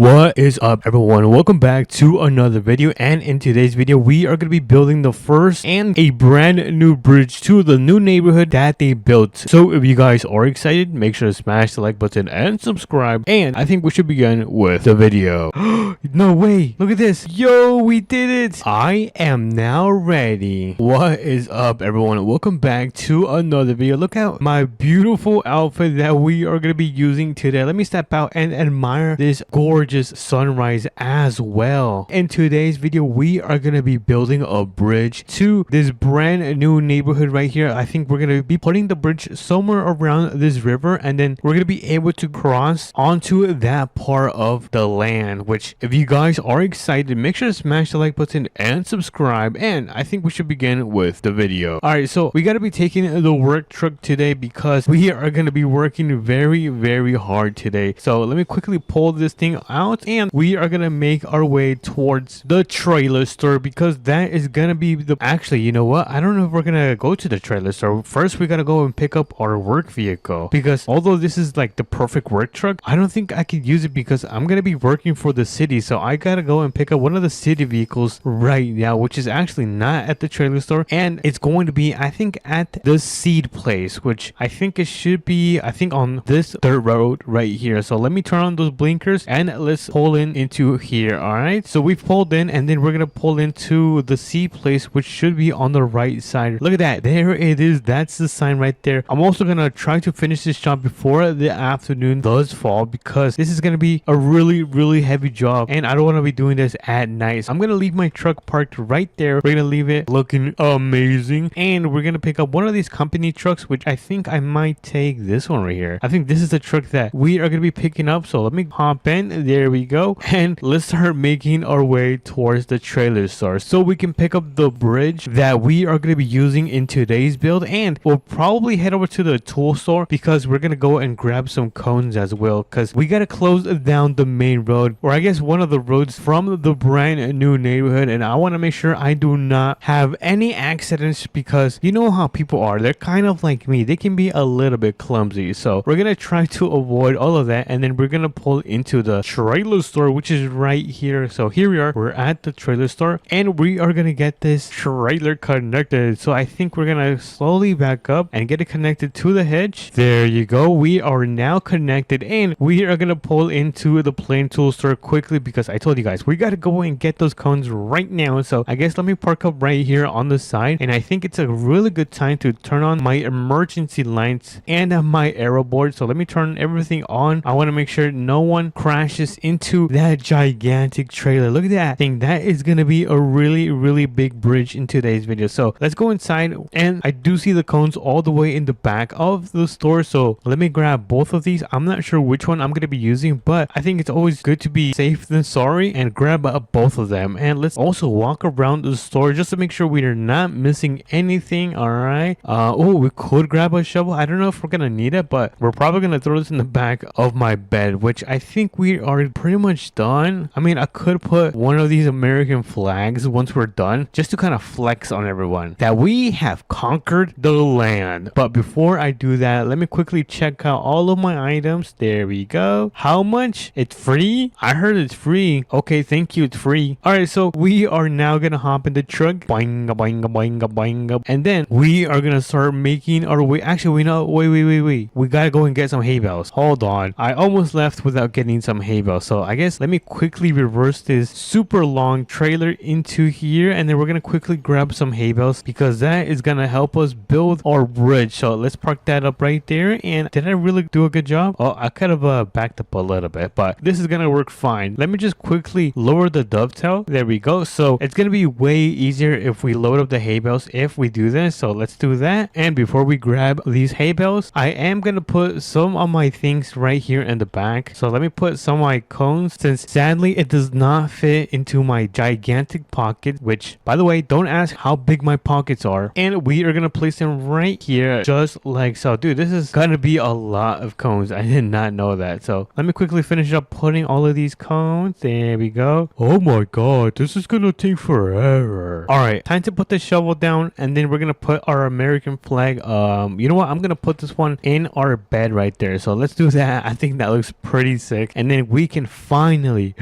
What is up, everyone? Welcome back to another video, and in today's video we are going to be building the first and a brand new bridge to the new neighborhood that they built. So if you guys are excited, make sure to smash the like button and subscribe, and I think we should begin with the video. No way, look at this. Yo, we did it. I am now ready. What is up, everyone? Welcome back to another video. Look at my beautiful outfit that we are going to be using today. Let me step out and admire this gorgeous sunrise as well. In today's video we are going to be building a bridge to this brand new neighborhood right here. I think we're going to be putting the bridge somewhere around this river, and then we're going to be able to cross onto that part of the land, which if you guys are excited, make sure to smash the like button and subscribe, and I think we should begin with the video. Alright, so we got to be taking the work truck today because we are going to be working very hard today. So let me quickly pull this thing out, and we are gonna make our way towards the trailer store because that is gonna be the actually, you know what, I don't know if we're gonna go to the trailer store. First we gotta go and pick up our work vehicle, because although this is like the perfect work truck, I don't think I could use it because I'm gonna be working for the city. So I gotta go and pick up one of the city vehicles right now, which is actually not at the trailer store, and it's going to be, I think, at the seed place, which I think it should be, I think, on this dirt road right here. So let me turn on those blinkers and let's pull in into here. All right, so we've pulled in, and then we're gonna pull into the seed place, which should be on the right side. Look at that, there it is. That's the sign right there. I'm also gonna try to finish this job before the afternoon does fall, because this is gonna be a really heavy job, and I don't want to be doing this at night. So I'm gonna leave my truck parked right there. We're gonna leave it looking amazing, and we're gonna pick up one of these company trucks, which I think I might take this one right here. I think this is the truck that we are gonna be picking up. So let me hop in. There we go, and let's start making our way towards the trailer store so we can pick up the bridge that we are going to be using in today's build. And we'll probably head over to the tool store because we're going to go and grab some cones as well, because we got to close down the main road, or I guess one of the roads from the brand new neighborhood, and I want to make sure I do not have any accidents, because you know how people are, they're kind of like me, they can be a little bit clumsy. So we're going to try to avoid all of that, and then we're going to pull into the trailer store, which is right here. So here we are, we're at the trailer store, and we are gonna get this trailer connected. So I think we're gonna slowly back up and get it connected to the hedge. There you go, we are now connected, and we are gonna pull into the plain tool store quickly because I told you guys we gotta go and get those cones right now. So I guess let me park up right here on the side, and I think it's a really good time to turn on my emergency lights and my arrow board. So let me turn everything on. I want to make sure no one crashes into that gigantic trailer. Look at that thing. That is gonna be a really big bridge in today's video. So let's go inside, and I do see the cones all the way in the back of the store. So let me grab both of these. I'm not sure which one I'm gonna be using, but I think it's always good to be safe than sorry and grab both of them. And let's also walk around the store just to make sure we are not missing anything. All right, oh, we could grab a shovel. I don't know if we're gonna need it, but we're probably gonna throw this in the back of my bed, which I think we are pretty much done. I mean, I could put one of these American flags once we're done, just to kind of flex on everyone that we have conquered the land. But before I do that, let me quickly check out all of my items. There we go. How much? It's free? I heard it's free. Okay, thank you, it's free. All right, so we are now gonna hop in the truck, boing boing boing boing, and then we are gonna start making our way. Actually, we know, wait, we gotta go and get some hay bales. Hold on, I almost left without getting some hay bales. So I guess let me quickly reverse this super long trailer into here, and then we're gonna quickly grab some hay bales because that is gonna help us build our bridge. So let's park that up right there. And did I really do a good job? Oh, I could have backed up a little bit, but this is gonna work fine. Let me just quickly lower the dovetail. There we go. So it's gonna be way easier if we load up the hay bales if we do this. So let's do that. And before we grab these hay bales, I am gonna put some of my things right here in the back. So let me put some of my cones, since sadly it does not fit into my gigantic pocket, which, by the way, don't ask how big my pockets are. And we are gonna place them right here, just like so. Dude, this is gonna be a lot of cones. I did not know that. So let me quickly finish up putting all of these cones. There we go. Oh my god, this is gonna take forever. All right, time to put the shovel down, and then we're gonna put our American flag. You know what, I'm gonna put this one in our bed right there. So let's do that. I think that looks pretty sick, and then we can can finally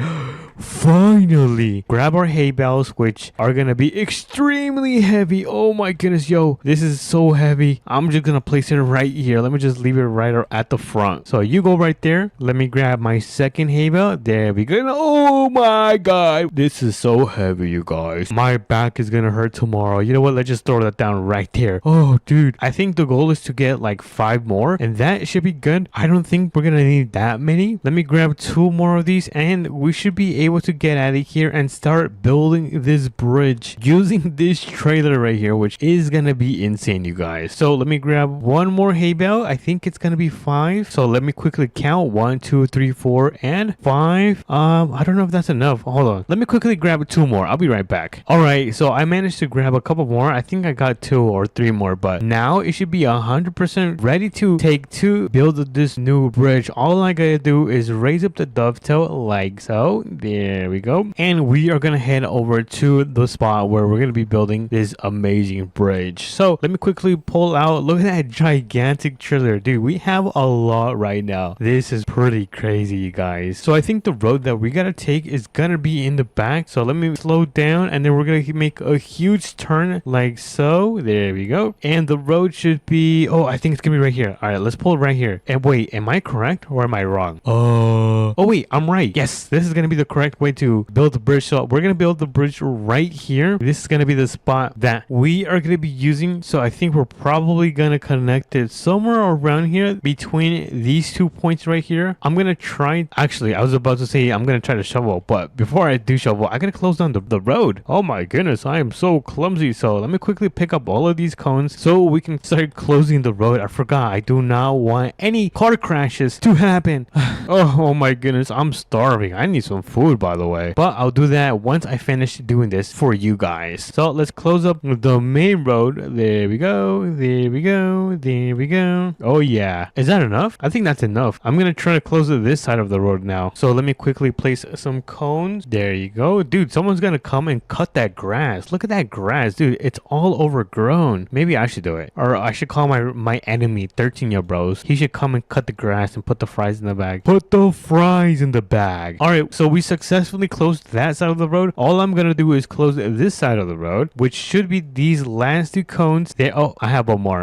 finally grab our hay bales, which are gonna be extremely heavy. Oh my goodness, yo, this is so heavy. I'm just gonna place it right here. Let me just leave it right at the front. So you go right there. Let me grab my second hay bale. There we go. Oh my god, this is so heavy, you guys. My back is gonna hurt tomorrow. You know what, let's just throw that down right there. Oh dude, I think the goal is to get like 5 more, and that should be good. I don't think we're gonna need that many. Let me grab 2 more of these, and we should be able to get out of here and start building this bridge using this trailer right here, which is gonna be insane, you guys. So let me grab 1 more hay bale. I think it's gonna be 5. So let me quickly count 1 2 3 4 and 5. I don't know if that's enough. Hold on, let me quickly grab 2 more. I'll be right back. All right, so I managed to grab a couple more. I think I got 2 or 3 more, but now it should be 100% ready to take to build this new bridge. All I gotta do is raise up the dovetail like so. There we go, and we are gonna head over to the spot where we're gonna be building this amazing bridge. So let me quickly pull out. Look at that gigantic trailer, dude. We have a lot right now. This is pretty crazy, you guys. So I think the road that we gotta take is gonna be in the back. So let me slow down, and then we're gonna make a huge turn like so. There we go, and the road should be, oh, I think it's gonna be right here. All right, let's pull it right here. And wait, am I correct or am I wrong? Oh wait, I'm right. Yes, this is gonna be the correct way to build the bridge. So we're gonna build the bridge right here. This is gonna be the spot that we are gonna be using. So I think we're probably gonna connect it somewhere around here between these 2 points right here. I'm gonna try, actually I was about to say I'm gonna try to shovel, but before I do shovel, I gotta close down the road. Oh my goodness, I am so clumsy. So let me quickly pick up all of these cones so we can start closing the road. I forgot, I do not want any car crashes to happen. Oh my goodness, I'm starving. I need some food, by the way, but I'll do that once I finish doing this for you guys. So let's close up the main road. There we go, there we go, there we go. Oh yeah, is that enough? I think that's enough. I'm gonna try to close this side of the road now. So let me quickly place some cones. There you go, dude. Someone's gonna come and cut that grass. Look at that grass, dude. It's all overgrown. Maybe I should do it, or I should call my enemy 13-year bros. He should come and cut the grass and put the fries in the bag. Put the fries in the bag. All right, so we successfully closed that side of the road. All I'm gonna do is close this side of the road, which should be these last 2 cones. There. Oh, I have 1 more.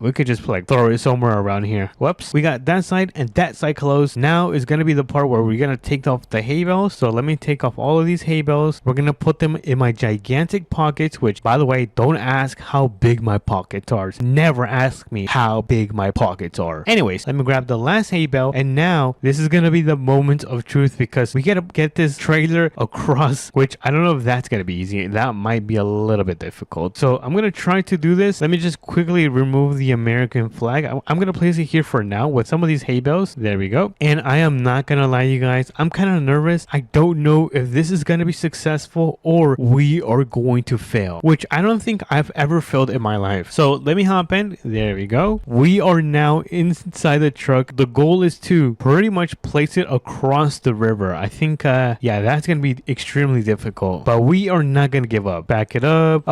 We could just like throw it somewhere around here. Whoops. We got that side and that side closed. Now is gonna be the part where we're gonna take off the hay bales. So let me take off all of these hay bales. We're gonna put them in my gigantic pockets, which, by the way, don't ask how big my pockets are. Never ask me how big my pockets are. Anyways, let me grab the last hay bale, and now this is gonna be the moment of truth, because we gotta get this trailer across, which I don't know if that's gonna be easy. That might be a little bit difficult. So I'm gonna try to do this. Let me just quickly remove the American flag. I'm gonna place it here for now with some of these hay bales. There we go. And I am not gonna lie, you guys, I'm kind of nervous. I don't know if this is gonna be successful or we are going to fail, which I don't think I've ever failed in my life. So let me hop in. There we go. We are now inside the truck. The goal is to pretty much place it across the river. I think yeah, that's gonna be extremely difficult, but we are not gonna give up. Back it up.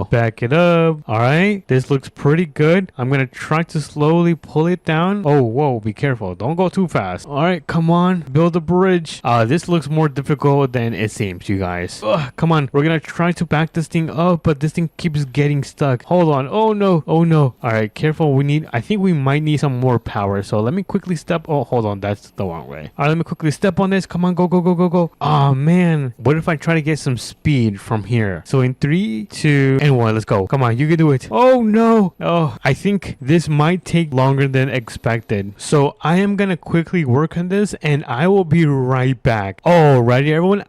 Back it up. All right, this looks pretty good. I'm gonna try to slowly pull it down. Oh, whoa, be careful, don't go too fast. All right, come on, build a bridge. This looks more difficult than it seems, you guys. Come on, we're gonna try to back this thing up, but this thing keeps getting stuck. Hold on. Oh no, oh no. All right, careful. I think we might need some more power. So let me quickly step. Oh, hold on, that's the wrong way. All right, let me quickly step on this. Come on, go, go, go, go, go. Oh man, what if I try to get some speed from here? So in 3 2 and 1, let's go. Come on, you can do it. Oh no. Oh, I think this might take longer than expected, so I am gonna quickly work on this and I will be right back. Alrighty, everyone,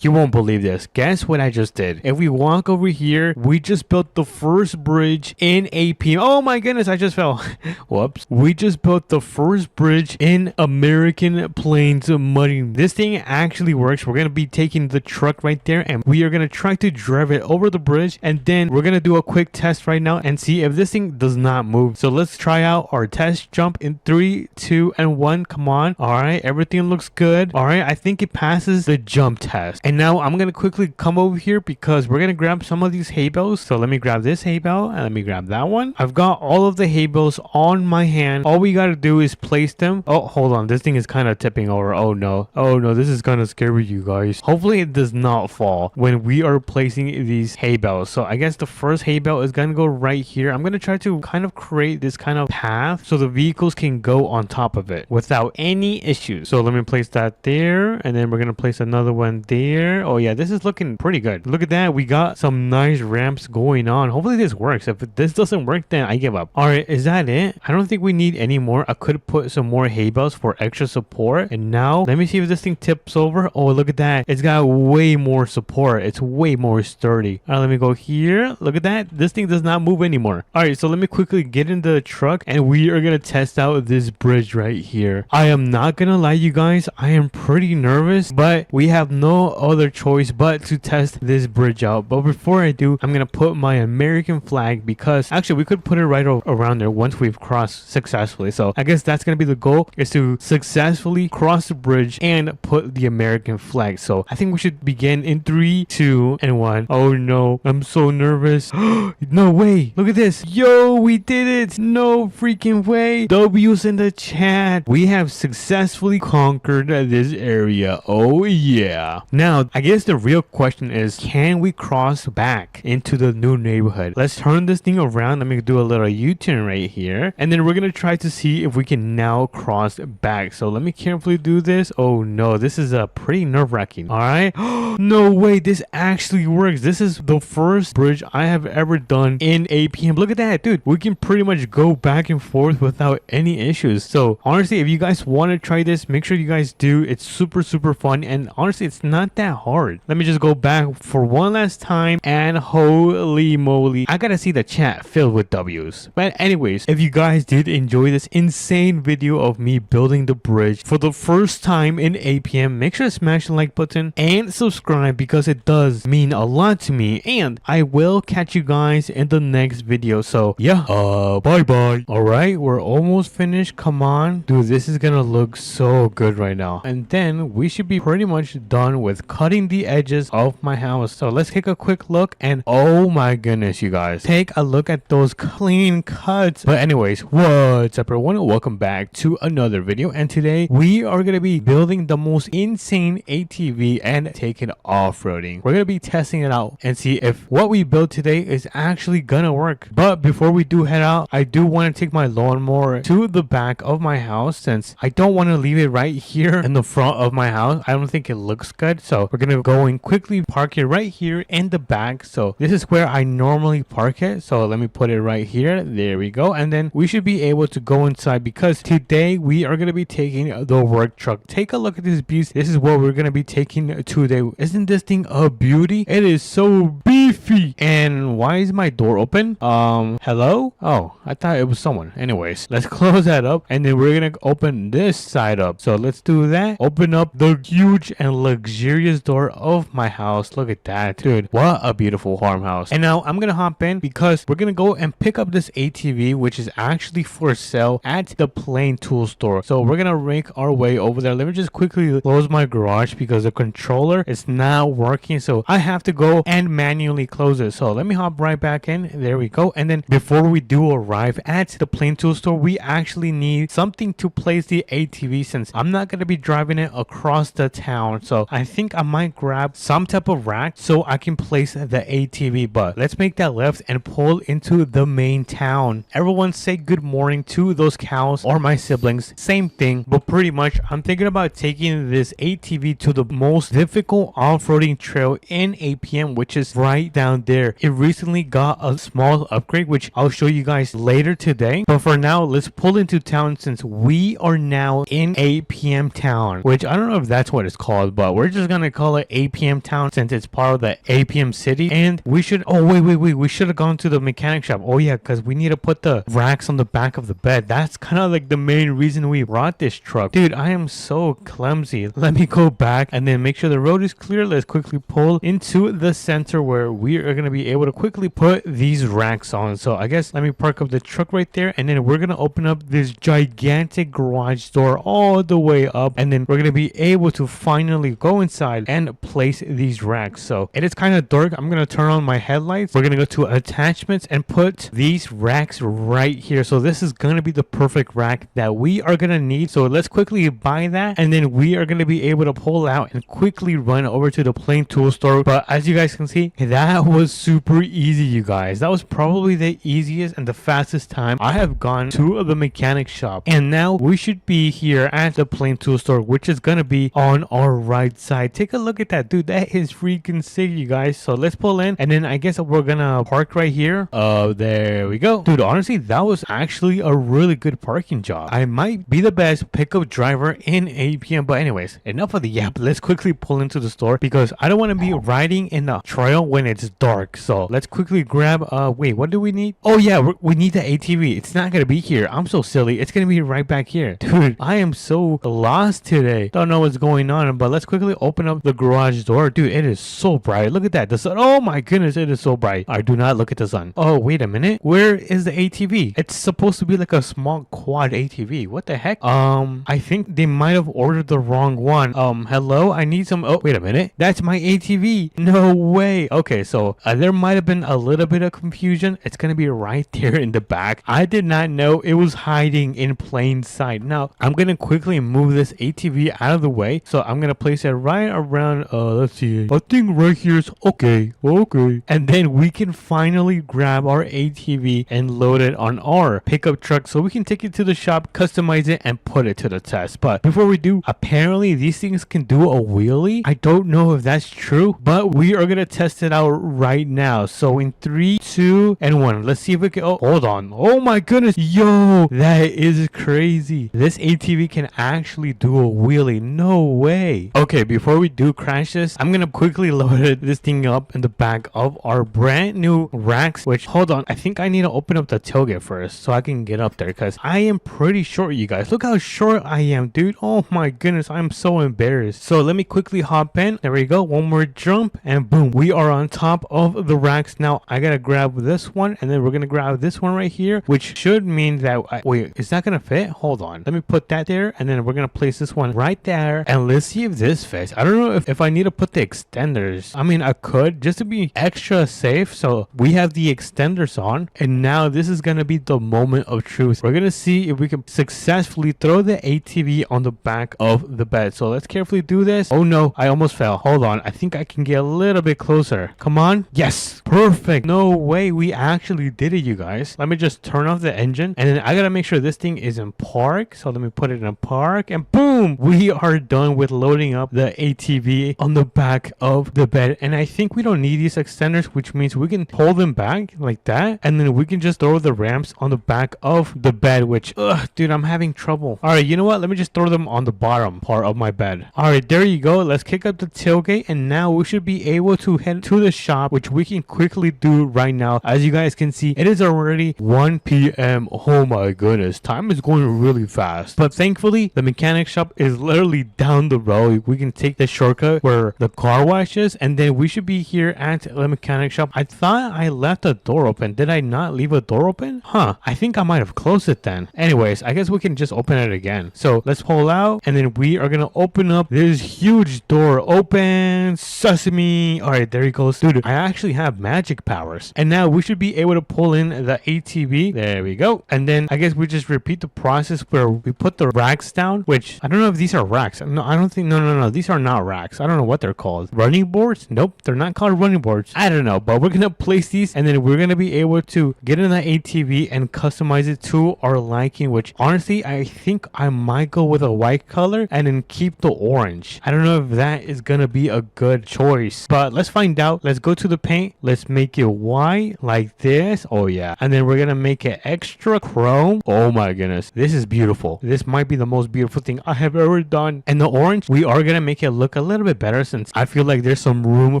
you won't believe this. Guess what I just did? If we walk over here, we just built the first bridge in APM. Oh my goodness, I just fell. Whoops. We just built the first bridge in American Plains mudding. This thing actually works. We're gonna be taking the truck right there and we are gonna try to drive it over the bridge, and then we're gonna do a quick test right now and see if this thing does not move. So let's try out our test jump in 3 2 and 1. Come on. All right, everything looks good. All right, I think it passes the jump test. And now I'm gonna quickly come over here because we're gonna grab some of these hay bales. So let me grab this hay bale and let me grab that one. I've got all of the hay bales on my hand. All we gotta do is place them. Oh, hold on, this thing is kind of tipping over. Oh no. Oh no, this is kind of scary, you guys. Hopefully it does not fall when we are placing these hay bales. So I guess the first hay bale is gonna go right here. I'm gonna try to kind of create this kind of path so the vehicles can go on top of it without any issues. So let me place that there, and then we're gonna place another one there. Oh yeah, this is looking pretty good. Look at that. We got some nice ramps going on. Hopefully this works. If this doesn't work, then I give up. All right, is that it? I don't think we need any more. I could put some more hay bales for extra support. And now let me see if this thing tips over. Oh, look at that. It's got way more support. It's way more sturdy. All right, let me go here. Look at that. This thing does not move anymore. All right, so let me quickly get in the truck and we are gonna test out this bridge right here. I am not gonna lie, you guys, I am pretty nervous, but we have no other choice but to test this bridge out. But before I do, I'm gonna put my American flag, because actually we could put it right around there once we've crossed successfully. So I guess that's gonna be the goal, is to successfully cross the bridge and put the American flag. So I think we should begin in 3, 2, and 1. Oh no, I'm so nervous. No way, look at this. Yo, we did it. No freaking way. W's in the chat. We have successfully conquered this area. Oh yeah. Now I guess the real question is, can we cross back into the new neighborhood? Let's turn this thing around. Let me do a little U-turn right here, and then we're gonna try to see if we can now cross back. So let me carefully do this. Oh no, this is pretty nerve-wracking. All right. No way, this actually works. This is the first bridge I have ever done in APM. Look at that, dude. We can pretty much go back and forth without any issues. So honestly, if you guys want to try this, make sure you guys do. It's super fun, and honestly it's not that hard. Let me just go back for one last time, and holy moly, I gotta see the chat filled with W's. But anyways, if you guys did enjoy this insane video of me building the bridge for the first time in APM, make sure to smash the like button and subscribe, because it does mean a lot to me, and I will catch you guys in the next video. So yeah, bye. All right, we're almost finished. Come on, dude, this is gonna look so good right now, and then we should be pretty much done with cutting the edges of my house. So let's take a quick look, and oh my goodness, you guys, take a look at those clean cuts. But anyways, what's up everyone, welcome back to another video, and today we are gonna be building the most insane ATV and taking off-roading. We're gonna be testing it out and see if what we built today is actually gonna work. But before we do head out, I do want to take my lawnmower to the back of my house, since I don't want to leave it right here in the front of my house. I don't think it looks good, so we're gonna go and quickly park it right here in the back. So this is where I normally park it, so let me put it right here. There we go, and then we should be able to go inside, because today we are gonna be taking the work truck. Take a look at this beast. This is what we're gonna be taking today. Isn't this thing a beauty? It is so beefy. And why is my door open? Hello? Oh, I thought it was someone. Anyways, let's close that up, and then we're gonna open this side up. So let's do that. Open up the huge and luxurious door of my house. Look at that, dude. What a beautiful farmhouse. And now I'm gonna hop in, because we're gonna go and pick up this ATV, which is actually for sale at the Plain Tool Store. So we're gonna make our way over there. Let me just quickly close my garage, because the controller is not working, so I have to go and manually close it. So let me hop right back in. There we go. And then before we do arrive at the Plain Tool Store, we actually need something to place the ATV, since I'm not going to be driving it across the town. So I think I might grab some type of rack so I can place the ATV. But let's make that left and pull into the main town. Everyone say good morning to those cows or my siblings. Same thing, but pretty much I'm thinking about taking this ATV to the most difficult off-roading trail in APM, which is right down there. It recently got a small upgrade, which I'll show you guys later today. But for now, let's pull into town, since we are now in APM town, which I don't know if that's what it's called, but we're just gonna call it APM town, since it's part of the APM city. And we should, oh wait, we should have gone to the mechanic shop. Oh yeah, because we need to put the racks on the back of the bed. That's kind of like the main reason we brought this truck. Dude, I am so clumsy. Let me go back and then make sure the road is clear. Let's quickly pull into the center where we are going to be able to quickly put these racks on. So I guess let me park up the truck right there, and then we're going to open up this gigantic garage door all the way up, and then we're going to be able to finally go inside and place these racks. So it is kind of dark. I'm going to turn on my headlights. We're going to go to attachments and put these racks right here. So this is going to be the perfect rack that we are going to need. So let's quickly buy that, and then we are going to be able to pull out and quickly run over to the plain tool store. But as you guys can see, that was super easy, you guys. That was probably the easiest and the fastest time I have gone to the mechanic shop. And now we should be here at the plain tool store, which is going to be on our right side. Take a look at that, dude. That is freaking sick, you guys. So let's pull in, and then I guess we're going to park right here. There we go. Dude, honestly, that was actually a really good parking job. I might be the best pickup driver in APM. But anyways, enough of the yap. Let's quickly pull into the store because I don't want to be riding in the trail when it's dark. So let's quickly grab, wait, what do we need? Oh yeah, we need the ATV. It's not going to be here. I'm so silly. It's going to be right back here. Dude, I am so lost today. Don't know what's going on, but let's quickly open up the garage door. Dude, it is so bright. Look at that. The sun. Oh my goodness, it is so bright. I do not look at the sun. Oh, wait a minute. Where is the ATV? It's supposed to be like a small quad ATV. What the heck? I think they might have ordered the wrong one. Hello? I need some. Oh, wait a minute. That's my ATV. No way. Okay, so there might have been a little bit of confusion. It's going to be right there in the back. I did not know it was hiding in plain sight. Now, I'm going to quickly move this ATV out of the way. So I'm going to place it right around, let's see. I think right here is okay. Okay. And then we can finally grab our ATV and load it on our pickup truck so we can take it to the shop, customize it, and put it to the test. But before we do, apparently these things can do a wheelie. I don't know if that's true, but we are going to test it out right now. So in 3, 2, and 1, let's see if we can. Oh, hold on. Oh my goodness. Yo, that is crazy. This ATV can actually do a wheelie. No way. Okay, before we do crash this, I'm going to quickly load this thing up in the back of our brand new racks, which, hold on, I think I need to open up the tailgate first so I can get up there because I am pretty short, you guys. Look how short I am, dude. Oh my goodness, I'm so embarrassed. So let me quickly hop in. There we go. One more jump and boom, we are on top of the racks. Now I gotta grab this one, and then we're gonna grab this one right here, which should mean that wait, is that gonna fit? Hold on, let me put that there, and then we're gonna place this one right there, and let's see if this fits. I don't know if I need to put the extenders. I mean, I could just to be extra safe. So we have the extenders on, and now this is gonna be the moment of truth. We're gonna see if we can successfully throw the ATV on the back of the bed. So let's carefully do this. Oh no, I almost fell. Hold on, I think I can get a little bit closer. Come on. Yes, perfect. No way, we actually did it, you guys. Let me just turn off the engine, and then I gotta make sure this thing is in park. So let me put it in park, and boom, we are done with loading up the ATV on the back of the bed. And I think we don't need these extenders, which means we can pull them back like that, and then we can just throw the ramps on the back of the bed, which dude, I'm having trouble. All right, you know what, let me just throw them on the bottom part of my bed. All right, there you go. Let's kick up the tailgate, and now we should be able to head to the shop, which we can quickly do right now. As you guys can see, it is already 1 p.m. Oh my goodness, time is going really fast. But thankfully the mechanic shop is literally down the road. We can take the shortcut where the car wash is, and then we should be here at the mechanic shop. I thought I left the door open. Did I not leave a door open? I think I might have closed it then. Anyways, I guess we can just open it again. So let's pull out, and then we are gonna open up this huge door. Open sesame. All right, there he goes. Dude, I actually have magic powers, and now we should be able to pull in the ATV. There we go. And then I guess we just repeat the process where we put the racks down, which I don't know if these are racks. No, I don't think. No, these are not racks. I don't know what they're called. Running boards? Nope, they're not called running boards. I don't know, but we're gonna place these, and then we're gonna be able to get in the ATV and customize it to our liking, which honestly I think I might go with a white color and then keep the orange. I don't know if that is gonna be a good choice, but let's find out. Let's go to the paint. Let's make it white like this. Oh yeah, and then we're gonna make it extra chrome. Oh my goodness, this is beautiful. This might be the most beautiful thing I have ever done. And the orange, we are gonna make it look a little bit better since I feel like there's some room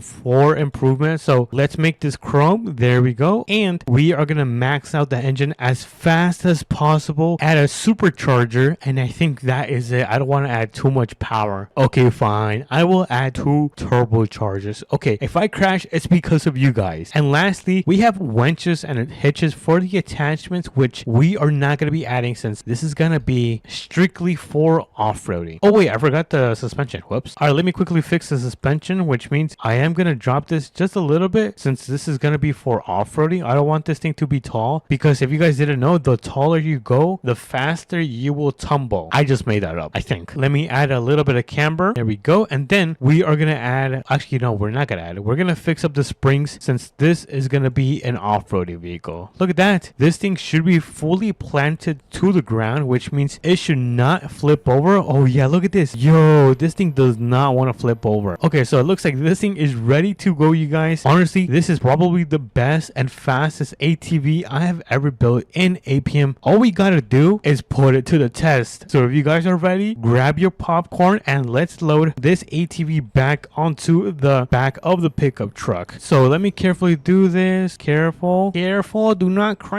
for improvement. So let's make this chrome. There we go. And we are gonna max out the engine as fast as possible, add a supercharger, and I think that is it. I don't want to add too much power. Okay, fine, I will add 2 turbochargers. Okay, if I crash much it's because of you guys. And lastly, we have winches and hitches for the attachments, which we are not going to be adding since this is going to be strictly for off-roading. Oh wait, I forgot the suspension. Whoops. All right, let me quickly fix the suspension, which means I am going to drop this just a little bit since this is going to be for off-roading. I don't want this thing to be tall because if you guys didn't know, the taller you go, the faster you will tumble. I just made that up, I think. Let me add a little bit of camber. There we go. And then we are going to add, actually, no, we're not going to add it. We're going to fix up the springs since this is going to be an off-roading vehicle. Look at that. This thing should be fully planted to the ground, which means it should not flip over. Oh yeah, look at this. Yo, this thing does not want to flip over. Okay, so it looks like this thing is ready to go, you guys. Honestly, this is probably the best and fastest ATV I have ever built in APM. All we gotta do is put it to the test. So if you guys are ready, grab your popcorn and let's load this ATV back onto the back of the pickup truck. So let me carefully do this. Careful, do not crash.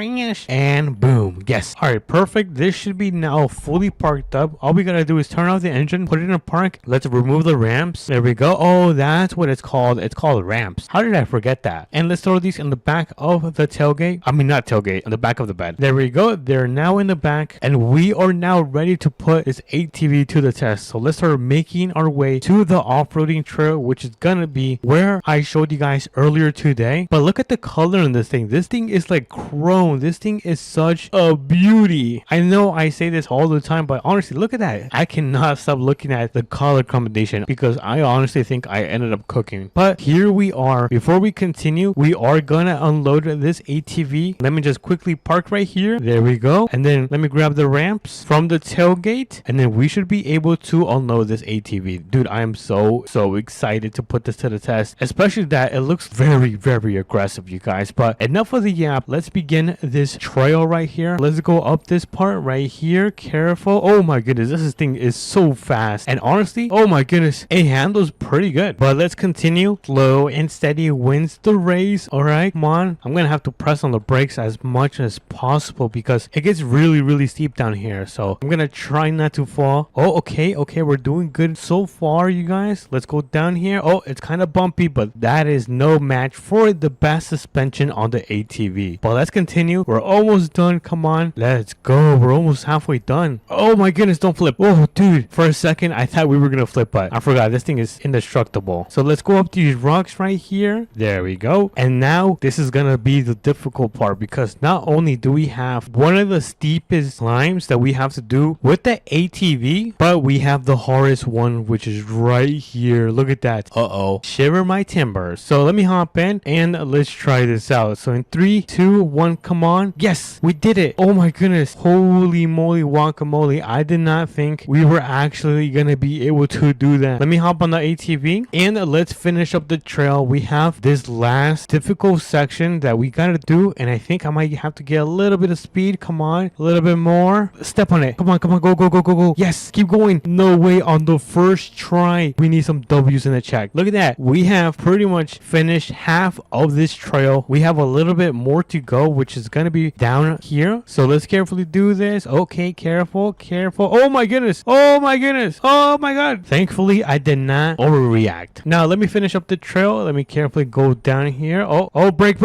And boom. Yes. All right, perfect. This should be now fully parked up. All we gotta do is turn off the engine, put it in park. Let's remove the ramps. There we go. Oh, that's what it's called. It's called ramps. How did I forget that? And let's throw these in the back of the tailgate. I mean, not tailgate, on the back of the bed. There we go. They're now in the back and we are now ready to put this ATV to the test. So let's start making our way to the off-roading trail, which is gonna be where I showed you guys earlier today. But look at the color in this thing. This thing is like chrome. This thing is such a beauty. I know I say this all the time, but honestly, look at that. I cannot stop looking at the color combination because I honestly think I ended up cooking. But here we are. Before we continue, we are gonna unload this ATV. Let me just quickly park right here. There we go. And then let me grab the ramps from the tailgate and then we should be able to unload this ATV. Dude, I am so excited to put this to the test, especially that it looks very aggressive, you guys. But enough of the yap. Let's begin this trail right here. Let's go up this part right here. Careful. Oh my goodness, this thing is so fast. And honestly, oh my goodness, it handles pretty good. But let's continue. Slow and steady wins the race. All right, come on. I'm gonna have to press on the brakes as much as possible because it gets really steep down here. So I'm gonna try not to fall. Oh, okay, we're doing good so far, you guys. Let's go down here. Oh, it's kind of bumpy, but that is no match for the best suspension on the ATV. But let's continue. We're almost done. Come on, let's go. We're almost halfway done. Oh my goodness, don't flip. Oh dude, for a second I thought we were gonna flip, but I forgot this thing is indestructible. So let's go up these rocks right here. There we go. And now this is gonna be the difficult part because not only do we have one of the steepest climbs that we have to do with the ATV, but we have the hardest one, which is right here. Look at that. Shiver my timbers. So let me hop in and let's try this out. So in 3, 2, 1, come on. Yes, we did it. Oh my goodness. Holy moly guacamole. I did not think we were actually gonna be able to do that. Let me hop on the ATV and let's finish up the trail. We have this last difficult section that we gotta do, and I think I might have to get a little bit of speed. Come on, a little bit more. Step on it. Come on, go. Yes, keep going. No way, on the first try. We need some W's in the check. Look at that. We have pretty much finished half of this trail. We have a little bit more to go, which is gonna be down here. So let's carefully do this. Okay, careful. Oh my goodness. Oh my god. Thankfully, I did not overreact. Now let me finish up the trail. Let me carefully go down here. Oh, break.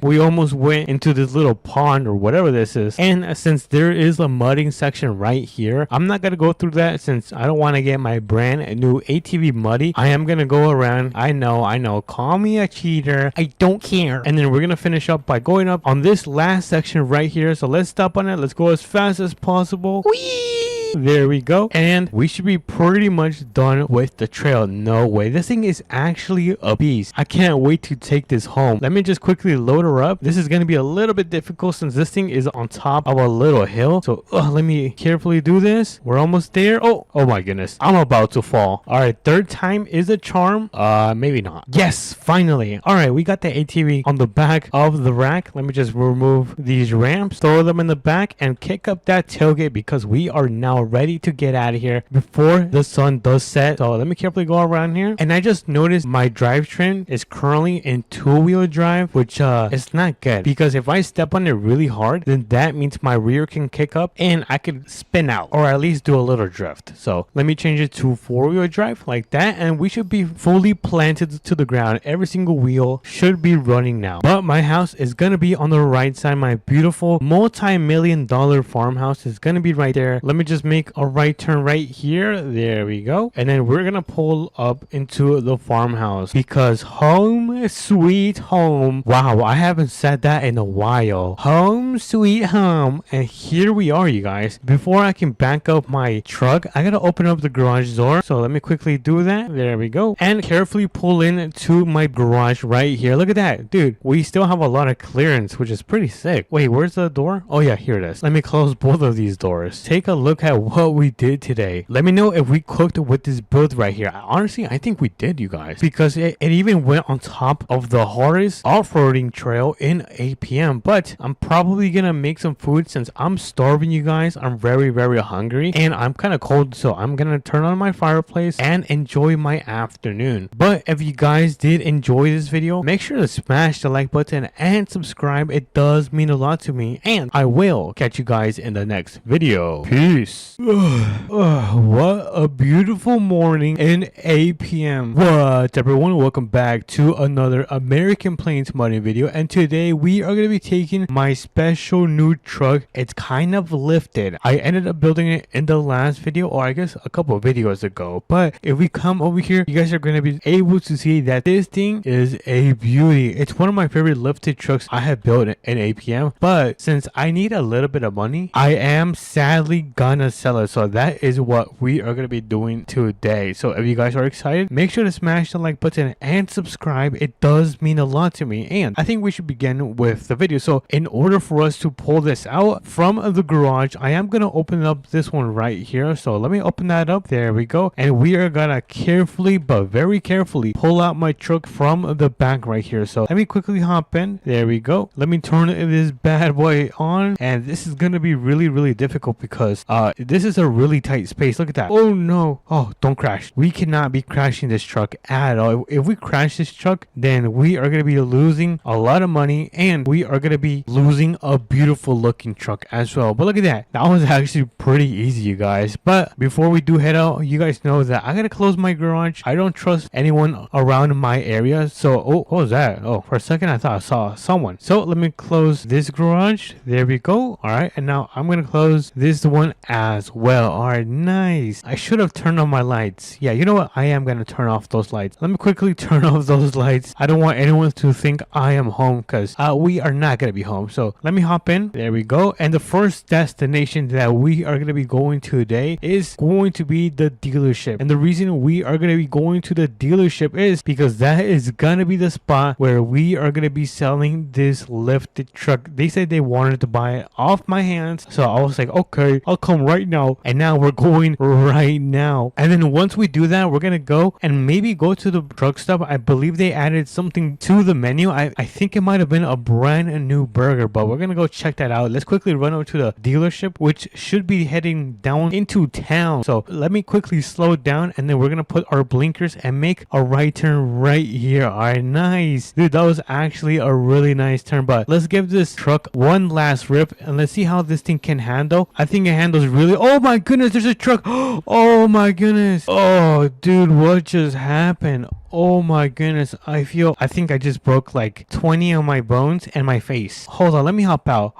We almost went into this little pond or whatever this is. And since there is a mudding section right here, I'm not gonna go through that since I don't want to get my brand new ATV muddy. I am gonna go around. I know. Call me a cheater. I don't care. And then we're gonna finish up by going up on this last section right here. So let's stop on it. Let's go as fast as possible. Whee! There we go. And we should be pretty much done with the trail. No way. This thing is actually a beast. I can't wait to take this home. Let me just quickly load her up. This is going to be a little bit difficult since this thing is on top of a little hill. So let me carefully do this. We're almost there. Oh my goodness. I'm about to fall. All right. Third time is a charm. Maybe not. Yes, finally. All right. We got the ATV on the back of the rack. Let me just remove these ramps, throw them in the back and kick up that tailgate because we are now now ready to get out of here before the sun does set. So let me carefully go around here. And I just noticed my drivetrain is currently in two-wheel drive, which is not good, because if I step on it really hard, then that means my rear can kick up and I could spin out, or at least do a little drift. So let me change it to four-wheel drive like that, and we should be fully planted to the ground. Every single wheel should be running now. But my house is gonna be on the right side. My beautiful multi-million-dollar farmhouse is gonna be right there. Let me just make a right turn right here. There we go. And then we're gonna pull up into the farmhouse, because home sweet home. Wow, I haven't said that in a while. Home sweet home. And here we are, you guys. Before I can back up my truck, I gotta open up the garage door. So let me quickly do that. There we go. And carefully pull into my garage right here. Look at that, dude. We still have a lot of clearance, which is pretty sick. Wait, where's the door? Oh yeah, here it is. Let me close both of these doors. Take a look at what we did today. Let me know if we cooked with this build right here. Honestly, I think we did, you guys, because it even went on top of the hardest off-roading trail in APM. But I'm probably gonna make some food since I'm starving, you guys. I'm very, very hungry and I'm kind of cold, so I'm gonna turn on my fireplace and enjoy my afternoon. But if you guys did enjoy this video, make sure to smash the like button and subscribe. It does mean a lot to me, and I will catch you guys in the next video. Peace. What a beautiful morning in APM. What's up, everyone? Welcome back to another American Plains modding video, and today we are going to be taking my special new truck. It's kind of lifted. I ended up building it in the last video, or I guess a couple of videos ago, but if we come over here, you guys are going to be able to see that this thing is a beauty. It's one of my favorite lifted trucks I have built in APM, but since I need a little bit of money, I am sadly gonna sell it. So that is what we are going to be doing today. So if you guys are excited, make sure to smash the like button and subscribe. It does mean a lot to me, and I think we should begin with the video. So in order for us to pull this out from the garage, I am going to open up this one right here. So let me open that up. There we go. And we are gonna carefully, but very carefully, pull out my truck from the back right here. So let me quickly hop in. There we go. Let me turn this bad boy on, and this is gonna be really difficult because this is a really tight space. Look at that. Oh no. Oh, don't crash. We cannot be crashing this truck at all. If we crash this truck, then we are gonna be losing a lot of money, and we are gonna be losing a beautiful looking truck as well. But look at that. That was actually pretty easy, you guys. But before we do head out, you guys know that I gotta close my garage. I don't trust anyone around my area. So, oh, what was that? Oh, for a second I thought I saw someone. So let me close this garage. There we go. All right, and now I'm gonna close this one as well. All right, nice. I should have turned on my lights. Yeah, you know what? I am gonna turn off those lights. Let me quickly turn off those lights. I don't want anyone to think I am home, because we are not gonna be home. So let me hop in. There we go. And the first destination that we are gonna be going to today is going to be the dealership. And the reason we are going to be going to the dealership is because that is going to be the spot where we are going to be selling this lifted truck. They said they wanted to buy it off my hands, so I was like, okay, I'll come right now. And now we're going right now. And then once we do that, we're going to go and maybe go to the truck stop. I believe they added something to the menu. I think it might have been a brand new burger, but we're going to go check that out. Let's quickly run over to the dealership, which should be heading down into town. So let me quickly slow down, and then we're gonna put our blinkers and make a right turn right here. All right, nice, dude. That was actually a really nice turn. But let's give this truck one last rip and let's see how this thing can handle. I think it handles really. Oh my goodness, there's a truck. Oh my goodness. Oh dude, what just happened? Oh my goodness, I think I just broke like 20 of my bones and my face. Hold on, let me hop out.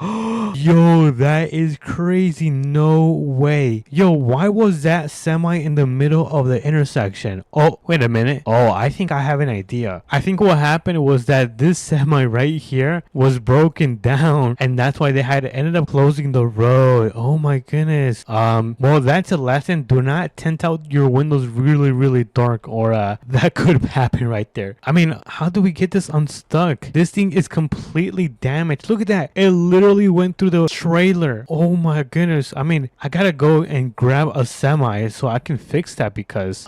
Yo, that is crazy. No way. Yo, why was that semi in the middle of the intersection? Oh, wait a minute. Oh, I think I have an idea. I think what happened was that this semi right here was broken down, and that's why they ended up closing the road. Oh my goodness. Well, that's a lesson. Do not tint out your windows really dark, or that could flip happened right there. I mean, how do we get this unstuck? This thing is completely damaged. Look at that. It literally went through the trailer. Oh my goodness. I mean, I gotta go and grab a semi so I can fix that because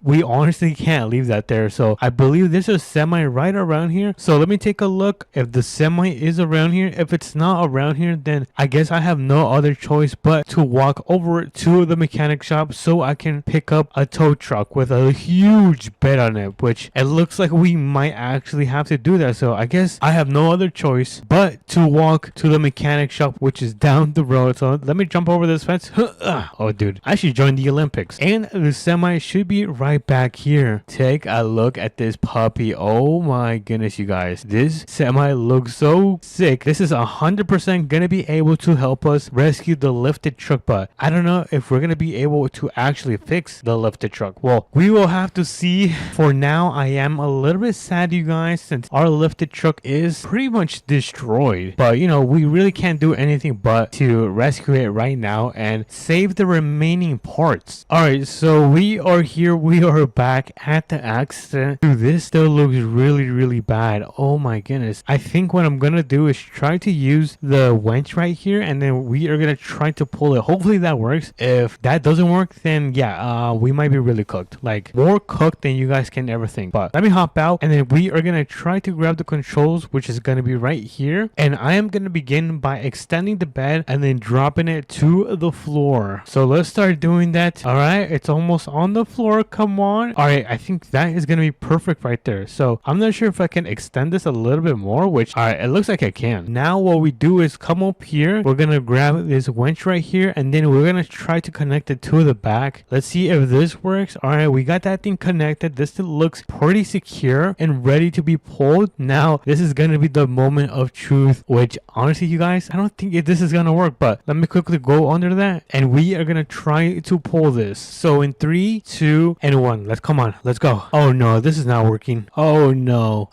we honestly can't leave that there. So I believe there's a semi right around here. So let me take a look if the semi is around here. If it's not around here, then I guess I have no other choice but to walk over to the mechanic shop so I can pick up a tow truck with a huge bed on it, which it looks like we might actually have to do that. So I guess I have no other choice but to walk to the mechanic shop, which is down the road. So let me jump over this fence. Oh dude, I should join the Olympics. And the semi should be right back here. Take a look at this puppy. Oh my goodness, you guys, this semi looks so sick. This is 100% gonna be able to help us rescue the lifted truck, but I don't know if we're gonna be able to actually fix the lifted truck. Well, we will have to see. For now, I am a little bit sad, you guys, since our lifted truck is pretty much destroyed, but you know, we really can't do anything but to rescue it right now and save the remaining parts. All right, so we are here. We are back at the accident. Dude, this still looks really bad. Oh my goodness. I think what I'm gonna do is try to use the winch right here, and then we are gonna try to pull it. Hopefully that works. If that doesn't work, then yeah, we might be really cooked, like more cooked than you guys can ever think. But let me hop out, and then we are gonna try to grab the controls, which is gonna be right here, and I am gonna begin by extending the bed and then dropping it to the floor. So let's start doing that. All right, it's almost on the floor. Come on. All right, I think that is gonna be perfect right there. So I'm not sure if I can extend this a little bit more, which all right, it looks like I can. Now what we do is come up here, we're gonna grab this winch right here, and then we're gonna try to connect it to the back. Let's see if this works. All right, we got that thing connected. This thing looks pretty secure and ready to be pulled. Now this is gonna be the moment of truth, which honestly, you guys, I don't think this is gonna work, but let me quickly go under that, and we are gonna try to pull this. So in 3, 2, and 1, let's come on, let's go. Oh no, this is not working. Oh no,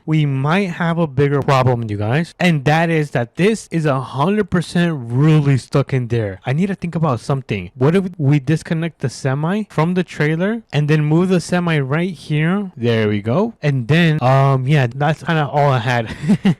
we might have a bigger problem, you guys, and that is that this is 100% really stuck in there. I need to think about something. What if we disconnect the semi from the trailer and then move the semi right here? There we go. And then yeah, that's kind of all I had.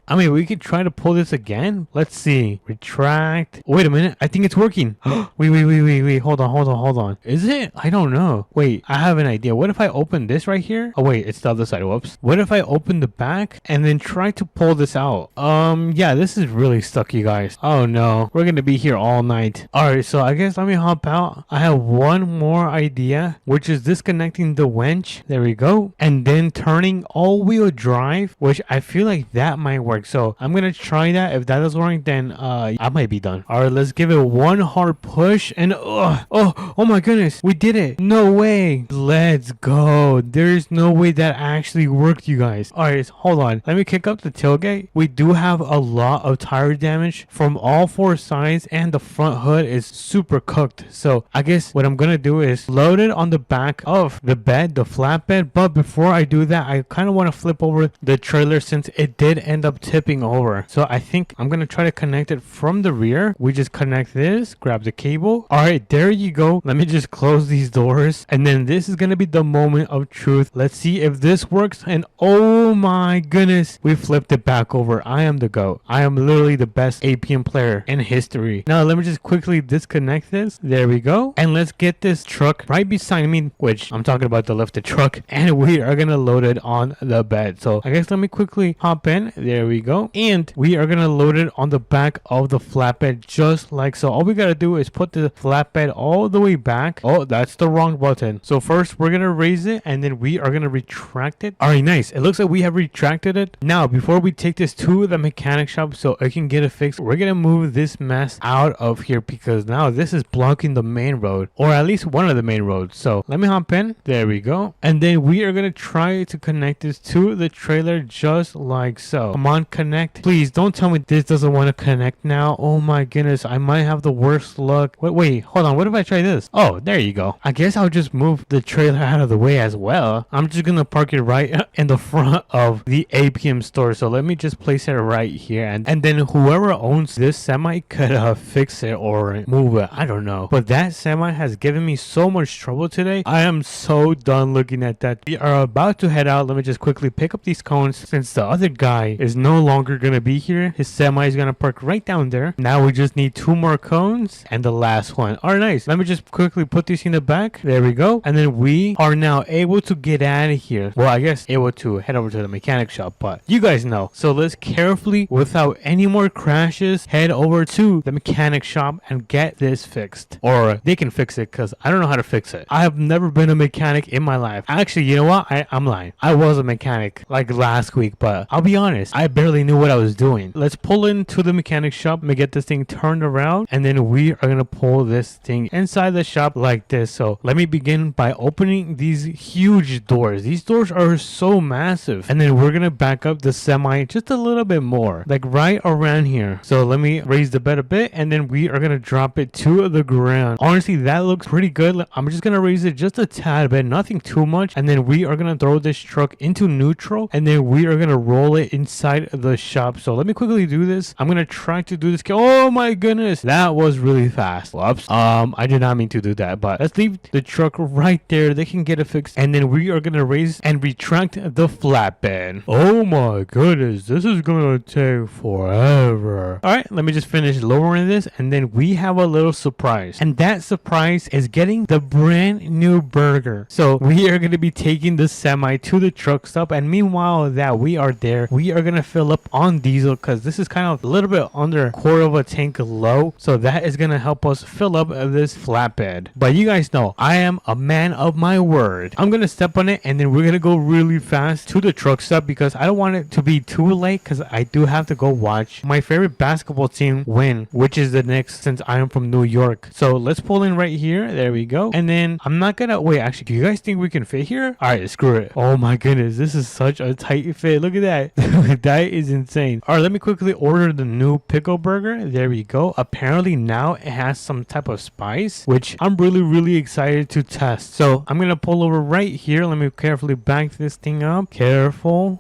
I mean, we could try to pull this again. Let's see. Retract. Wait a minute, I think it's working. Wait, hold on. Is it? I don't know. Wait, I have an idea. What if I open this right here? Oh wait, it's the other side. Whoops. What if I open the back and then try to pull this out? Yeah, this is really stuck, you guys. Oh no, we're gonna be here all night. All right, so I guess let me hop out. I have one more idea, which is disconnecting the winch. There we go. And then turning all-wheel drive, which I feel like that might work. So I'm gonna try that. If that doesn't work, then I might be done. All right, let's give it one hard push, and oh my goodness, we did it. No way. Let's go. There's no way that actually worked, you guys. All right, hold on, let me kick up the tailgate. We do have a lot of tire damage from all 4 sides, and the front hood is super cooked. So I guess what I'm gonna do is load it on the back of the bed, the flatbed. But before I do that, I kind of want to flip over the trailer since it did end up tipping over. So I think I'm gonna try to connect it from the rear. We just connect this, grab the cable. All right, there you go. Let me just close these doors, and then this is gonna be the moment of truth. Let's see if this works. And oh my goodness, we flipped it back over. I am the GOAT. I am literally the best APM player in history. Now let me just quickly disconnect this. There we go. And let's get this truck right beside me, which I'm talking about the lifted truck, and we are gonna load it on the bed. So I guess let me quickly hop in. There we go. And we are gonna load it on the back of the flatbed just like so. All we gotta do is put the flatbed all the way back. Oh, that's the wrong button. So first we're gonna raise it, and then we are gonna retract it. All right, nice. It looks like we have retracted it. Now before we take this to the mechanic shop so I can get it fixed, we're gonna move this mess out of here because now this is blocking the main road, or at least one of the main roads. So let me hop in. There we go. And then we are gonna try to connect this to the trailer just like so. Come on, connect. Please don't tell me this doesn't want to connect now. Oh my goodness, I might have the worst luck. Wait, hold on. What if I try this? Oh, there you go. I guess I'll just move the trailer out of the way as well. I'm just gonna park it right in the front of the APM store. So let me just place it right here, and then whoever owns this semi could fix it or move it. I don't know, but that semi has given me so much trouble today. I am so done looking looking at that. We are about to head out. Let me just quickly pick up these cones since the other guy is no longer gonna be here. His semi is gonna park right down there. Now we just need 2 more cones and the last one. All right, nice. Let me just quickly put these in the back. There we go. And then we are now able to get out of here. Well, I guess able to head over to the mechanic shop, but you guys know. So let's carefully, without any more crashes, head over to the mechanic shop and get this fixed. Or they can fix it because I don't know how to fix it. I have never been a mechanic in my life. Actually, you know what? I'm lying. I was a mechanic like last week, but I'll be honest, I barely knew what I was doing. Let's pull into the mechanic shop and get this thing turned around, and then we are gonna pull this thing inside the shop like this. So let me begin by opening these huge doors. These doors are so massive, and then we're gonna back up the semi just a little bit more, like right around here. So let me raise the bed a bit, and then we are gonna drop it to the ground. Honestly, that looks pretty good. I'm just gonna raise it just a tad bit, nothing too much, and then we are gonna throw this truck into neutral, and then we are gonna roll it inside the shop. So let me quickly do this. I'm gonna try to do this. Oh my goodness, that was really fast. Whoops. I did not mean to do that, but let's leave the truck right there. They can get it fixed, and then we are gonna raise and retract the flatbed. Oh my goodness, this is gonna take forever. All right, let me just finish lowering this, and then we have a little surprise, and that surprise is getting the brand new burger. So we are gonna be taking the semi to the truck stop, and meanwhile that we are there, we are gonna fill up on diesel because this is kind of a little bit under quarter of a tank low, so that is gonna help us fill up this flatbed. But you guys know I am a man of my word. I'm gonna step on it, and then we're gonna go really fast to the truck stop because I don't want it to be too late, because I do have to go watch my favorite basketball team win, which is the Knicks, since I am from New York. So let's pull in right here. There we go. And then I'm not gonna wait. Actually, do you guys think we can fit here? All right, screw it. Oh my goodness, this is such a tight fit. Look at that. That is insane. All right, let me quickly order the new pickle burger. There we go. Apparently now it has some type of spice, which I'm really excited to test. So I'm gonna pull over right here. Let me carefully back this thing up. Careful.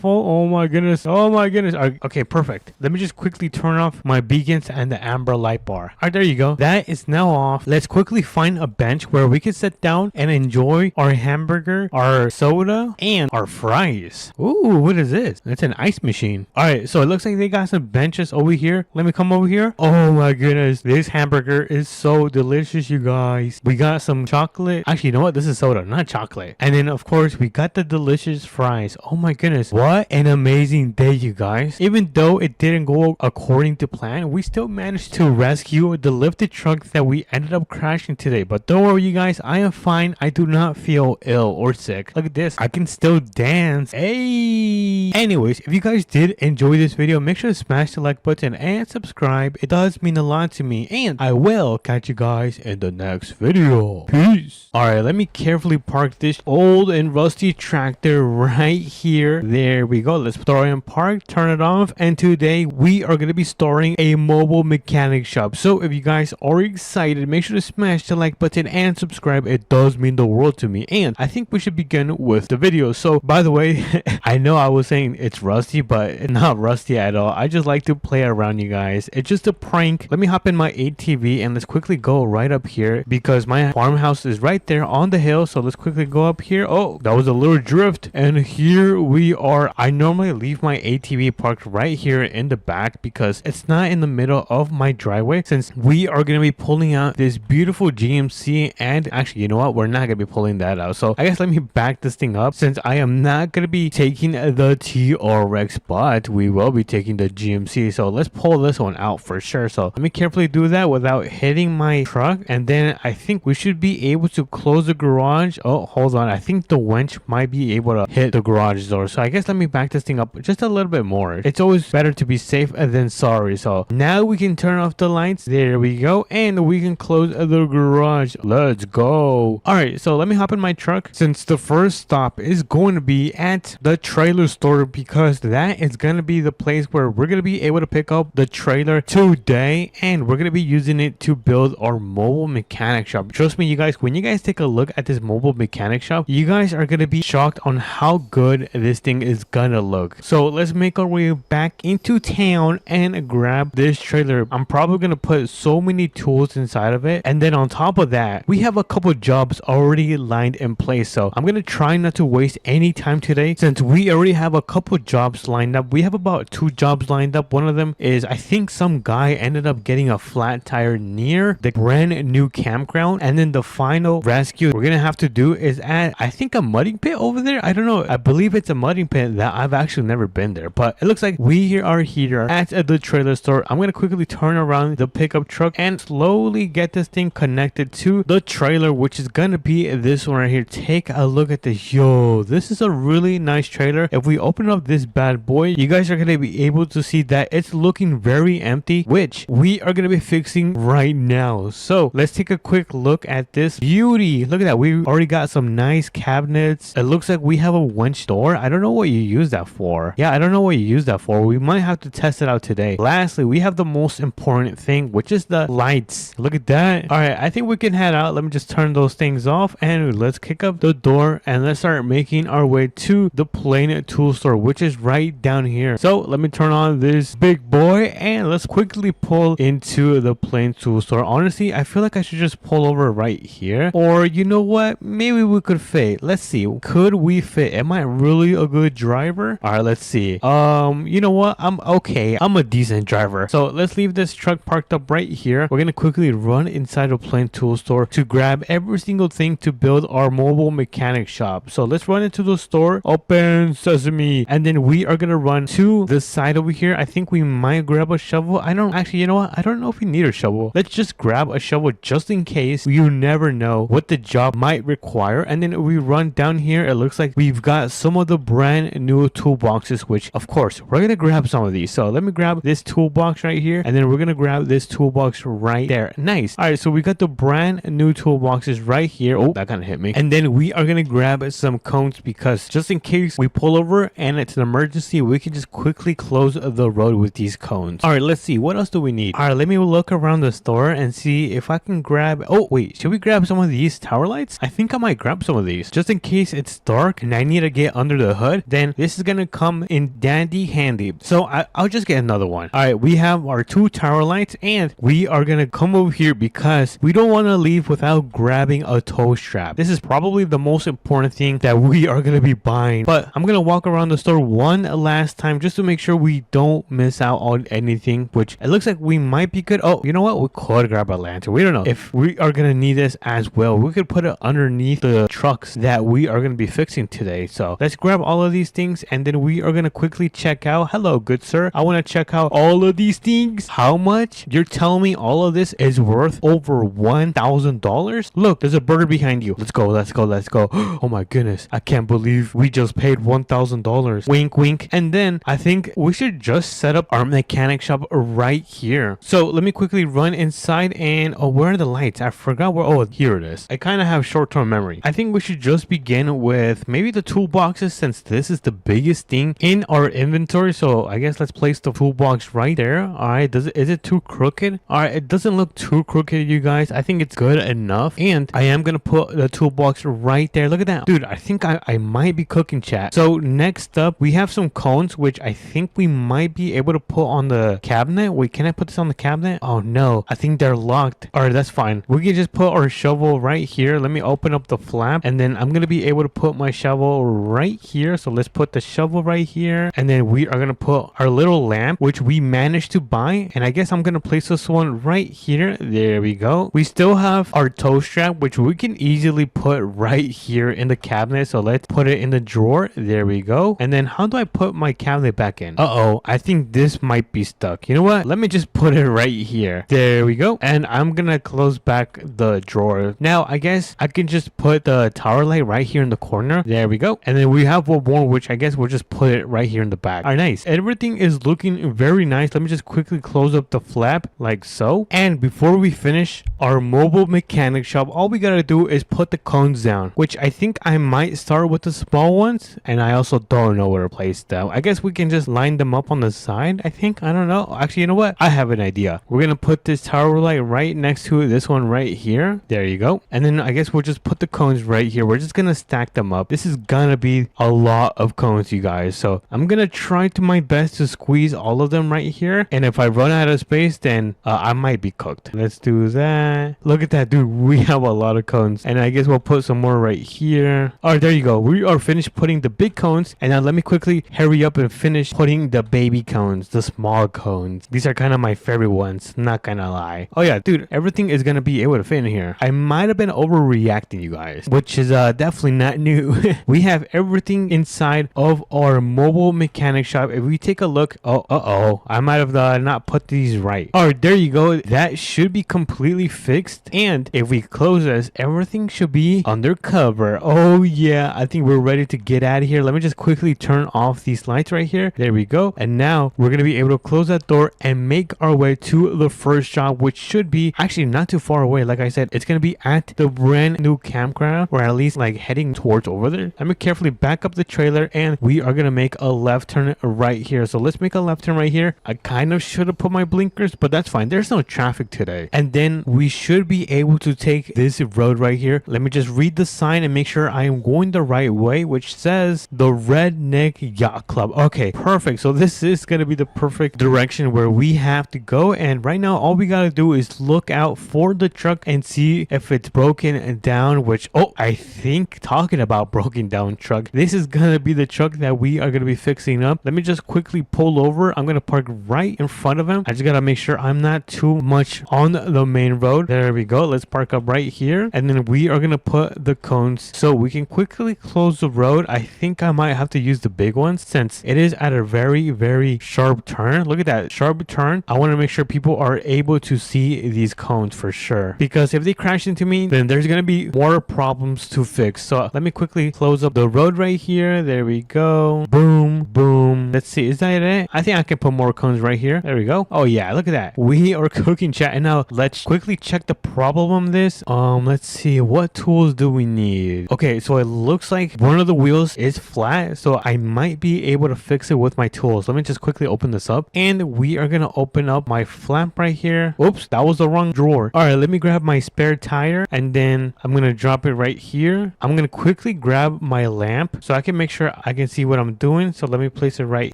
Oh my goodness. All right, okay, perfect. Let me just quickly turn off my beacons and the amber light bar. All right, there you go. That is now off. Let's quickly find a bench where we can sit down and enjoy our hamburger, our soda, and our fries. Ooh, what is this? It's an ice machine. All right, so it looks like they got some benches over here. Let me come over here. Oh my goodness, this hamburger is so delicious, you guys. We got some chocolate. Actually, you know what? This is soda, not chocolate. And then, of course, we got the delicious fries. Oh my goodness, what an amazing day, you guys. Even though it didn't go according to plan, we still managed to rescue the lifted truck that we ended up crashing today. But don't worry, you guys, I am fine. I do not feel ill or sick. Look at this, I can still dance. Hey, anyways, if you guys did enjoy this video, make sure to smash the like button and subscribe. It does mean a lot to me, and I will catch you guys in the next video. Peace. All right, let me carefully park this old and rusty tractor right here. There we go. Let's throw it in park, turn it off, and today we are going to be starting a mobile mechanic shop. So if you guys are excited, make sure to smash the like button and subscribe. It does mean the world to me, and I think we should begin with the video. So by the way, I know I was saying it's rusty, but it's not rusty at all. I just like to play around, you guys. It's just a prank. Let me hop in my ATV and let's quickly go right up here because my farmhouse is right there on the hill. So let's quickly go up here. Oh, that was a little drift, and here we are. I normally leave my ATV parked right here in the back because it's not in the middle of my driveway, since we are going to be pulling out this beautiful GMC. And actually, you know what, we're not going to be pulling that out. So I guess let me back this thing up, since I am not going to be taking the TRX, but we will be taking the GMC. So let's pull this one out for sure. So let me carefully do that without hitting my truck, and then I think we should be able to close the garage. Oh, hold on, I think the winch might be able to hit the garage door. So I guess let me back this thing up just a little bit more. It's always better to be safe than sorry. So now we can turn off the lights. There we go, and we can close the garage. Let's go. All right, so let me hop in my truck, since the first stop is going to be at the trailer store, because that is going to be the place where we're going to be able to pick up the trailer today, and we're going to be using it to build our mobile mechanic shop. Trust me, you guys, when you guys take a look at this mobile mechanic shop, you guys are going to be shocked on how good this thing is gonna look. So let's make our way back into town and grab this trailer. I'm probably gonna put so many tools inside of it, and then on top of that, we have a couple jobs already lined in in place. So I'm gonna try not to waste any time today, since we already have a couple jobs lined up. We have about 2 jobs lined up. One of them is, I think some guy ended up getting a flat tire near the brand new campground, and then the final rescue we're gonna have to do is at, I think, a mudding pit over there. I don't know, I believe it's a mudding pit that I've actually never been there, but it looks like we are here at the trailer store. I'm gonna quickly turn around the pickup truck and slowly get this thing connected to the trailer, which is gonna be this one right here. Take a look at this. Yo, this is a really nice trailer. If we open up this bad boy, you guys are gonna be able to see that it's looking very empty, which we are gonna be fixing right now. So let's take a quick look at this beauty. Look at that, we already got some nice cabinets. It looks like we have a winch door. I don't know what you use that for. Yeah, I don't know what you use that for. We might have to test it out today. Lastly, we have the most important thing, which is the lights. Look at that. All right, I think we can head out. Let me just turn those things off and let's kick up the door and let's start making our way to the Plain tool store, which is right down here. So let me turn on this big boy and let's quickly pull into the Plain tool store. Honestly, I feel like I should just pull over right here, or you know what, maybe we could fit. Let's see, could we fit? Am I really a good driver? All right, let's see. You know what, I'm okay, I'm a decent driver. So let's leave this truck parked up right here. We're gonna quickly run inside the Plain tool store to grab every single thing to build our mobile mechanic shop. So let's run into the store, open sesame, and then we are gonna run to the side over here. I think we might grab a shovel. I don't actually, you know what, I don't know if we need a shovel. Let's just grab a shovel just in case. You never know what the job might require. And then we run down here. It looks like we've got some of the brand new toolboxes, which of course we're gonna grab some of these. So let me grab this toolbox right here, and then we're gonna grab this toolbox right there. Nice. All right, so we got the brand new toolboxes right here. Oh, that kind of hit me. And then we are gonna grab some cones, because just in case we pull over and it's an emergency, we can just quickly close the road with these cones. All right, let's see, what else do we need? All right, let me look around the store and see if I can grab, oh wait, should we grab some of these tower lights? I think I might grab some of these just in case it's dark and I need to get under the hood. Then this is gonna come in dandy handy. So I'll just get another one. All right, we have our 2 tower lights and we are gonna come over here because we don't want to leave without grabbing a tow strap. This is probably the most important thing that we are gonna be buying, but I'm gonna walk around the store one last time just to make sure we don't miss out on anything, which it looks like we might be good. Oh, you know what, we could grab a lantern. We don't know if we are gonna need this as well. We could put it underneath the trucks that we are gonna be fixing today. So let's grab all of these things and then we are gonna quickly check out. Hello, good sir, I want to check out all of these things. How much? You're telling me all of this is worth over $1,000? Look, there's a burger behind you. Let's go, let's go, let's go. Oh my goodness, I can't believe we just paid $1,000. Wink wink. And then I think we should just set up our mechanic shop right here. So let me quickly run inside and oh, where are the lights? I forgot where. Oh, here it is. I kind of have short-term memory. I think we should just begin with maybe the toolboxes, since this is the biggest thing in our inventory. So I guess let's place the toolbox right there. All right, is it too crooked? All right, it doesn't look too crooked, you guys. I think it's good enough. And I am gonna put the toolbox right there. Look at that, dude. I think I might be cooking, chat. So next up we have some cones, which I think we might be able to put on the cabinet. Wait, can I put this on the cabinet? Oh no, I think they're locked. All right, that's fine. We can just put our shovel right here. Let me open up the flap and then I'm gonna be able to put my shovel right here. So let's put the shovel right here, and then we are gonna put our little lamp, which we managed to buy, and I guess I'm gonna place this one right here. There we go. We still have our toe strap, which we can easily put right here in the cabinet. So let's put it in the drawer. There we go. And then how do I put my cabinet back in? Uh-oh, I think this might be stuck. You know what, let me just put it right here. There we go. And I'm gonna close back the drawer. Now I guess I can just put the tower light right here in the corner. There we go. And then we have one more, which I guess we'll just put it right here in the back. All right, nice. Everything is looking very nice. Let me just quickly close up the flap like so. And before we finish our mobile mechanic shop, all we gotta do is put the cones down, which I think I might start with the small ones, and I also don't know where to place them. I guess we can just line them up on the side, I think. I don't know. Actually, you know what, I have an idea. We're gonna put this tower light right next to this one right here. There you go. And then I guess we'll just put the cones right here. We're just gonna stack them up. This is gonna be a lot of cones, you guys, so I'm gonna try to my best to squeeze all of them right here, and if I run out of space, then I might be cooked. Let's do that. Look at that, dude. We have a lot of cones, and I guess we'll put some more right here. All right, there you go. We are finished putting the big cones, and now let me quickly hurry up and finish putting the baby cones, the small cones. These are kind of my favorite ones, not gonna lie. Oh yeah, dude, everything is gonna be able to fit in here. I might have been overreacting, you guys, which is definitely not new. We have everything inside of our mobile mechanic shop. If we take a look, I might have not put these right. All right, there you go. That should be completely fixed. And if we close this, everything should be undercover. Oh yeah, I think we're ready to get out of here. Let me just quickly turn off these lights right here. There we go. And now we're gonna be able to close that door and make our way to the first job, which should be actually not too far away. Like I said, it's gonna be at the brand new campground, or at least like heading towards over there. Let me carefully back up the trailer, and we are gonna make a left turn right here. So let's make a left turn right here. I kind of should have put my blinkers, but that's fine. There's no traffic today. And then we should be able to take this road right here. Let me just read the sign and make sure I am going the right way, which says the Redneck Yacht Club. Okay, perfect. So this is going to be the perfect direction where we have to go. And right now, all we got to do is look out for the truck and see if it's broken down, which, I think talking about broken down truck, this is going to be the truck that we are going to be fixing up. Let me just quickly pull over. I'm going to park right in front of him. I just got to make sure I'm not too much on the main road. There we go. Let's park up right here. And then we are going to put the cones so we can quickly close the road. I think I might have to use the big ones since it is at a very, very sharp turn. Look at that sharp turn. I want to make sure people are able to see these cones for sure, because if they crash into me, then there's going to be more problems to fix. So let me quickly close up the road right here. There we go. Boom, boom. Let's see. Is that it? I think I can put more cones right here. There we go. Oh yeah, look at that. We are cooking, chat. And now let's quickly check the problem on this. Let's see. What tools do we need? Okay, so it looks like one of the wheels is flat, so I might be able to fix it with my tools. Let me just quickly open this up, and we are gonna open up my flap right here. Oops, that was the wrong drawer. All right, let me grab my spare tire, and then I'm gonna drop it right here. I'm gonna quickly grab my lamp so I can make sure I can see what I'm doing. So let me place it right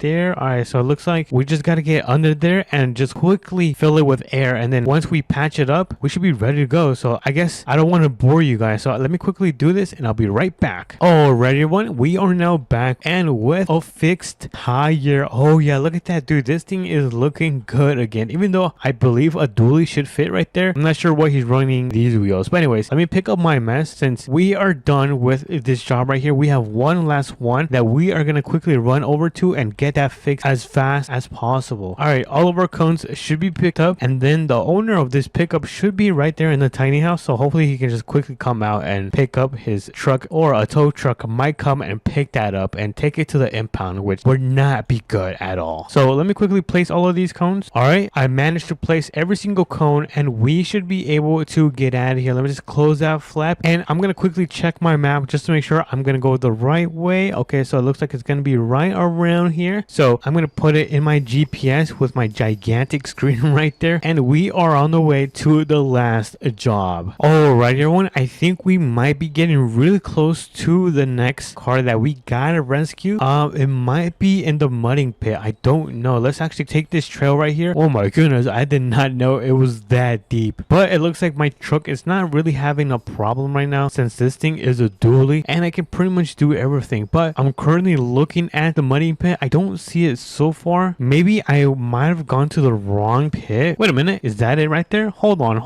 there. All right, so it looks like we just gotta get under there and just quickly fill it with air, and then once we patch it up, we should be ready to go. So I guess I don't want to bore you guys, so let me quickly do this and I'll be right back. Alright everyone, we are now back and with a fixed tire. Oh yeah, look at that, dude. This thing is looking good again, even though I believe a dually should fit right there. I'm not sure why he's running these wheels, but anyways, let me pick up my mess. Since we are done with this job right here, we have one last one that we are gonna quickly run over to and get that fixed as fast as possible. Alright, all of our cones should be picked up, and then the owner of this pickup should be right there in the tiny house, so hopefully he can just quickly come out and pick up his truck, or a tow truck might come and pick that up and take it to the impound, which would not be good at all. So let me quickly place all of these cones. All right, I managed to place every single cone, and we should be able to get out of here. Let me just close that flap, and I'm gonna quickly check my map just to make sure I'm gonna go the right way. Okay, so it looks like it's gonna be right around here, so I'm gonna put it in my GPS with my gigantic screen right there, and we are on the way to the last job. All right everyone, I think we might be getting really close to the next car that we gotta rescue. It might be in the mudding pit. I don't know. Let's actually take this trail right here. Oh my goodness, I did not know it was that deep. But it looks like my truck is not really having a problem right now, since this thing is a dually and I can pretty much do everything. But I'm currently looking at the mudding pit. I don't see it so far. Maybe I might have gone to the wrong pit. Wait a minute, is that it right there? Hold on.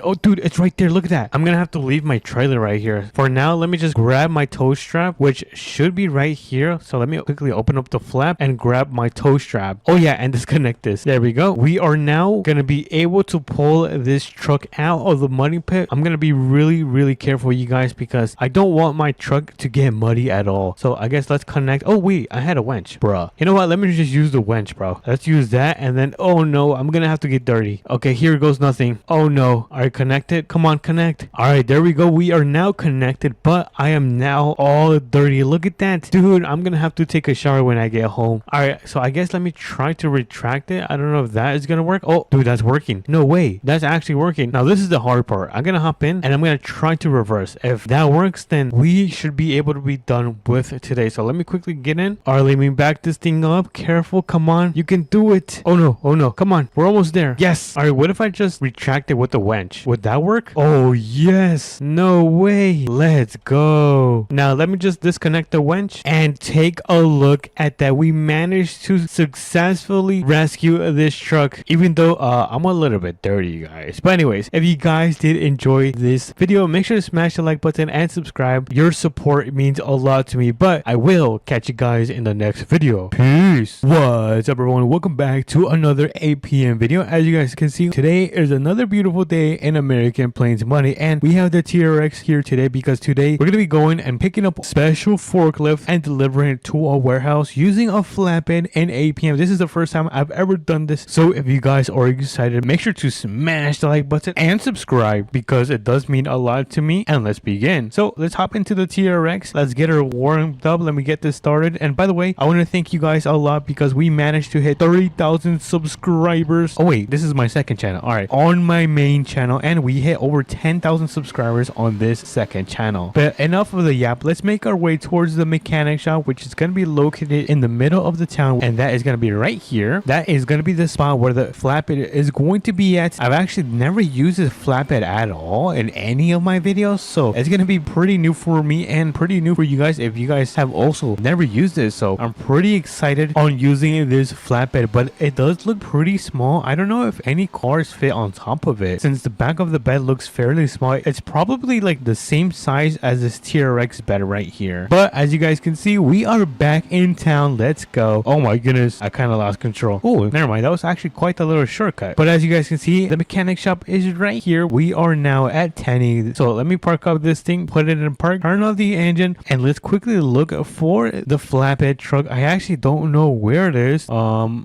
Oh dude, it's right there. Look at that. I'm gonna have to leave my trailer right here. For now, let me just grab my tow strap, which should be right here. So let me quickly open up the flap and grab my tow strap. Oh yeah, and disconnect this. There we go. We are now gonna be able to pull this truck out of the muddy pit. I'm gonna be really careful, you guys, because I don't want my truck to get muddy at all. So I guess let's connect. Oh wait, I had a winch, bruh. You know what? Let me just use the winch, bro. Let's use that, and then oh no, I'm gonna have to get dirty. Okay, here goes nothing. Oh no. All right, connected. Come on, connect. All right, there we go. We are now connected, but I am now all dirty. Look at that, dude. I'm gonna have to take a shower when I get home. All right, so I guess let me try to retract it. I don't know if that is gonna work. Oh dude, that's working. No way, that's actually working. Now this is the hard part. I'm gonna hop in and I'm gonna try to reverse. If that works, then we should be able to be done with today. So let me quickly get in. All right, let me back this thing up. Careful, come on, you can do it. Oh no, come on, we're almost there. Yes. All right, what if I just retract it with the winch? Would that work? Oh yes. No No way. Let's go. Now let me just disconnect the winch and take a look at that. We managed to successfully rescue this truck, even though I'm a little bit dirty, guys. But anyways, if you guys did enjoy this video, make sure to smash the like button and subscribe. Your support means a lot to me. But I will catch you guys in the next video. Peace. What's up, everyone? Welcome back to another APM video. As you guys can see, today is another beautiful day in American Plains Money, and we have the TRX here today because today we're gonna be going and picking up special forklift and delivering it to a warehouse using a flatbed in APM. This is the first time I've ever done this, so if you guys are excited, make sure to smash the like button and subscribe because it does mean a lot to me. And let's begin. So let's hop into the TRX. Let's get her warmed up. Let me get this started. And by the way, I want to thank you guys a lot because we managed to hit 30,000 subscribers. Oh wait, this is my second channel. All right, on my main channel, and we hit over 10,000 subscribers on this second channel. But enough of the yap. Let's make our way towards the mechanic shop, which is going to be located in the middle of the town, and that is going to be right here. That is going to be the spot where the flatbed is going to be at. I've actually never used this flatbed at all in any of my videos, so it's going to be pretty new for me and pretty new for you guys if you guys have also never used it. So I'm pretty excited on using this flatbed, but it does look pretty small. I don't know if any cars fit on top of it since the back of the bed looks fairly small. It's probably like the same size as this TRX bed right here. But as you guys can see, we are back in town. Let's go. Oh my goodness, I kind of lost control. Oh, never mind. That was actually quite a little shortcut. But as you guys can see, the mechanic shop is right here. We are now at 10. So let me park up this thing, put it in park, turn off the engine, and let's quickly look for the flatbed truck. I actually don't know where it is. I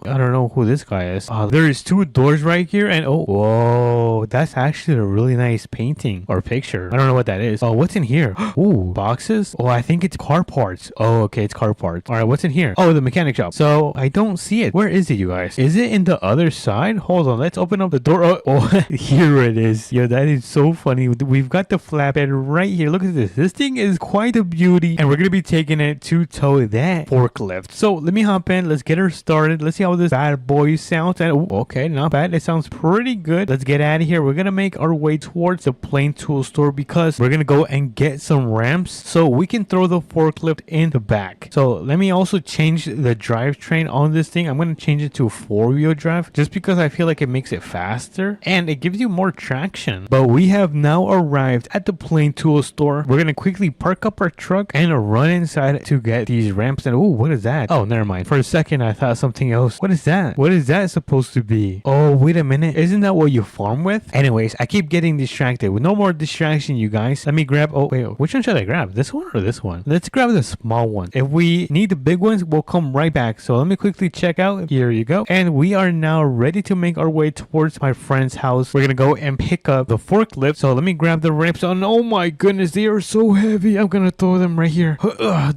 don't know who this guy is. There is two doors right here, and oh, whoa, that's actually a really nice painting or picture. I don't know what that is. Oh, what's in here? Ooh, boxes. Oh, I think it's car parts. Oh, okay, it's car parts. All right, what's in here? Oh, the mechanic shop. So I don't see it. Where is it, you guys? Is it in the other side? Hold on, let's open up the door. Oh, here it is. Yo, that is so funny. We've got the flatbed right here. Look at this. This thing is quite a beauty, and we're gonna be taking it to tow that forklift. So let me hop in. Let's get her started. Let's see how this bad boy sounds. And ooh, okay, not bad. It sounds pretty good. Let's get out of here. We're gonna make our way towards the Plain Tool store because we're gonna go and get some ramps so we can throw the forklift in the back. So let me also change the drivetrain on this thing. I'm gonna change it to 4-wheel drive just because I feel like it makes it faster and it gives you more traction. But we have now arrived at the Plain Tool store. We're gonna quickly park up our truck and run inside to get these ramps. And oh, what is that? Oh, never mind. For a second I thought something else. What is that? What is that supposed to be? Oh, wait a minute. Isn't that what you farm with? Anyways, I keep getting distracted. With no more distraction, you guys. Let me grab, oh wait, which one should I grab? This one or this one? Let's grab the small one. If we need the big ones, we'll come right back. So let me quickly check out. Here you go. And we are now ready to make our way towards my friend's house. We're gonna go and pick up the forklift. So let me grab the ramps on. Oh my goodness, they are so heavy. I'm gonna throw them right here.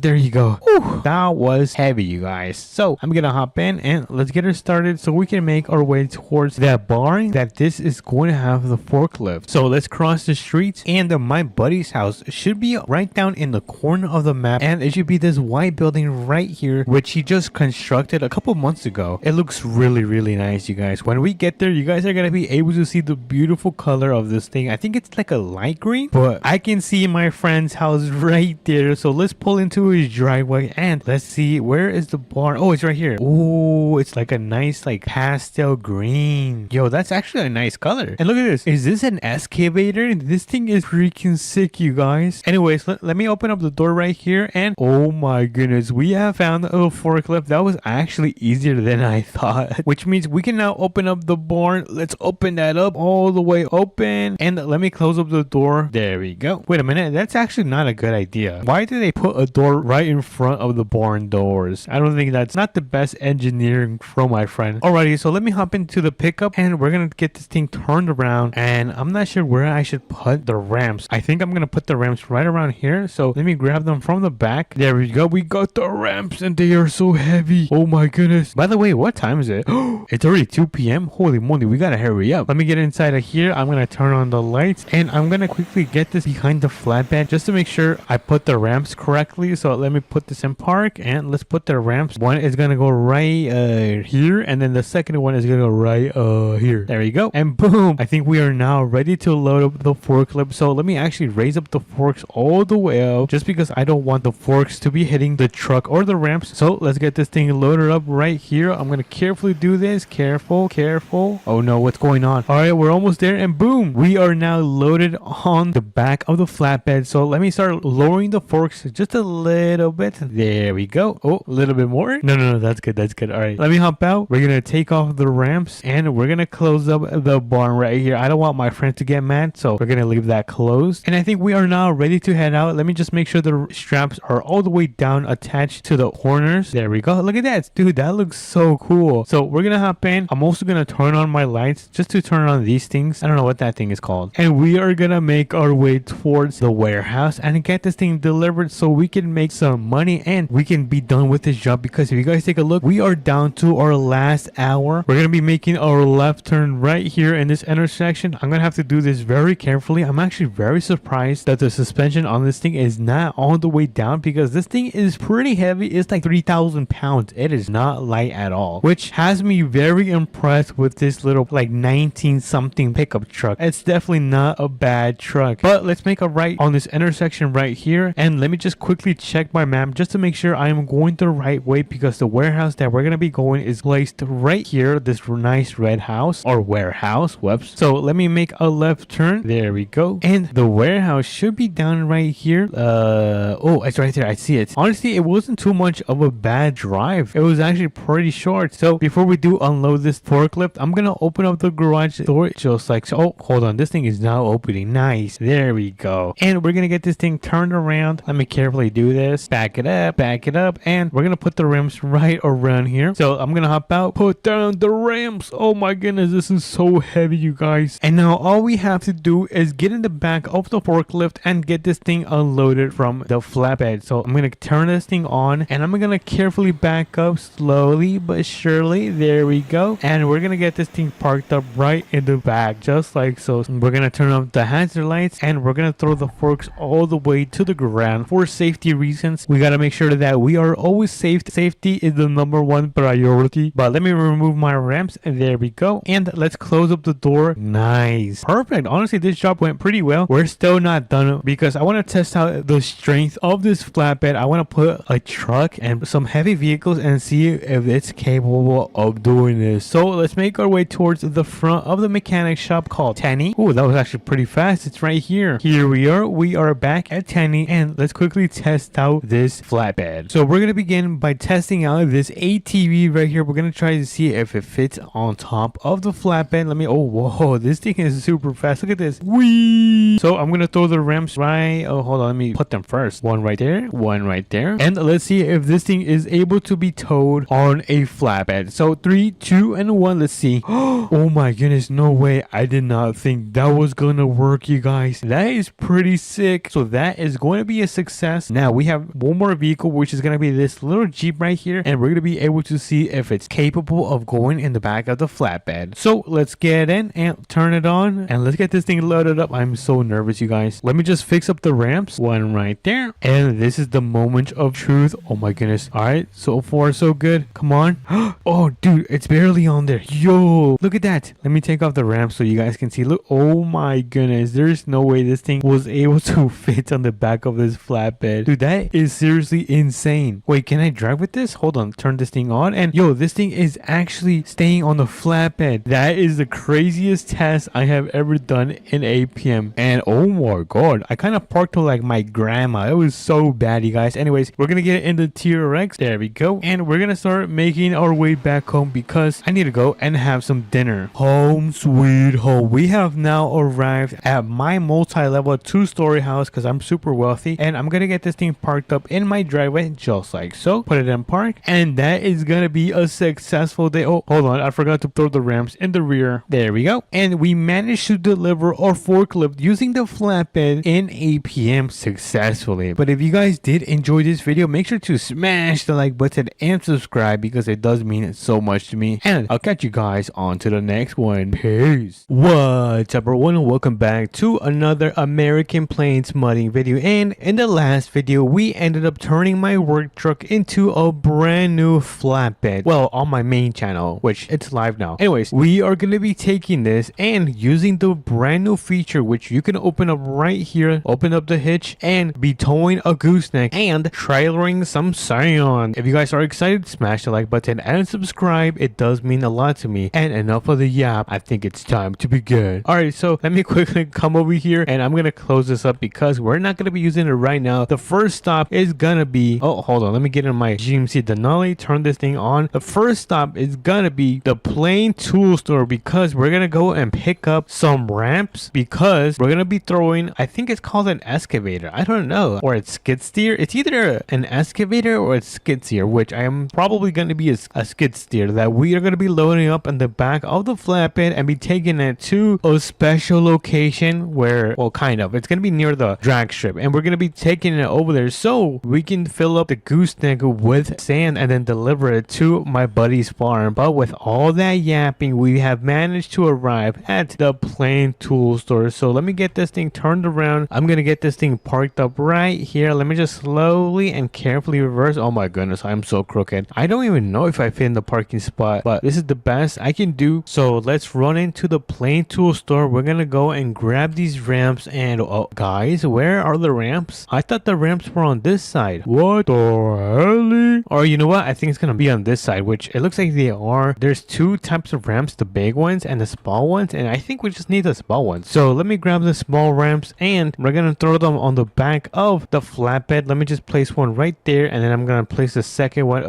There you go. Whew, that was heavy, you guys. So I'm gonna hop in and let's get her started so we can make our way towards that barn that this is going to have the forklift. So let's cross the streets, and my buddy's house should be right down in the corner of the map, and it should be this white building right here which he just constructed a couple months ago. It looks really nice, you guys. When we get there, you guys are gonna be able to see the beautiful color of this thing. I think it's like a light green, but I can see my friend's house right there. So let's pull into his driveway and let's see, where is the barn? Oh, it's right here. Oh, it's like a nice like pastel green. Yo, that's actually a nice color. And look at this. Is this an excavator? This thing is freaking sick, you guys. Anyways, let me open up the door right here, and oh my goodness, we have found a forklift. That was actually easier than I thought, which means we can now open up the barn. Let's open that up all the way open, and let me close up the door. There we go. Wait a minute, that's actually not a good idea. Why did they put a door right in front of the barn doors? I don't think that's not the best engineering from my friend. Alrighty, so let me hop into the pickup and we're gonna get this thing turned around, and I'm not sure where I should put the ramps. I think I'm gonna put the ramps right around here. So let me grab them from the back. There we go. We got the ramps and they are so heavy. Oh my goodness. By the way, what time is it? It's already 2 p.m. Holy moly, we gotta hurry up. Let me get inside of here. I'm gonna turn on the lights and I'm gonna quickly get this behind the flatbed just to make sure I put the ramps correctly. So let me put this in park and let's put the ramps. One is gonna go right here, and then the second one is gonna go right here. There we go. And boom, I think we are now ready to load up the forklift. So So let me actually raise up the forks all the way up, just because I don't want the forks to be hitting the truck or the ramps. So let's get this thing loaded up right here. I'm gonna carefully do this. Careful, careful. Oh no, what's going on? All right, we're almost there, and boom, we are now loaded on the back of the flatbed. So let me start lowering the forks just a little bit. There we go. Oh, a little bit more. No, that's good. That's good. All right, let me hop out. We're gonna take off the ramps, and we're gonna close up the barn right here. I don't want my friend to get mad, so we're gonna leave that closed. And I think we are now ready to head out. Let me just make sure the straps are all the way down, attached to the corners. There we go. Look at that, dude. That looks so cool. So we're gonna hop in. I'm also gonna turn on my lights just to turn on these things. I don't know what that thing is called. And we are gonna make our way towards the warehouse and get this thing delivered so we can make some money and we can be done with this job. Because if you guys take a look, we are down to our last hour. We're gonna be making our left turn right here in this intersection. I'm gonna have to do this very carefully. I'm actually very surprised that the suspension on this thing is not all the way down, because this thing is pretty heavy. It's like 3,000 pounds. It is not light at all, which has me very impressed with this little like 19 something pickup truck. It's definitely not a bad truck. But let's make a right on this intersection right here, and let me just quickly check my map just to make sure I am going the right way, because the warehouse that we're gonna be going is placed right here, this nice red house or warehouse. Whoops. So let me make a left turn. There we go. And the warehouse should be down right here. Oh, it's right there. I see it. Honestly, it wasn't too much of a bad drive. It was actually pretty short. So before we do unload this forklift, I'm gonna open up the garage door just like so. Oh, hold on. This thing is now opening. Nice. There we go. And we're gonna get this thing turned around. Let me carefully do this. Back it up, and we're gonna put the rims right around here. So I'm gonna hop out, put down the rims. Oh my goodness, this is so heavy, you guys. And now all we have to do is get in the back of the forklift and get this thing unloaded from the flatbed. So I'm gonna turn this thing on, and I'm gonna carefully back up slowly but surely. There we go. And we're gonna get this thing parked up right in the back, just like so. We're gonna turn off the hazard lights, and we're gonna throw the forks all the way to the ground for safety reasons. We gotta make sure that we are always safe. Safety is the #1 priority. But let me remove my ramps, and there we go. And let's close up the door. Nice. Perfect. Honestly, this job went pretty well. We're still not done, because I want to test out the strength of this flatbed. I want to put a truck and some heavy vehicles and see if it's capable of doing this. So let's make our way towards the front of the mechanic shop called Tenny. Oh, that was actually pretty fast. It's right here. Here we are. We are back at Tenny, and let's quickly test out this flatbed. So we're going to begin by testing out this ATV right here. We're going to try to see if it fits on top of the flatbed. Let me, oh, whoa, this thing is super fast. Look at this. Whee! So I'm going to throw the ramps right. Oh, hold on. Let me put them first. One right there. One right there. And let's see if this thing is able to be towed on a flatbed. So 3, 2, and 1. Let's see. Oh my goodness. No way. I did not think that was going to work, you guys. That is pretty sick. So that is going to be a success. Now we have one more vehicle, which is going to be this little Jeep right here. And we're going to be able to see if it's capable of going in the back of the flatbed. So let's get in and turn it on, and let's get this thing loaded up. I'm so nervous, you guys. Let me just fix up the ramps. One right there. And this is the moment of truth. Oh my goodness. All right. So far, so good. Come on. Oh, dude, it's barely on there. Yo, look at that. Let me take off the ramp so you guys can see. Look. Oh my goodness. There's no way this thing was able to fit on the back of this flatbed. Dude, that is seriously insane. Wait, can I drive with this? Hold on. Turn this thing on. And yo, this thing is actually staying on the flatbed. That is the craziest test I have ever done in APM. And oh my god, I kind of parked to like my grandma. It was so bad, you guys. Anyways, we're gonna get in the TRX. There we go. And we're gonna start making our way back home, because I need to go and have some dinner. Home sweet home. We have now arrived at my multi-level 2-story house, because I'm super wealthy, and I'm gonna get this thing parked up in my driveway just like so. Put it in park, and that is gonna be a successful day. Oh, hold on, I forgot to throw the ramps in the rear. There we go. And we managed to deliver our forklift using the flatbed in APM successfully. But if you guys did enjoy this video, make sure to smash the like button and subscribe, because it does mean so much to me. And I'll catch you guys on to the next one. Peace. What's up, everyone? Welcome back to another American Plains modding video. And in the last video, we ended up turning my work truck into a brand new flatbed. Well, on my main channel, which it's live now. Anyways, we are going to be taking this and using the brand new feature, which you you can open up right here, open up the hitch, and be towing a gooseneck and trailering some sand. If you guys are excited, smash the like button and subscribe. It does mean a lot to me. And enough of the yap. I think it's time to begin. Alright, so let me quickly come over here and I'm gonna close this up because we're not gonna be using it right now. The first stop is gonna be, oh, hold on, let me get in my GMC Denali, turn this thing on. The first stop is gonna be the plain tool store because we're gonna go and pick up some ramps because we're gonna be throwing, I think it's called an excavator, I don't know, or it's skid steer. It's either an excavator or a skid steer, which I am probably gonna be a skid steer that we are gonna be loading up in the back of the flatbed and be taking it to a special location where, well, kind of, it's gonna be near the drag strip, and we're gonna be taking it over there so we can fill up the gooseneck with sand and then deliver it to my buddy's farm. But with all that yapping, we have managed to arrive at the plain tool store. So let me get this thing turned around. I'm gonna get this thing parked up right here. Let me just slowly and carefully reverse. Oh my goodness, I'm so crooked. I don't even know if I fit in the parking spot, but this is the best I can do. So let's run into the plain tool store. We're gonna go and grab these ramps. And oh guys, where are the ramps? I thought the ramps were on this side. What the hell? Or you know what, I think it's gonna be on this side, which it looks like they are. There's two types of ramps, the big ones and the small ones, and I think we just need the small ones. So let me grab the small ramps and we're gonna throw them on the back of the flatbed. Let me just place one right there, and then I'm gonna place the second one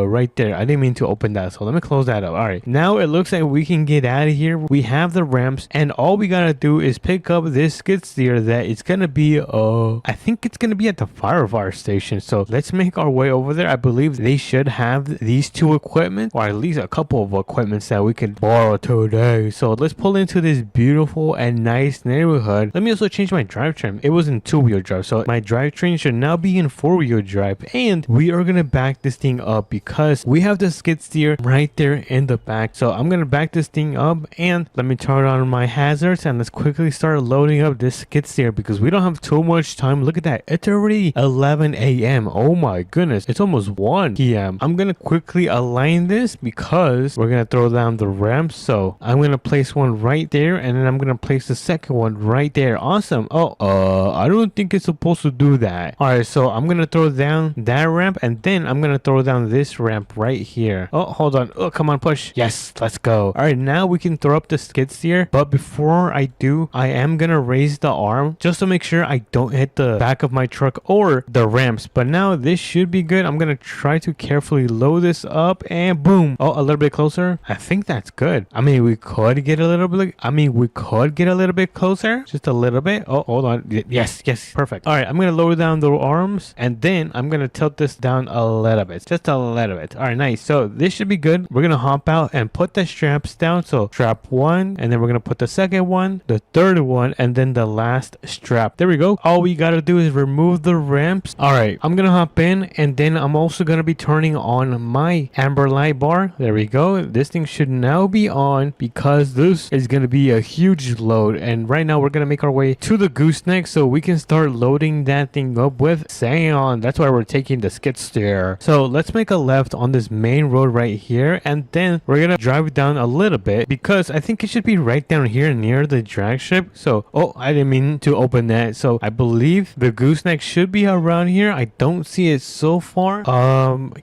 right there. I didn't mean to open that, so let me close that up. All right, now it looks like we can get out of here. We have the ramps, and all we gotta do is pick up this skid steer that it's gonna be I think it's gonna be at the fire station. So let's make our way over there. I believe they should have these two equipment, or at least a couple of equipments that we can borrow today. So let's pull into this beautiful and nice neighborhood. Let me also change my drivetrain. It was in 2-wheel drive, so my drivetrain should now be in 4-wheel drive, and we are gonna back this thing up because we have the skid steer right there in the back. So I'm gonna back this thing up, and let me turn on my hazards and let's quickly start loading up this skid steer because we don't have too much time. Look at that, it's already 11 a.m. Oh my goodness, it's almost 1 p.m. I'm gonna quickly align this because we're gonna throw down the ramps. So I'm gonna place one right there, and then I'm gonna place the second one right there. Awesome. Oh, I don't think it's supposed to do that. All right, so I'm gonna throw down that ramp, and then I'm gonna throw down this ramp right here. Oh, hold on. Oh, come on, push. Yes, let's go. All right, now we can throw up the skid steer, but before I do, I am gonna raise the arm just to make sure I don't hit the back of my truck or the ramps. But now this should be good. I'm gonna try to carefully load this up, and boom. Oh, a little bit closer. I think that's good. I mean, we could get a little bit closer, just a little bit. Oh, hold on. Yes, perfect. All right, I'm gonna lower down the arms, and then I'm gonna tilt this down a little bit, just a little bit. All right, nice. So this should be good. We're gonna hop out and put the straps down. So strap one, and then we're gonna put the second one, the third one, and then the last strap. There we go. All we gotta do is remove the ramps. All right, I'm gonna hop in, and then I'm also gonna be turning on my amber light bar. There we go. This thing should now be on because this is gonna be a huge load. And right now we're gonna make our way to the gooseneck so we can start loading that thing up with sand. That's why we're taking the skid steer. So let's make a left on this main road right here, and then we're gonna drive down a little bit because I think it should be right down here near the drag strip. So, oh, I didn't mean to open that. So I believe the gooseneck should be around here. I don't see it so far.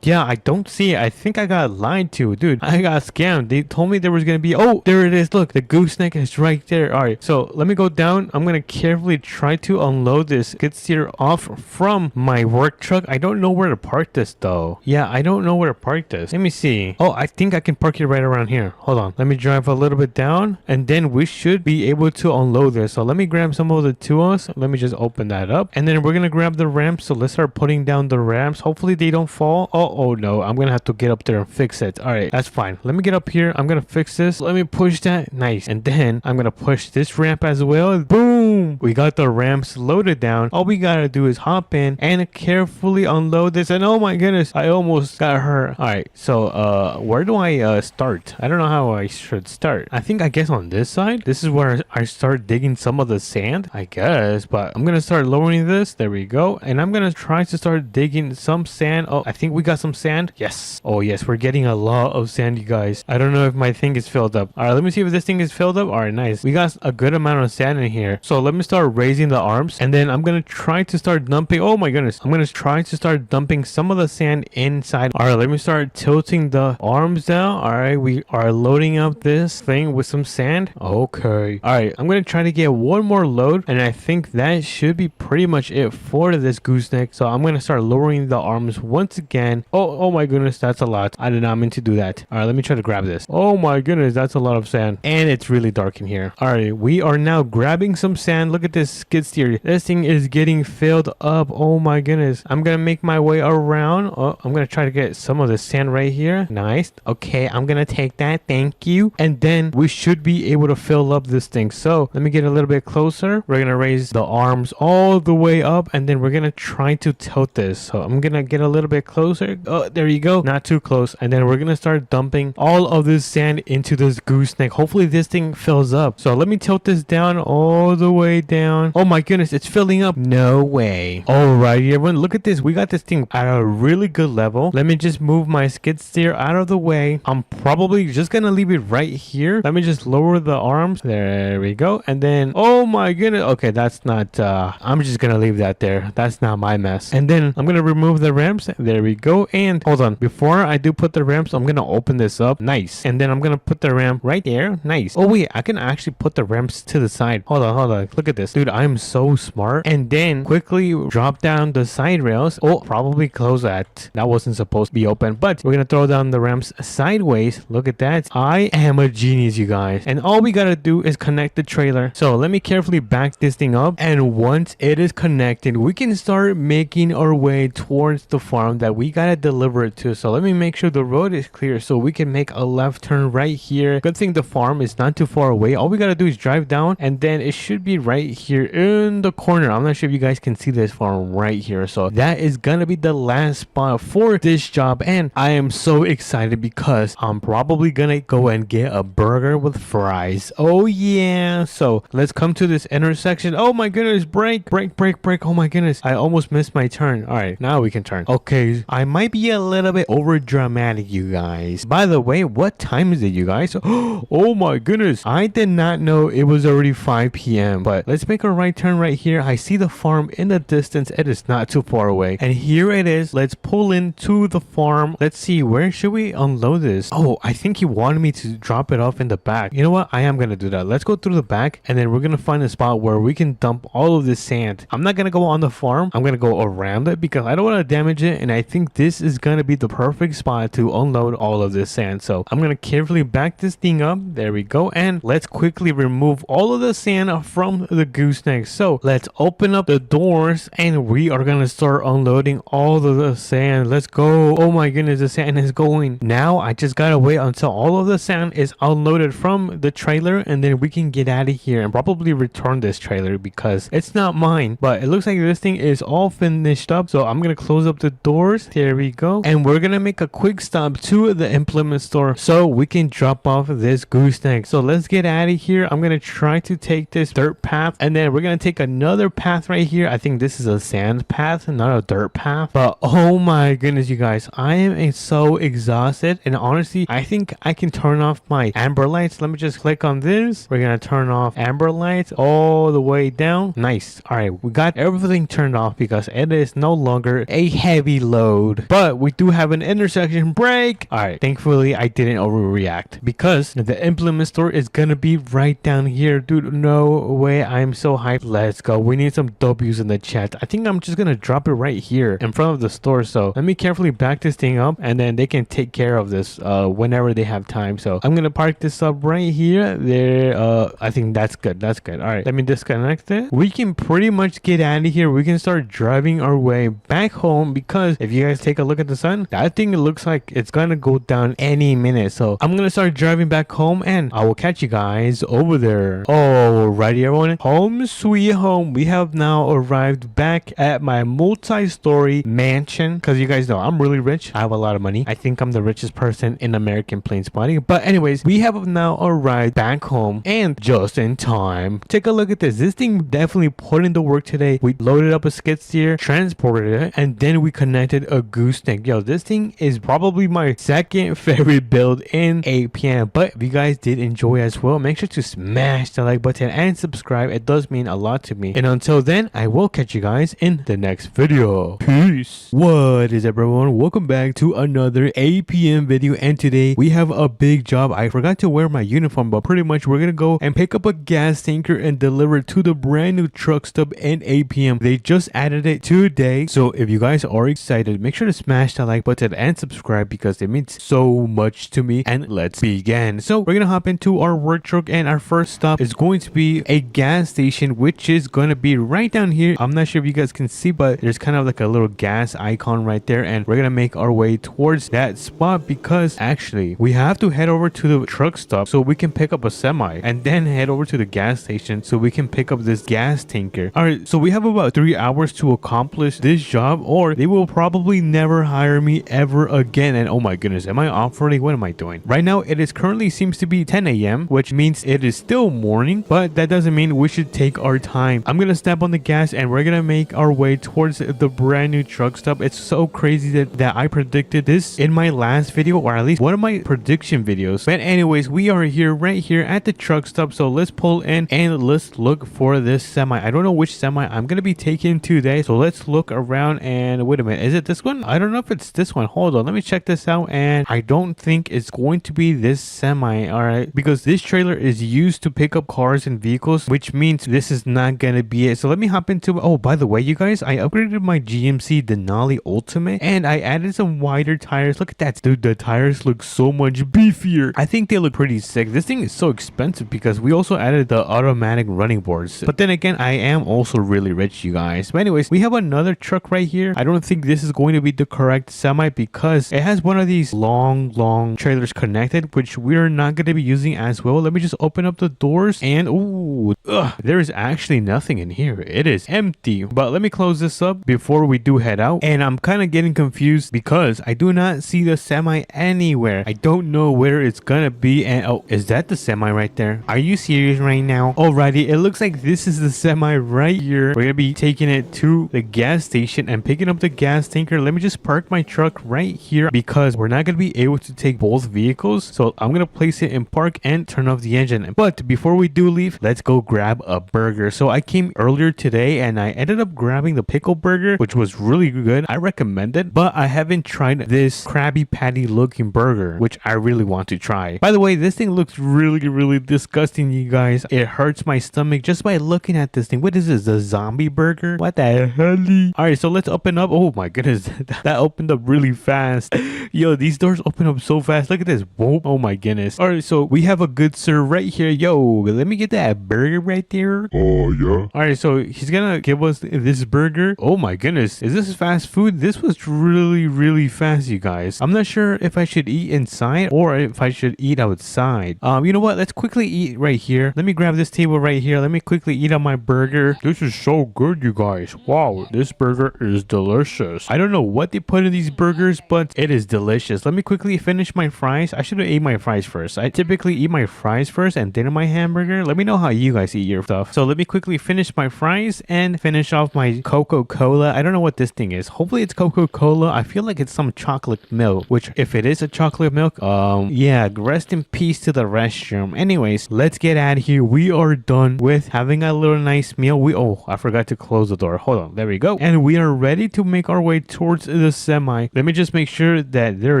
Yeah, I don't see it. I think I got lied to, dude. I got scammed. They told me there was gonna be, oh, there it is. Look, the gooseneck is right there. All right, so let me go down. I'm gonna carefully try to unload this skid steer off from my work truck. I don't know where to park this though. Yeah, I don't know where to park this. Let me see. Oh, I think I can park it right around here. Hold on, let me drive a little bit down, and then we should be able to unload this. So let me grab some of the tools. Let me just open that up, and then we're gonna grab the ramps. So let's start putting down the ramps. Hopefully they don't fall. Oh no, I'm gonna have to get up there and fix it. All right, that's fine. Let me get up here. I'm gonna fix this. Let me push that. Nice. And then I'm gonna push this ramp as well. Boom, we got the ramps loaded down. All we gotta do is hop in and carefully unload this. And oh my goodness, I almost got hurt. All right, so where do I start? I don't know how I should start. I guess on this side. This is where I start digging some of the sand, I guess. But I'm gonna start lowering this. There we go. And I'm gonna try to start digging some sand. Oh, I think we got some sand. Yes. Oh yes, we're getting a lot of sand, you guys. I don't know if my thing is filled up. All right, let me see if this thing is filled up. All right, nice. We got a good amount of sand in here. So let me start raising the arms, and then I'm gonna try to start dumping. Oh my goodness, I'm gonna try to start dumping some of the sand inside. All right, let me start tilting the arms down. All right, we are loading up this thing with some sand. Okay. All right, I'm gonna try to get one more load, and I think that should be pretty much it for this gooseneck. So I'm gonna start lowering the arms once again. Oh my goodness, that's a lot. I did not mean to do that. All right, let me try to grab this. Oh my goodness, that's a lot of sand, and it's really dark in here. All right, we are now grabbing some sand. Look at this skid steer. This thing is getting filled up. Oh my goodness. I'm gonna make my way around. Oh, I'm gonna try to get some of the sand right here. Nice. Okay, I'm gonna take that. Thank you. And then we should be able to fill up this thing. So let me get a little bit closer. We're gonna raise the arms all the way up, and then we're gonna try to tilt this. So I'm gonna get a little bit closer. Oh, there you go. Not too close. And then we're gonna start dumping all of this sand into this gooseneck. Hopefully this thing fills up. So let me tilt this down all the way down. Oh my goodness, it's filling up. No way. Alrighty, everyone, look at this. We got this thing at a really good level. Let me just move my skid steer out of the way. I'm probably just gonna leave it right here. Let me just lower the arms. There we go. And then, oh my goodness. Okay, that's not, I'm just gonna leave that there. That's not my mess. And then I'm gonna remove the ramps. There we go. And hold on, before I do put the ramps, I'm gonna open this up. Nice. And then I'm gonna put the ramp right there. Nice. Oh wait, I can actually put the ramps to the side. Hold on. Look at this. Dude, I'm so smart. And then quickly drop down the side rails. Oh, probably close that. That wasn't supposed to be open, but we're gonna throw down the ramps sideways. Look at that. I am a genius, you guys. And all we gotta do is connect the trailer. So let me carefully back this thing up. And once it is connected, we can start making our way towards the farm that we gotta deliver it to. So let me make sure the road is clear so we can make a left turn right here. Good thing the farm is not too far away. All we gotta do is drive down, and then it should be right here in the corner. I'm not sure if you guys can see this farm right here. So that is gonna be the last spot for this job, and I am so excited because I'm probably gonna go and get a burger with fries. Oh yeah. So let's come to this intersection. Oh my goodness, brake. Oh my goodness, I almost missed my turn. All right, now we can turn. Okay, I might be a little bit over dramatic, you guys. By the way, what time is it, you guys? Oh my goodness, I did not know it was already 5 p.m. But let's make a right turn right here. I see the farm in the distance. It is not too far away, and here it is. Let's pull into the farm. Let's see, where should we unload this? Oh, I think he wanted me to drop it off in the back. You know what, I am gonna do that. Let's go through the back, and then we're gonna find a spot where we can dump all of this sand. I'm not gonna go on the farm. I'm gonna go around it because I don't want to damage it, and I think this is gonna be the perfect spot to unload all of this sand. So I'm gonna carefully back this thing up. There we go. And let's quickly remove all of the sand from the gooseneck. So let's open up the doors, and we are gonna start unloading all of the sand. Let's go. Oh my goodness, the sand is going. Now I just gotta wait until all of the sand is unloaded from the trailer, and then we can get out of here and probably return this trailer because it's not mine. But it looks like this thing is all finished up. So I'm gonna close up the doors. There we go. And we're gonna make a quick stop to the implement store so we can drop off this gooseneck. So let's get out of here. I'm gonna try to take this dirt path, and then we're gonna take another path right here. I think this is a sand path, not a dirt path. But oh my goodness, you guys, I am so exhausted, and honestly I think I can turn off my amber lights. Let me just click on this. We're gonna turn off amber lights all the way down. Nice. All right, we got everything turned off because it is no longer a heavy load, but we do have an intersection brake. All right, thankfully I didn't overreact because the implement store is gonna be right down here. Dude, no way. I'm so hyped. Let's go. We need some W's in the chat. I think I'm just gonna drop it right here in front of the store. So let me carefully back this thing up, and then they can take care of this whenever they have time. So I'm gonna park this up right here. There. I think that's good. That's good. All right, let me disconnect it. We can pretty much get out of here. We can start driving our way back home because if you guys take a look at the sun, that thing looks like it's gonna go down any minute. So I'm gonna start driving back home, and I will catch you guys over there. Alrighty, everyone, home sweet home. We have now arrived back at my multi-story mansion because you guys know I'm really rich. I have a lot of money. I think I'm the richest person in American Plains Body. But anyways, we have now arrived back home, and just in time. Take a look at this. This thing definitely put in the work today. We loaded up a skid steer, transported it, and then we connected a gooseneck. Yo, this thing is probably my second favorite build in APM. But if you guys did enjoy as well, make sure to smash the like button and subscribe subscribe. It does mean a lot to me. And until then, I will catch you guys in the next video. Peace. What is up, everyone? Welcome back to another APM video, and today we have a big job. I forgot to wear my uniform, but pretty much we're gonna go and pick up a gas tanker and deliver it to the brand new truck stop in APM. They just added it today, so if you guys are excited, make sure to smash that like button and subscribe because it means so much to me. And let's begin. So we're gonna hop into our work truck, and our first stop is going to be a gas station, which is gonna be right down here. I'm not sure if you guys can see, but there's kind of like a little gas icon right there, and we're gonna make our way towards that spot because actually we have to head over to the truck stop so we can pick up a semi, and then head over to the gas station so we can pick up this gas tanker. All right, so we have about 3 hours to accomplish this job, or they will probably never hire me ever again. And oh my goodness, am I off already? What am I doing right now? It is currently seems to be 10 a.m, which means it is still morning, but that doesn't mean we should take our time. I'm gonna step on the gas and we're gonna make our way towards the brand new truck stop. It's so crazy that I predicted this in my last video, or at least one of my prediction videos. But anyways, we are here right here at the truck stop, so let's pull in and let's look for this semi. I don't know which semi I'm gonna be taking today, so let's look around. And wait a minute, is it this one? I don't know if it's this one. Hold on, let me check this out. And I don't think it's going to be this semi. All right, because this trailer is used to pick up cars and vehicles, which means this is not gonna be it. So let me hop into, oh, by the way, you guys, I upgraded my GMC Denali Ultimate and I added some wider tires. Look at that, dude. The tires look so much beefier. I think they look pretty sick. This thing is so expensive because we also added the automatic running boards. But then again, I am also really rich, you guys. But anyways, we have another truck right here. I don't think this is going to be the correct semi because it has one of these long trailers connected, which we're not going to be using as well. Let me just open up the doors, and ooh, there is actually nothing in here. It is empty. But let me close this up before we do head out. And I'm kind of getting confused because I do not see the semi anywhere. I don't know where it's gonna be. And oh, is that the semi right there? Are you serious right now? Alrighty, it looks like this is the semi right here. We're gonna be taking it to the gas station and picking up the gas tanker. Let me just park my truck right here because we're not gonna be able to take both vehicles. So I'm gonna place it in park and turn off the engine. But before we do leave, let's go grab a burger. So I came earlier today and I ended up grabbing the pickle burger, which was really good. I recommend it, but I haven't tried this Krabby Patty looking burger, which I really want to try. By the way, this thing looks really disgusting, you guys. It hurts my stomach just by looking at this thing. What is this? The zombie burger? What the hell? All right, so let's open up. Oh my goodness, that opened up really fast. Yo, these doors open up so fast. Look at this. Whoa. Oh my goodness. All right, so we have a good sir right here. Yo, let me get that burger right there. Oh, yeah. All right, so he's gonna give us this burger. Oh my goodness, is this fast food? This was really fast, you guys. I'm not sure if I should eat inside or if I should eat outside. You know what? Let's quickly eat right here. Let me grab this table right here. Let me quickly eat on my burger. This is so good, you guys. Wow, this burger is delicious. I don't know what they put in these burgers, but it is delicious. Let me quickly finish my fries. I should have ate my fries first. I typically eat my fries first and then my hamburger. Let me know how you guys eat your stuff. So let me quickly finish my fries and finish off my Coca-Cola. I don't know what this thing is. Hopefully it's Coca-Cola. I feel like it's some chocolate milk, which if it is a chocolate milk, yeah, rest in peace to the restroom. Anyways, let's get out of here. We are done with having a little nice meal. Oh, I forgot to close the door. Hold on. There we go. And we are ready to make our way towards the semi. Let me just make sure that there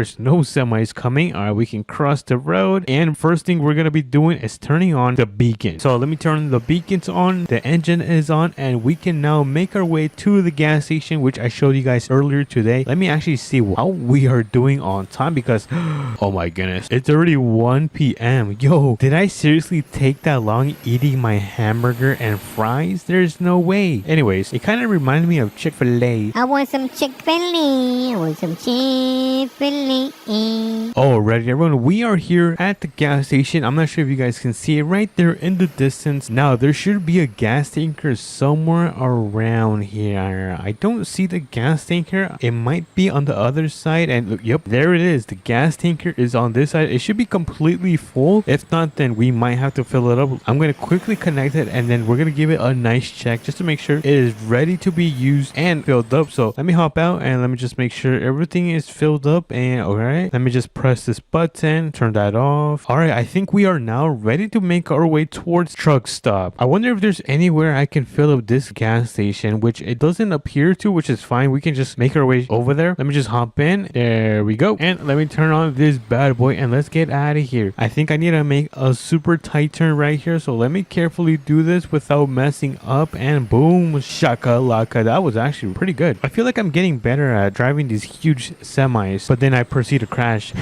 is no semis coming. All right, we can cross the road. And first thing we're going to be doing is turning on the beacon. So let me turn the beacons on. The engine is on and we can now make our way to the gas station, which I showed you guys earlier today. Let me actually see how we are doing on time because oh my goodness, it's already 1 p.m. Yo, did I seriously take that long eating my hamburger and fries? There's no way. Anyways, it kind of reminded me of Chick-fil-A. I want some Chick-fil-A. I want some Chick-fil-A. Alrighty, everyone, we are here at the gas station. I'm not sure if you guys can see it right there in the distance. Now, there should be a gas tanker somewhere around here. I don't see the gas tanker. It might be on the other side. And look, yep, there it is. The gas tanker is on this side. It should be completely full. If not, then we might have to fill it up. I'm going to quickly connect it and then we're going to give it a nice check just to make sure it is ready to be used and filled up. So let me hop out and let me just make sure everything is filled up. And all right, let me just press this button, turn that off. All right, I think we are now ready to make our way towards truck stop. stop. I wonder if there's anywhere I can fill up this gas station, which it doesn't appear to, which is fine. We can just make our way over there. Let me just hop in. There we go. And let me turn on this bad boy and let's get out of here. I think I need to make a super tight turn right here. So let me carefully do this without messing up, and boom, shakalaka. That was actually pretty good. I feel like I'm getting better at driving these huge semis, but then I proceed to crash.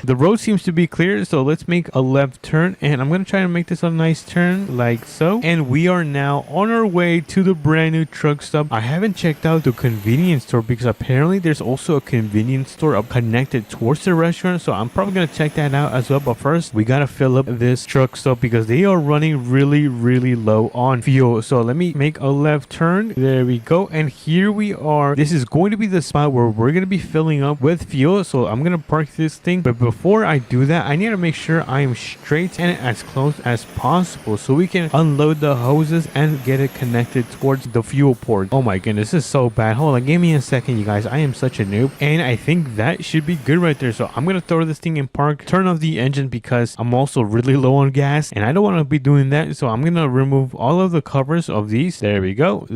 The road seems to be clear, so let's make a left turn, and I'm gonna try to make this a nice turn like so. And we are now on our way to the brand new truck stop. I haven't checked out the convenience store because apparently there's also a convenience store up connected towards the restaurant, so I'm probably gonna check that out as well. But first we gotta fill up this truck stop because they are running really low on fuel. So let me make a left turn. There we go, and here we are. This is going to be the spot where we're gonna be filling up with fuel, so I'm gonna park this thing. But before I do that, I need to make sure I am straight and as close as possible so we can unload the hoses and get it connected towards the fuel port. Oh my goodness, this is so bad. Hold on, give me a second, you guys. I am such a noob, and I think that should be good right there. So I'm gonna throw this thing in park, turn off the engine because I'm also really low on gas and I don't want to be doing that. So I'm gonna remove all of the covers of these. There we go,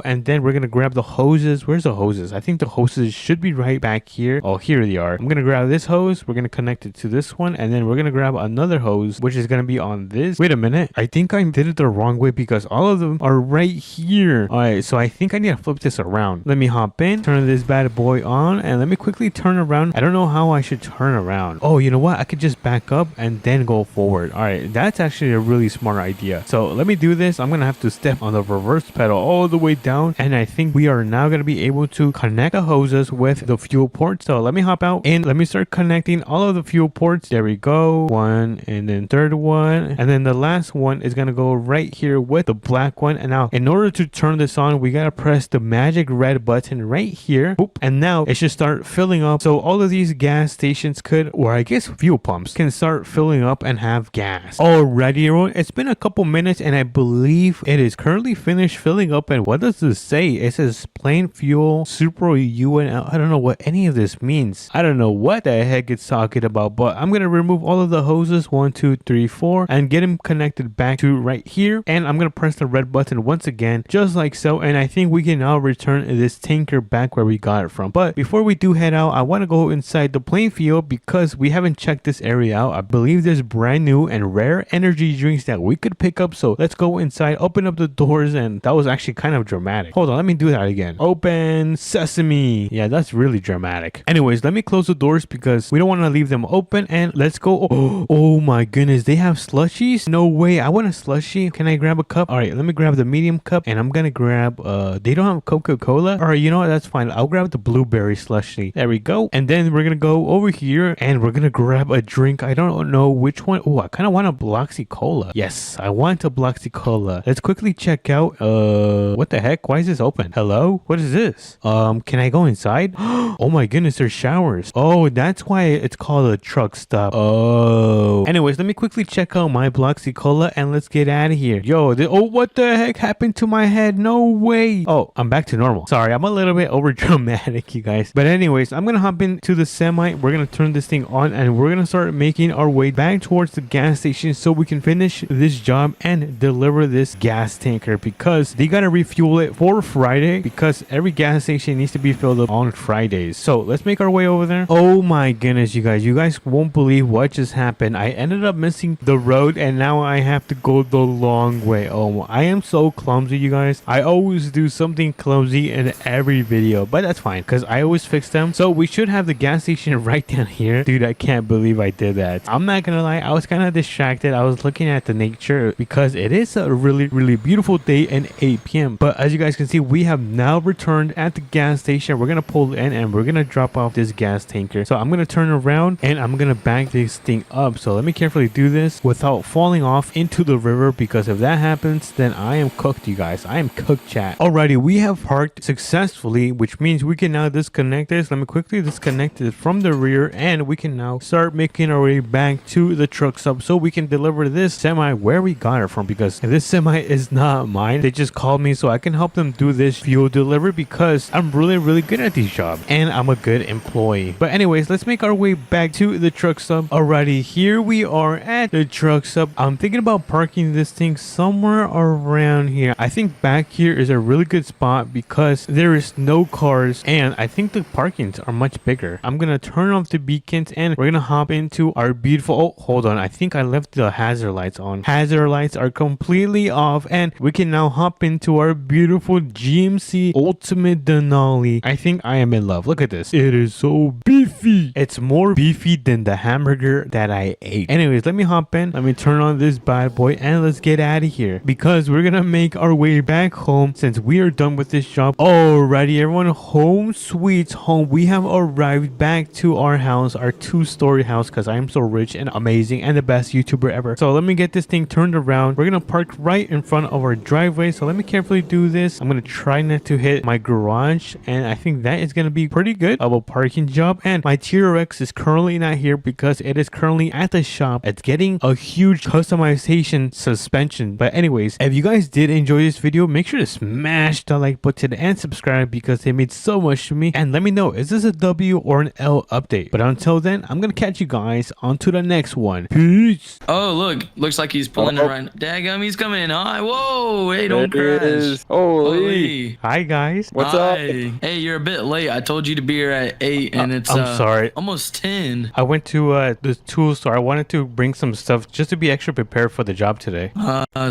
and then we're gonna grab the hoses. Where's the hoses? I think the hoses should be right back here. Oh, here they are. I'm gonna grab this hose, we're gonna connect it to this one, and then we're gonna grab another hose which is gonna be on this. Wait a minute, I think I did it the wrong way because all of them are right here. All right, so I think I need to flip this around. Let me hop in, turn this bad boy on, and let me quickly turn around. I don't know how I should turn around. Oh, you know what, I could just back up and then go forward. All right, that's actually a really smart idea. So let me do this. I'm gonna have to step on the reverse pedal all the way down, and I think we are now gonna be able to connect the hoses with the fuel port. So let me hop out and let me start connecting all of the fuel ports. There we go, one, and then third one, and then the last one is gonna go right here with the black one. And now in order to turn this on, we gotta press the magic red button right here. Oop, and now it should start filling up, so all of these gas stations could, or I guess fuel pumps, can start filling up and have gas. Alrighty everyone, it's been a couple minutes and I believe it is currently finished filling up. And what does this say? It says plain fuel super UNL. I don't know what any of this means. I don't know what the heck it's talking about, but I'm gonna remove all of the hoses, 1 2 3 4, and get them connected back to right here. And I'm gonna press the red button once again, just like so, and I think we can now return this tanker back where we got it from. But before we do head out, I want to go inside the plain field because we haven't checked this area out. I believe there's brand new and rare energy drinks that we could pick up. So let's go inside, open up the doors, and that was actually kind of dramatic. Hold on, let me do that again. Open sesame. Yeah, that's really dramatic. Anyways, let me close the doors because we don't want to leave them open, and let's go. Oh my goodness, they have slushies? No way, I want a slushie. Can I grab a cup? All right, let me grab the medium cup, and I'm gonna grab they don't have Coca-Cola. All right, you know what, that's fine. I'll grab the blueberry slushie. There we go. And then we're gonna go over here and we're gonna grab a drink. I don't know which one. Oh, I kind of want a Bloxy Cola. Yes, I want a Bloxy Cola. Let's quickly check out. What the heck, why is this open? Hello, what is this? Can I go inside? Oh my goodness, there's showers. Oh, that's why it's called a truck stop. Oh, anyways, let me quickly check out my Bloxy Cola and let's get out of here. Yo, oh, what the heck happened to my head? No way. Oh, I'm back to normal. Sorry, I'm a little bit over dramatic, you guys. But anyways, I'm gonna hop into the semi. We're gonna turn this thing on and we're gonna start making our way back towards the gas station so we can finish this job and deliver this gas tanker because they gotta refuel it for Friday because every gas station needs to be filled up on Fridays. So let's make our way over there. Oh my goodness, you guys won't believe what just happened. I ended up missing the road and now I have to go the long way. Oh, I am so clumsy, you guys. I always do something clumsy in every video, but that's fine because I always fix them. So we should have the gas station right down here. Dude, I can't believe I did that. I'm not gonna lie, I was kind of distracted. I was looking at the nature because it is a really beautiful day in APM. But as you guys can see, we have now returned at the gas station. We're gonna pull in and we're gonna drop off this gas tanker. So I'm gonna turn around and I'm gonna back this thing up. So let me carefully do this without falling off into the river because if that happens, then I am cooked, you guys. I am cooked, chat. Alrighty, we have parked successfully, which means we can now disconnect this. Let me quickly disconnect this from the rear and we can now start making our way back to the truck stop so we can deliver this semi where we got it from because this semi is not mine. They just called me so I can help them do this fuel delivery because I'm really good at these jobs and I'm a good employee. But anyways, let's make our way back back to the truck stop. Alrighty, here we are at the truck stop. I'm thinking about parking this thing somewhere around here. I think back here is a really good spot because there is no cars and I think the parkings are much bigger. I'm gonna turn off the beacons and we're gonna hop into our beautiful, oh, hold on, I think I left the hazard lights on. Hazard lights are completely off and we can now hop into our beautiful GMC Ultimate Denali. I think I am in love. Look at this. It is so beefy. It's more beefy than the hamburger that I ate. Anyways, let me hop in. Let me turn on this bad boy and let's get out of here because we're gonna make our way back home since we are done with this job. Alrighty, everyone, home sweet home. We have arrived back to our house, our 2-story house, because I am so rich and amazing and the best YouTuber ever. So let me get this thing turned around. We're gonna park right in front of our driveway. So let me carefully do this. I'm gonna try not to hit my garage, and I think that is gonna be pretty good of a parking job. And my TRX is currently not here because it is currently at the shop. It's getting a huge customization suspension. But anyways, if you guys did enjoy this video, make sure to smash the like button and subscribe because they mean so much to me. And let me know, is this a W or an L update? But until then, I'm gonna catch you guys on to the next one. Peace. Oh, look. Looks like he's pulling it right now. Daggum, he's coming in. Hi. Whoa. Hey, don't There it crash. is. Holy. Hi guys. What's up? Hi. Hey, you're a bit late. I told you to be here at 8 and it's I'm sorry. almost 10. I went to the tool store. I wanted to bring some stuff just to be extra prepared for the job today.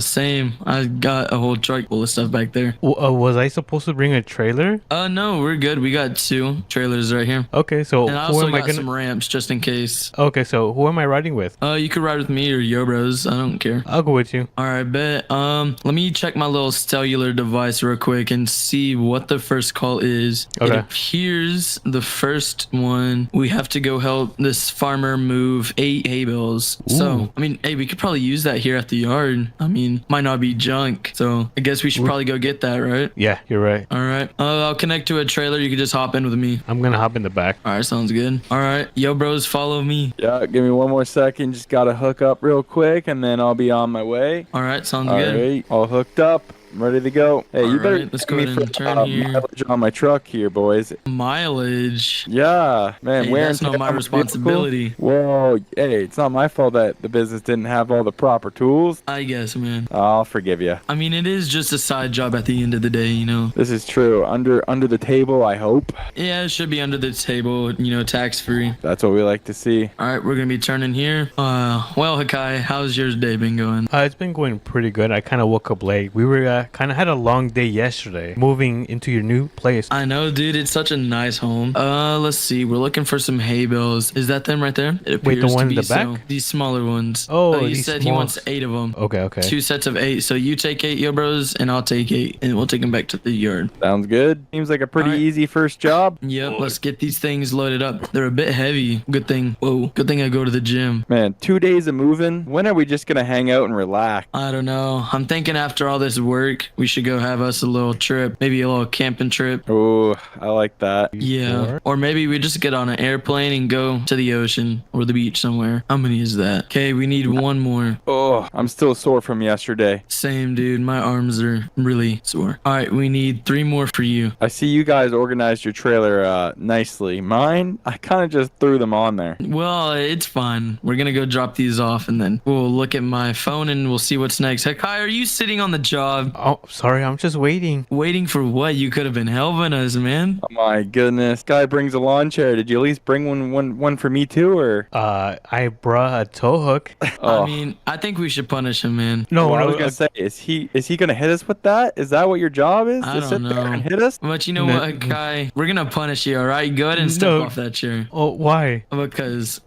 Same. I got a whole truck full of stuff back there. Was I supposed to bring a trailer? No, we're good. We got 2 trailers right here. Okay, so And I who also am I got gonna? some ramps just in case. Okay, so who am I riding with? You could ride with me or Yo Bros. I don't care. I'll go with you. All right, bet. Let me check my little cellular device real quick and see what the first call is. Okay. It appears the first one, we have to go help this farmer move 8 hay bales. Ooh. So, I mean, hey, we could probably use that here at the yard. I mean, might not be junk. So, I guess we should probably go get that, right? Yeah, you're right. All right. I'll connect to a trailer. You can just hop in with me. I'm gonna hop in the back. All right, sounds good. All right. Yo, bros, follow me. Yeah, give me one more second. Just gotta hook up real quick, and then I'll be on my way. All right, sounds All good. right, all hooked up. I'm ready to go. Hey, you All better right, let's give go me ahead and for, turn here. mileage on my truck here, boys. Mileage. Yeah, man. Hey, wear that's and not tear my on vehicle. responsibility. Whoa, hey, it's not my fault that the business didn't have all the proper tools. I guess, man. I'll forgive you. I mean, it is just a side job at the end of the day, you know. This is true. Under the table, I hope. Yeah, it should be under the table, you know, tax free. That's what we like to see. All right, we're gonna be turning here. Well, Hakai, how's your day been going? It's been going pretty good. I kind of woke up late. We were kind of had a long day yesterday moving into your new place. I know, dude. It's such a nice home. Let's see. We're looking for some hay bales. Is that them right there? It Wait, the appears to one in be the so. back? These smaller ones. Oh, he these said he small- wants 8 of them. Okay. 2 sets of 8. So you take 8, yo, bros, and I'll take 8, and we'll take them back to the yard. Sounds good. Seems like a pretty All right. easy first job. Yep. Let's get these things loaded up. They're a bit heavy. Good thing. Whoa. Good thing I go to the gym. Man, 2 days of moving. When are we just gonna hang out and relax? I don't know. I'm thinking after all this work, we should go have us a little trip. Maybe a little camping trip. Oh, I like that. Yeah. Or maybe we just get on an airplane and go to the ocean or the beach somewhere. How many is that? Okay, we need one more. Oh, I'm still sore from yesterday. Same, dude. My arms are really sore. All right, we need 3 more for you. I see you guys organized your trailer nicely. Mine, I kind of just threw them on there. Well, it's fine. We're gonna go drop these off and then we'll look at my phone and we'll see what's next. Hakai, are you sitting on the job? Oh, sorry. I'm just waiting. Waiting for what? You could have been helping us, man. Oh my goodness. Guy brings a lawn chair. Did you at least bring one for me too, or? I brought a tow hook. Oh. I mean, I think we should punish him, man. No, What I was gonna say, is he gonna hit us with that? Is that what your job is? I To don't sit there know. and hit us? But you know No. what, Kai? We're gonna punish you, all right? Go ahead and step No. off that chair. Oh, why? Because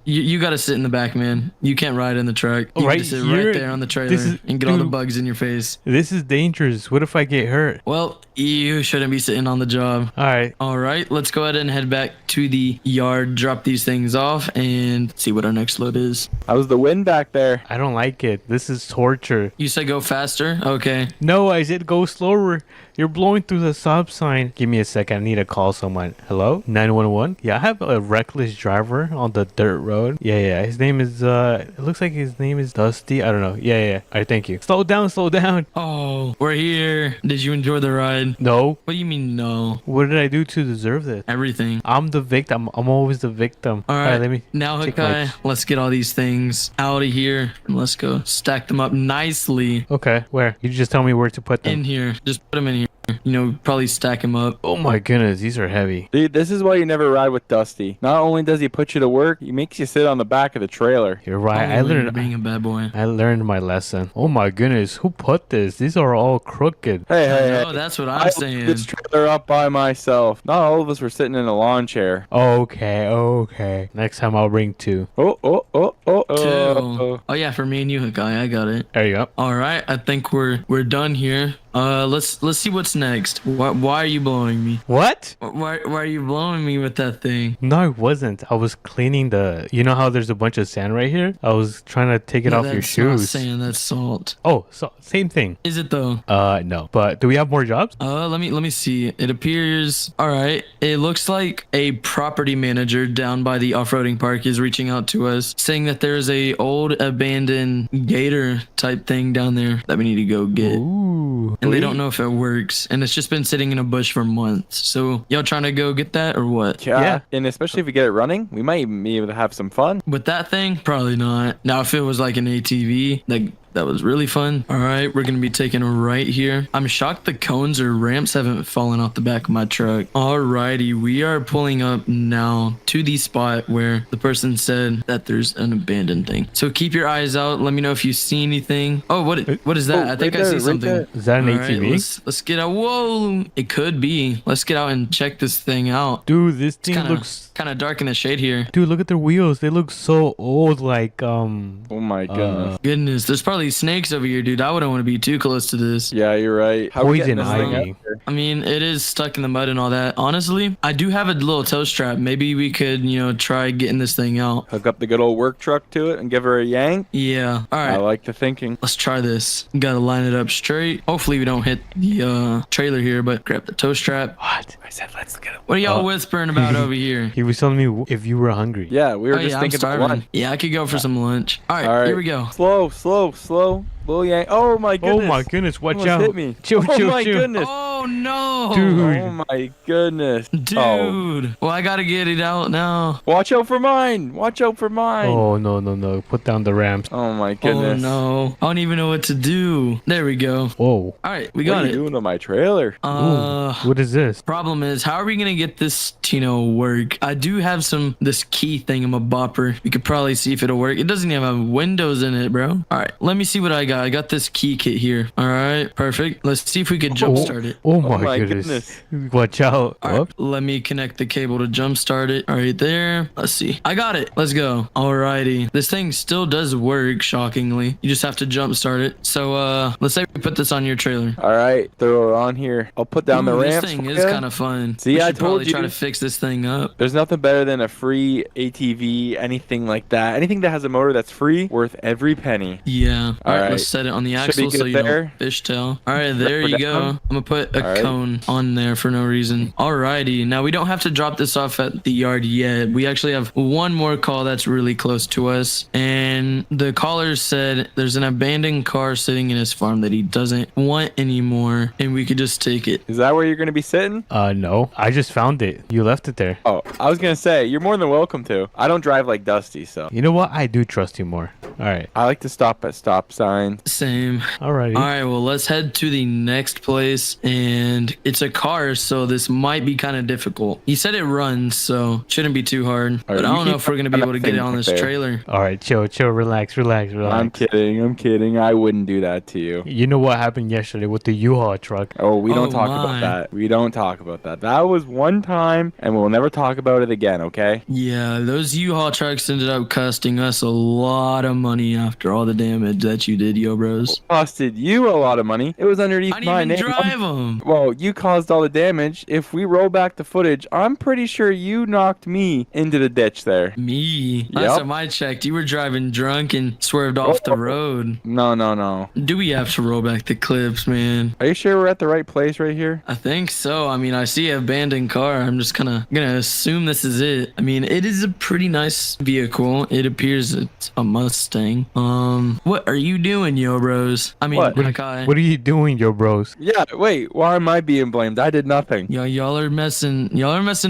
you gotta sit in the back, man. You can't ride in the truck. You Right have to sit here? right there on the trailer This is- and get all the dude. bugs in your face. This is dangerous. What if I get hurt? Well, you shouldn't be sitting on the job. All right. All right, let's go ahead and head back to the yard, drop these things off, and see what our next load is. How's the wind back there? I don't like it. This is torture. You said go faster? Okay. No, I said go slower. You're blowing through the stop sign. Give me a second. I need to call someone. Hello? 911? Yeah, I have a reckless driver on the dirt road. code. Yeah. His name is it looks like his name is Dusty. I don't know. Yeah. All right, thank you. Slow down. Oh, we're here. Did you enjoy the ride? No. What do you mean no? What did I do to deserve this? Everything. I'm the victim. I'm always the victim. All right, let me now take Hakai, let's get all these things out of here and let's go stack them up nicely Okay, where? You just tell me where to put them. in here. Just put them in here. You know, probably stack them up. Oh my goodness, these are heavy. Dude, this is why you never ride with Dusty. Not only does he put you to work, he makes you sit on the back of the trailer. You're right. Only I when you're learned. being a bad boy. I learned my lesson. Oh my goodness, who put this? These are all crooked. Hey, Oh, that's what I I'm left saying. this trailer up by myself. Not all of us were sitting in a lawn chair. Okay. Next time I'll bring two. Oh. Two. Oh yeah, for me and you, Hakai, I got it. There you go. All right, I think we're done here. Let's see what's next. Why are you blowing me? What? Why are you blowing me with that thing? No, I wasn't. I was cleaning the. You know how there's a bunch of sand right here? I was trying to take it No, off your that's not shoes. sand, that's salt. Oh, so same thing. Is it though? No. But do we have more jobs? Let me see. It appears. All right. It looks like a property manager down by the off-roading park is reaching out to us, saying that there's a old abandoned gator type thing down there that we need to go get. Ooh. And they don't know if it works, and it's just been sitting in a bush for months. So y'all trying to go get that or what? Yeah. And especially if we get it running, we might even be able to have some fun. With that thing, probably not. Now, if it was like an ATV, like that was really fun. All right, we're gonna be taking a right here. I'm shocked the cones or ramps haven't fallen off the back of my truck. Alrighty, we are pulling up now to the spot where the person said that there's an abandoned thing. So keep your eyes out. Let me know if you see anything. Oh, what is that? I think right I see there, right something. there. Is that an All right, ATV? let's get out. Whoa, it could be. Let's get out and check this thing out. Dude, this thing Kind looks. of dark in the shade here. Dude, look at their wheels. They look so old. Like Oh my goodness. Goodness, there's probably snakes over here, dude. I wouldn't want to be too close to this. Yeah, you're right. How are we getting Poison this thing ivy. out there? I mean, it is stuck in the mud and all that. Honestly, I do have a little tow strap. Maybe we could, try getting this thing out. Hook up the good old work truck to it and give her a yank. Yeah. All I right. like the thinking. Let's try this. Gotta line it up straight. Hopefully we don't hit the trailer here, but grab the tow strap. what? I said, let's get it. What are y'all whispering about over here? He was telling me if you were hungry. Yeah, we were Oh, just yeah, I'm thinking about starving. lunch. Yeah, I could go for some lunch. All right, All right, here we go. Slow. Little yank. Oh my goodness. Oh my goodness! Watch Almost out! hit me. Chill. Oh my goodness. Oh no, Dude. Oh my goodness. Dude. Oh. Well, I gotta get it out now. Watch out for mine. Oh no! Put down the ramps. Oh my Oh goodness. no, I don't even know what to do. There we go. Whoa! All right, we What got are you it. doing to my trailer? Ooh, what is this? Problem is, how are we gonna get this, work? I do have this key thing. I'm a bopper. We could probably see if it'll work. It doesn't even have windows in it, bro. All right, let me see what I got. I got this key kit here. All right, perfect. Let's see if we could jumpstart it. Oh my my goodness! Watch out! All right, Up. let me connect the cable to jumpstart it. All right, there. Let's see. I got it. Let's go. Alrighty. This thing still does work, shockingly. You just have to jumpstart it. So, let's say we put this on your trailer. All right, throw it on here. I'll put down the Ooh, ramps. This thing for is ya. kind of fun. See, we I should told probably you. try to fix this thing up. There's nothing better than a free ATV, anything like that. Anything that has a motor that's free, worth every penny. Yeah. All right, right. let's set it on the Should be axle so good you there. don't fishtail. All right, there you go. down. I'm gonna put a All right. cone on there for no reason. Alrighty, now we don't have to drop this off at the yard yet. We actually have one more call that's really close to us, and the caller said there's an abandoned car sitting in his farm that he doesn't want anymore, and we could just take it. Is that where you're going to be sitting? No. I just found it. You left it there. Oh, I was going to say, you're more than welcome to. I don't drive like Dusty, so. You know what? I do trust you more. All right. I like to stop at stop signs. Same. Alrighty. All right, well, let's head to the next place, and it's a car, so this might be kind of difficult. He said it runs, so shouldn't be too hard. All right, But I you don't know keep if we're gonna be that able to get thing it on up this there. trailer. All right. Chill. Relax. I'm kidding. I wouldn't do that to you. You know what happened yesterday with the U-Haul truck? Oh, we don't Oh, talk my. about that. We don't talk about that. That was one time, and we'll never talk about it again, okay? Yeah, those U-Haul trucks ended up costing us a lot of money. money after all the damage that you did, yo, bros. Costed you a lot of money. It was underneath I my didn't even name. drive them. Well, you caused all the damage. If we roll back the footage, I'm pretty sure you knocked me into the ditch there. Me. Last Yep. time I checked, you were driving drunk and swerved off the road. No, no, no. Do we have to roll back the clips, man? Are you sure we're at the right place right here? I think so. I mean, I see an abandoned car. I'm just gonna assume this is it. I mean, it is a pretty nice vehicle. It appears it's a Mustang. What are you doing, yo, bros? I mean, What? Hakai. What are you doing, yo, bros? Yeah, wait. Why am I being blamed? I did nothing. Y'all are messing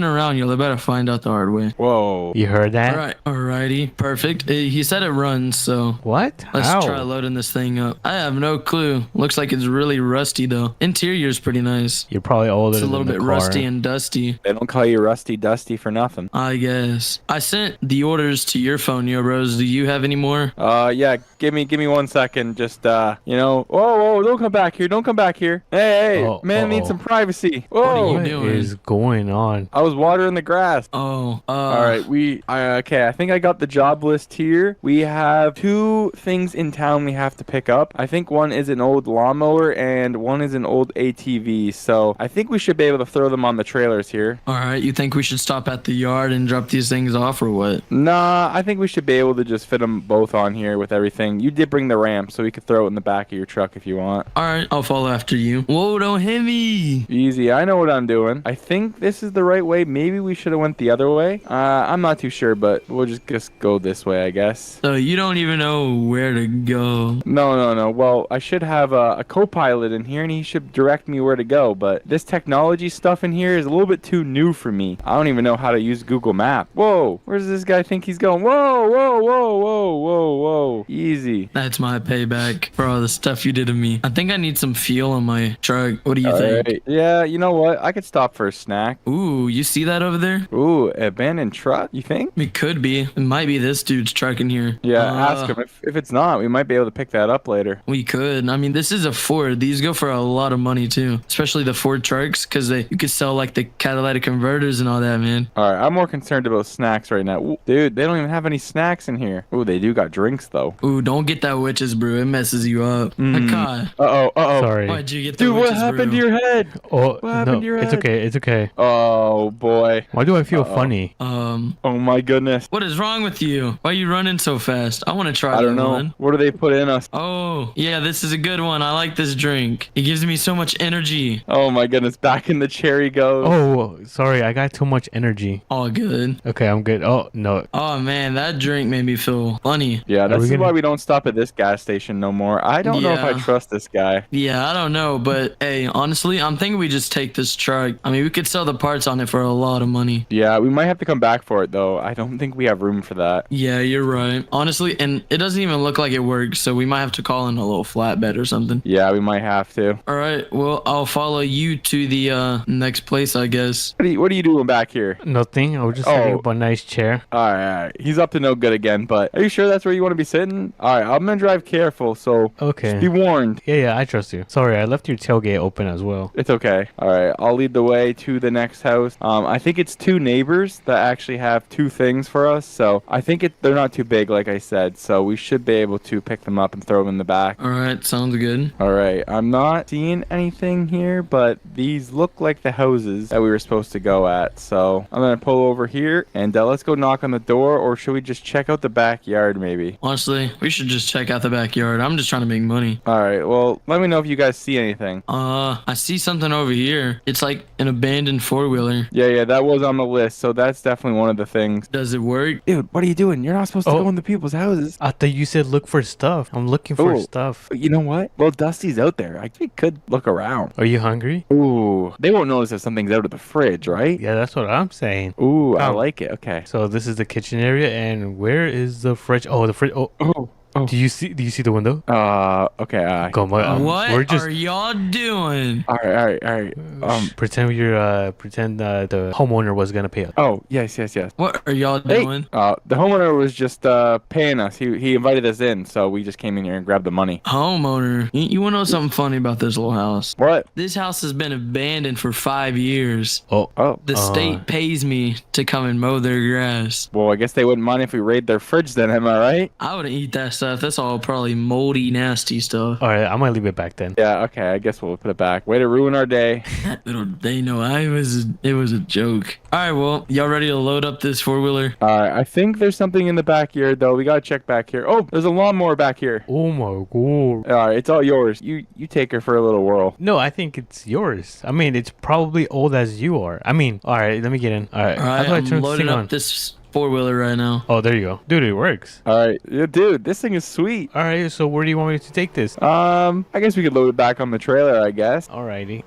around. Y'all better find out the hard way. Whoa. You heard that? All right, alrighty, perfect. He said it runs, so What? let's How? try loading this thing up. I have no clue. Looks like it's really rusty though. Interior's pretty nice. You're probably older It's a than little the bit car. rusty and dusty, They don't call you Rusty Dusty for nothing. I guess. I sent the orders to your phone, yo, bros. Do you have any more? Yeah, give me 1 second. Just, whoa, don't come back here. Don't come back here. Hey, Oh, man needs uh-oh. some privacy. are Whoa. you What doing? is going on? I was watering the grass. Oh, All right, okay, I think I got the job list here. We have 2 things in town we have to pick up. I think one is an old lawnmower and one is an old ATV. So I think we should be able to throw them on the trailers here. all right. You think we should stop at the yard and drop these things off, or what? Nah, I think we should be able to just fit them both on here with everything. You did bring the ramp, so we could throw it in the back of your truck if you want. All right, I'll follow after you. Whoa, don't hit me. Easy, I know what I'm doing. I think this is the right way. Maybe we should have went the other way. I'm not too sure, but we'll just go this way, I guess. So you don't even know where to go. No. Well, I should have a co-pilot in here, and he should direct me where to go. But this technology stuff in here is a little bit too new for me. I don't even know how to use Google Map. Whoa, where does this guy think he's going? Whoa. Easy. That's my payback for all the stuff you did to me. I think I need some fuel on my truck. What do you All think? right. Yeah, you know what? I could stop for a snack. Ooh, you see that over there? Ooh, abandoned truck, you think? It could be. It might be this dude's truck in here. Yeah, ask him. If it's not, we might be able to pick that up later. We could. I mean, this is a Ford. These go for a lot of money too, especially the Ford trucks, because you could sell like the catalytic converters and all that, man. All right, I'm more concerned about snacks right now. Ooh, dude, they don't even have any snacks in here. Ooh, they do got drinks though. Ooh, don't get that witch's brew. It messes you up. God, Uh-oh. Sorry. why'd you get the Dude, what witch's happened to brew? your head? Oh, What happened no, to your it's head? okay. It's okay. Oh, boy. Why do I feel funny? Oh, my goodness. What is wrong with you? Why are you running so fast? I want to try I don't that know. one. What do they put in us? Oh, yeah, this is a good one. I like this drink. It gives me so much energy. Oh, my goodness. Back in the cherry goes. Oh, sorry. I got too much energy. All good. Okay, I'm good. Oh, no. Oh, man, that drink made me feel funny. Yeah, we this is gonna- why we don't stop at this gas station no more. I don't know if I Yeah. trust this guy. Yeah, I don't know, but hey, honestly, I'm thinking we just take this truck. I mean, we could sell the parts on it for a lot of money. Yeah, we might have to come back for it, though. I don't think we have room for that. Yeah, you're right. Honestly, and it doesn't even look like it works, so we might have to call in a little flatbed or something. Yeah, we might have to. All right, well, I'll follow you to the next place, I guess. What are you doing back here? Nothing. I was just setting Oh. up a nice chair. All right. He's up to no good again, but are you sure that's where you want to be sitting? All right, I'm going to drive careful, so Okay. be warned. Yeah, I trust you. Sorry, I left your tailgate open as well. It's okay. All right, I'll lead the way to the next house. I think it's 2 neighbors that actually have 2 things for us, so I think they're not too big, like I said, so we should be able to pick them up and throw them in the back. All right, sounds good. All right, I'm not seeing anything here, but these look like the houses that we were supposed to go at, so I'm going to pull over here, and let's go knock on the door, or should we just check out the backyard maybe? Honestly, we should just check out the backyard. I'm just trying to make money. All right, well, let me know if you guys see anything. I see something over here. It's like an abandoned four-wheeler. Yeah, that was on the list, so that's definitely one of the things. Does it work? Dude, what are you doing? You're not supposed to Oh. go into people's houses. I thought you said look for stuff. I'm looking for Oh. stuff. You know what? Well, Dusty's out there. I think could look around. Are you hungry? Ooh, they won't notice if something's out of the fridge, right? Yeah, that's what I'm saying. Ooh, I Come. like it. Okay. So this is the kitchen area, and where is the fridge? Oh, the fridge. Oh, Oh. do you see the window? Okay. Come on. What We're just are y'all doing? All right. pretend the homeowner was gonna pay us. Oh, yes. What are y'all Hey, doing? the homeowner was just paying us. He invited us in, so we just came in here and grabbed the money. Homeowner. You want to know something funny about this little house? What? This house has been abandoned for 5 years. Oh, The state pays me to come and mow their grass. Well, I guess they wouldn't mind if we raid their fridge then, am I right? I wouldn't eat that stuff. That's all probably moldy, nasty stuff. All right, I'm gonna leave it back then. Yeah, okay, I guess we'll put it back. Way to ruin our day. Little they know it was a joke. All right, well, y'all ready to load up this 4-wheeler? Alright, I think there's something in the backyard though. We gotta check back here. Oh, there's a lawnmower back here. Oh my god. Alright, it's all yours. You take her for a little whirl. No, I think it's yours. I mean, it's probably old as you are. I mean, all right, let me get in. All right, All right, how do I I'm turn this loading thing up on? this 4-wheeler right now. Oh, there you go, dude. It works. Alright, yeah, dude, this thing is sweet. All right, so where do you want me to take this? I guess we could load it back on the trailer, I guess. Alrighty.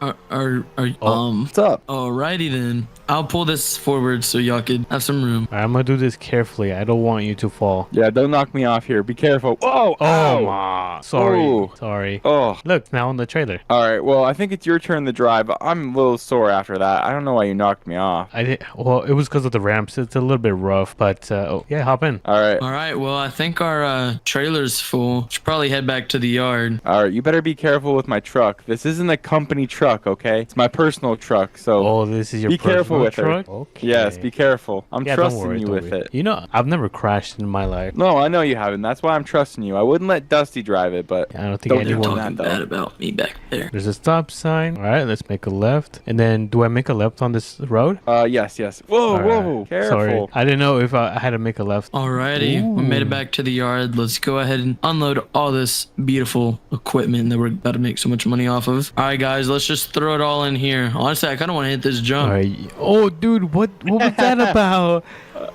What's up? Alrighty then. I'll pull this forward so y'all could have some room. All right, I'm gonna do this carefully. I don't want you to fall. Yeah, don't knock me off here. Be careful. Whoa! Oh Ow! my. Sorry. Oh. Sorry. Oh. Look, now on the trailer. Alright, well, I think it's your turn to drive. I'm a little sore after that. I don't know why you knocked me off. I did. Well, it was because of the ramps. It's a little bit rough, but oh, yeah, hop in. Alright. Alright, well, I think our trailer's full. Should probably head back to the yard. Alright, you better be careful with my truck. This isn't a company truck, okay? It's my personal truck, so Oh, this is your be careful personal with her. truck? Okay. yes, be careful. I'm Yeah, don't trusting worry, you don't with worry. it. You know, I've never crashed in my life. No, I know you haven't. That's why I'm trusting you. I wouldn't let Dusty drive it, but I don't think Don't do They're anyone. that. talking bad about me back there. There's a stop sign. All right, let's make a left. And then, do I make a left on this road? yes. Whoa, All whoa, right. careful. Sorry, I didn't know if I had to make a left. Alrighty, we made Ooh. it back to the yard. Let's go ahead and unload all this beautiful equipment that we're about to make so much money off of. Alright guys, let's just throw it all in here. Honestly, I kind of want to hit this jump. All right. Oh, dude, what was that about?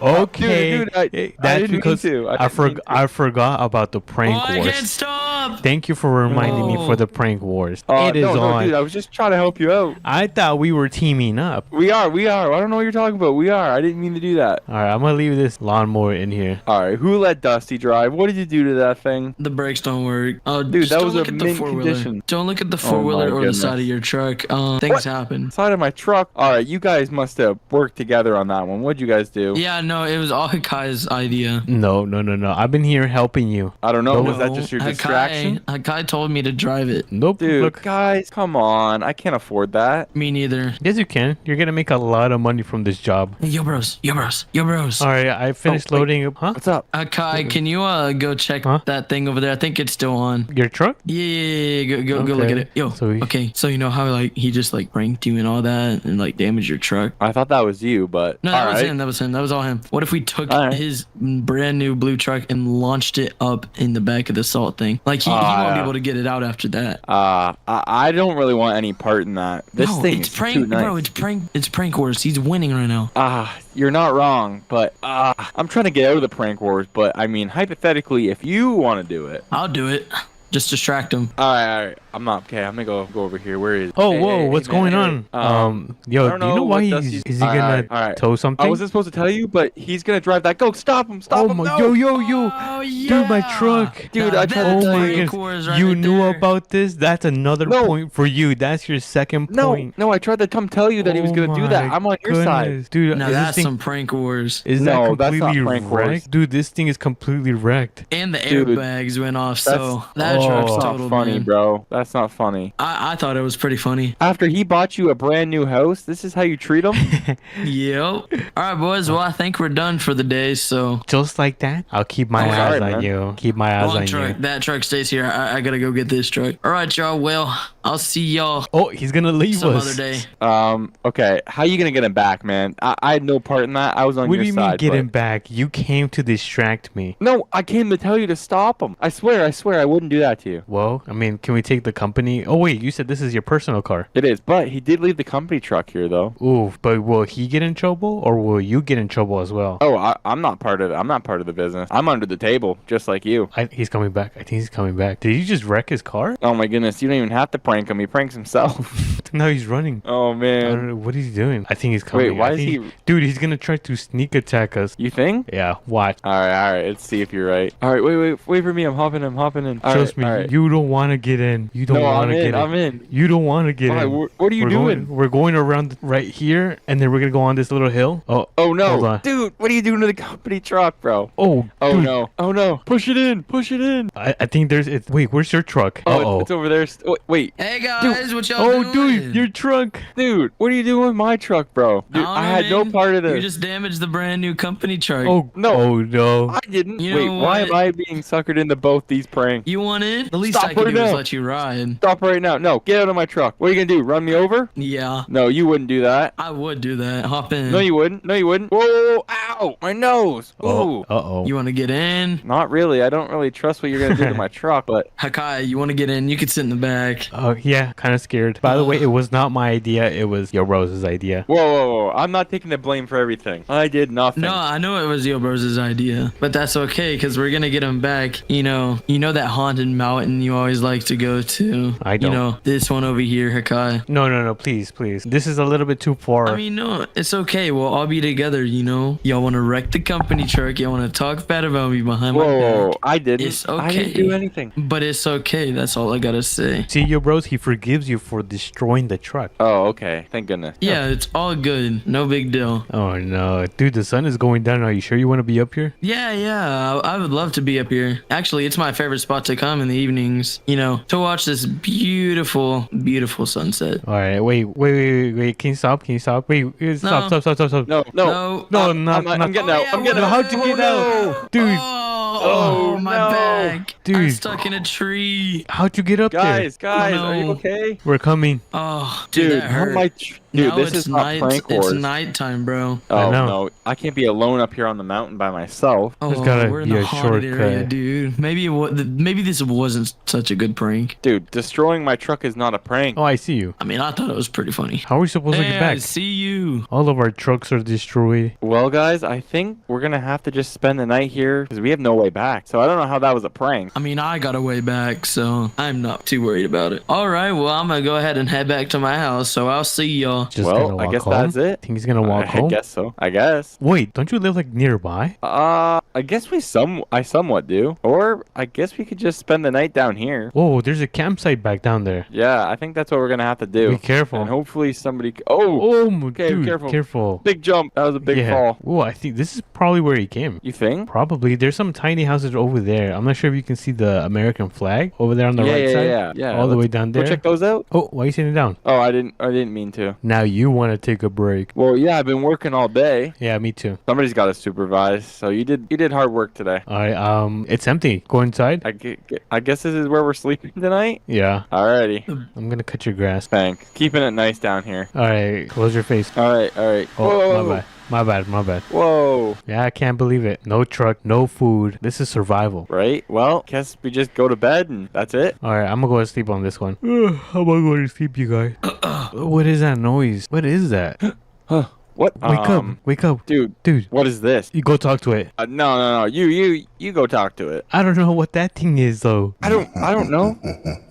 Okay, Dude, I that's didn't mean because to. I forgot about the prank Oh, I can't wars. stop! Thank you for reminding me No. for the prank wars. Oh, It is no, on. dude, I was just trying to help you out. I thought we were teaming up. We are. I don't know what you're talking about. We are. I didn't mean to do that. All right, I'm gonna leave this lawnmower in here. All right, who let Dusty drive? What did you do to that thing? The brakes don't work. Oh, Dude, just that don't was a look at the mint 4-wheeler. condition. Don't look at the Oh, my 4-wheeler or the goodness. side of your truck. Things What? happen. Side of my truck. All right, you guys must have worked together on that one. What'd you guys do? Yeah, no, it was all Kai's idea. No. I've been here helping you. I don't know. No. Was that just your distraction? Kai told me to drive it. Nope. Dude, Look. guys, come on. I can't afford that. Me neither. Yes, you can. You're gonna make a lot of money from this job. Hey, yo, bros. All right, I finished wait. loading up. Huh? What's up? Kai, can you go check Huh? that thing over there? I think it's still on. Your truck? Yeah, go look Okay. at it. Yo, So okay. So you know how like he just like pranked you and all that and like damaged your truck? I thought that was you, but No, that all was right. him. That was him. That was all him. What if we took All right. his brand new blue truck and launched it up in the back of the salt thing? Like he won't be yeah. able to get it out after that. I don't really want any part in that. This no, thing it's is prank, too nice. bro. It's prank wars. He's winning right now. You're not wrong, but I'm trying to get out of the prank wars. But I mean, hypothetically, if you want to do it, I'll do it. Just distract him. all right. I'm not okay. I'm gonna go over here. Where is? Oh, Hey, whoa, hey, what's hey, man, going hey, on? Yo, I don't do you know know why what he's Dusty's- is he All gonna right, all right. tow something? I wasn't supposed to tell you, but he's gonna drive that. Go, stop him! Stop Oh him! my, No! yo, Oh, dude, my truck. Dude, Now I tried to that's Oh tell my you. prank goodness, wars right you knew there. about this? That's another No. point for you. That's your second No, point. no, I tried to come tell you that he was Oh gonna do that. my I'm on your side. goodness. Dude. Now is this that's thing, some prank wars. is No, that that's not completely prank wars. wrecked? Dude, this thing is completely wrecked. And the Dude, airbags went off, so that oh, truck's That's not total, funny, man. bro. That's not funny. I thought it was pretty funny. After he bought you a brand new house, this is how you treat him? Yep. All right, boys. Well, I think we're done for the day. So Just like that, I'll keep my Oh, eyes sorry, on man. you. Keep my eyes long on truck. you. That truck stays here. I gotta go get this truck. All right, y'all. Well, I'll see y'all Oh, he's gonna leave some us. other day. Okay. How you gonna get him back, man? I had no part in that. I was on What your do you side. mean get but- him back? You came to distract me. No, I came to tell you to stop him. I swear, I wouldn't do that to you. Well, I mean, can we take the company? Oh wait, you said this is your personal car. It is, but he did leave the company truck here, though. Ooh, but will he get in trouble or will you get in trouble as well? Oh, I'm not part of it. I'm not part of the business. I'm under the table, just like you. He's coming back. I think he's coming back. Did you just wreck his car? Oh my goodness, you don't even have to prank him. He pranks himself. No, he's running. Oh I man. don't know. What is he doing? I think he's coming. why I is think he- Dude, he's gonna try to sneak attack us. You think? Yeah, watch. All right. Let's see if you're right. All right, wait for me. I'm hopping in. All Trust right. me. All right. You don't want to get in. You don't No, want I'm to get in. in. I'm in. You don't want to get Why? in. What are you doing? We're going around right here, and then we're gonna go on this little hill. Oh, Oh no, hold on. dude! What are you doing to the company truck, bro? Oh, Oh dude. no! Oh no! Push it in! Push it in! I think there's. Wait, where's your truck? Oh, Uh-oh. it's over there. Wait, Hey guys, what y'all Oh, doing? dude, your truck. dude! What are you doing with my truck, bro? Dude, don't I know, had no man. part of this. You just damaged the brand new company truck. Oh, No. Oh, no. I didn't. You Wait, know why what? am I being suckered into both these pranks? You want in? The least Stop I can right do is now. let you ride. Stop right now! No, get out of my truck. What are you gonna do? Run me over? Yeah, No, you wouldn't do that. I would do that. Hop in. No, you wouldn't. No, you wouldn't. Whoa! Ow! My nose. Oh, Ooh. uh-oh. You want to get in? Not really. I don't really trust what you're gonna do to my truck, but Hakai, you want to get in? You could sit in the back. Oh, yeah, kind of scared. By the way, it was not my idea. It was your Rose's idea. whoa! I'm not taking the blame for everything. I did nothing. No, I know it was Yo Bros' idea, but that's okay because we're gonna get him back. You know that haunted mountain you always like to go to. I don't. You know this one over here, Hakai. No, please. This is a little bit too far. I mean, no, it's okay. We'll all be together. Y'all want to wreck the company truck. Y'all want to talk bad about me behind my Whoa! back. I didn't. It's I didn't okay. do anything. But it's okay. That's all I gotta say. See, your bros, he forgives you for destroying the truck. Oh, okay. Thank goodness. Yeah, it's all good. No big deal. Oh, no. Dude, the sun is going down. Are you sure you want to be up here? Yeah. I would love to be up here. Actually, it's my favorite spot to come in the evenings. To watch this beautiful, beautiful sunset. All right, wait. Can you stop? Wait, stop. No. No. I'm getting out. I'm getting out. How'd you get out? Dude, Oh, my no. back. I'm Dude. stuck in a tree. how'd you get up Guys, Oh, are you no. okay? there? We're coming. Oh, dude, Dude, that how hurt. am I? Dude, Now this it's is not night. prank It's wars. nighttime, bro. I Oh know. no, I can't be alone up here on the mountain by myself. Oh, There's gotta we're in be the a haunted area, shortcut. dude. Maybe this wasn't such a good prank. Dude, destroying my truck is not a prank. Oh, I see you. I mean, I thought it was pretty funny. How are we supposed to Hey, get I back? see you. All of our trucks are destroyed. Well, guys, I think we're gonna have to just spend the night here because we have no way back. So I don't know how that was a prank. I mean, I got a way back, so I'm not too worried about it. All right, well, I'm gonna go ahead and head back to my house, so I'll see y'all. Just Well, gonna I walk guess home? that's it. Think he's gonna walk I home? guess so. I guess. Wait, don't you live like nearby? I guess I somewhat do. Or I guess we could just spend the night down here. Whoa, there's a campsite back down there. Yeah, I think that's what we're gonna have to do. Be careful. And hopefully somebody. Oh, Oh, Okay, dude, careful. careful. big jump. That was a big yeah. fall. Oh, I think this is probably where he came. You think? Probably. There's some tiny houses over there. I'm not sure if you can see the American flag over there on the right side. Yeah. All the way Let's down go there. check those out. Oh, why are you sitting down? Oh, I didn't mean to. Now you want to take a break. Well, yeah, I've been working all day. Yeah, me too. Somebody's got to supervise. So you did hard work today. All right, it's empty. Go inside. I guess this is where we're sleeping tonight. Yeah, Alrighty. I'm gonna cut your grass. Thanks. Keeping it nice down here. All right, close your face. All right. Oh, Whoa. my bad. Whoa. Yeah, I can't believe it. No truck, no food. This is survival. Right. Well, guess we just go to bed and that's it. All right, I'm gonna go to sleep on this one. How am I going to sleep, you guys? What is that noise? What is that? Huh. What? Wake up, Dude. dude. What is this? You go talk to it. No. You go talk to it. I don't know what that thing is though. I don't know.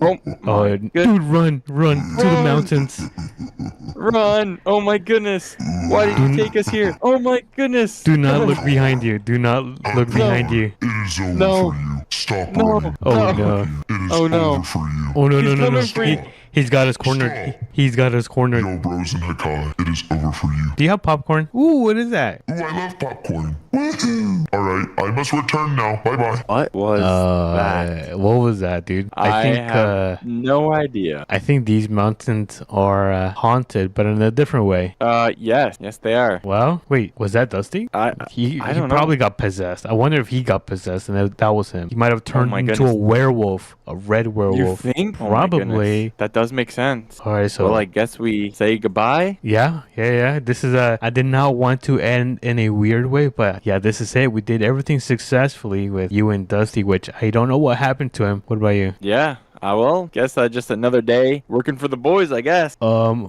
Oh, my Dude, good- run to the Run. mountains. Run! Oh my goodness! Why did you take us here? Oh my goodness! Do not look behind you. Do not look behind you. It is over No. for you. Stop No. running. Oh no. It is Oh, no. over for you. Oh no, He's no. coming for you. He's got us cornered. He's got us cornered. Yo, bros and Hakai, it is over for you. Do you have popcorn? Ooh, what is that? Ooh, I love popcorn. Woohoo! Alright, I must return now. Bye-bye. What was that? What was that, dude? I have no idea. I think these mountains are haunted, but in a different way. Yes, they are. Well, wait, was that Dusty? I He don't know. probably got possessed. I wonder if he got possessed and that was him. He might have turned my into goodness. a werewolf, a red You werewolf. think? Oh my Probably. goodness. That does make sense. All right, so Well, I guess we say goodbye. yeah. This is I did not want to end in a weird way, but yeah, this is it. We did everything successfully with you and Dusty, which I don't know what happened to him. What about you? Yeah, Well, guess just another day working for the boys, I guess.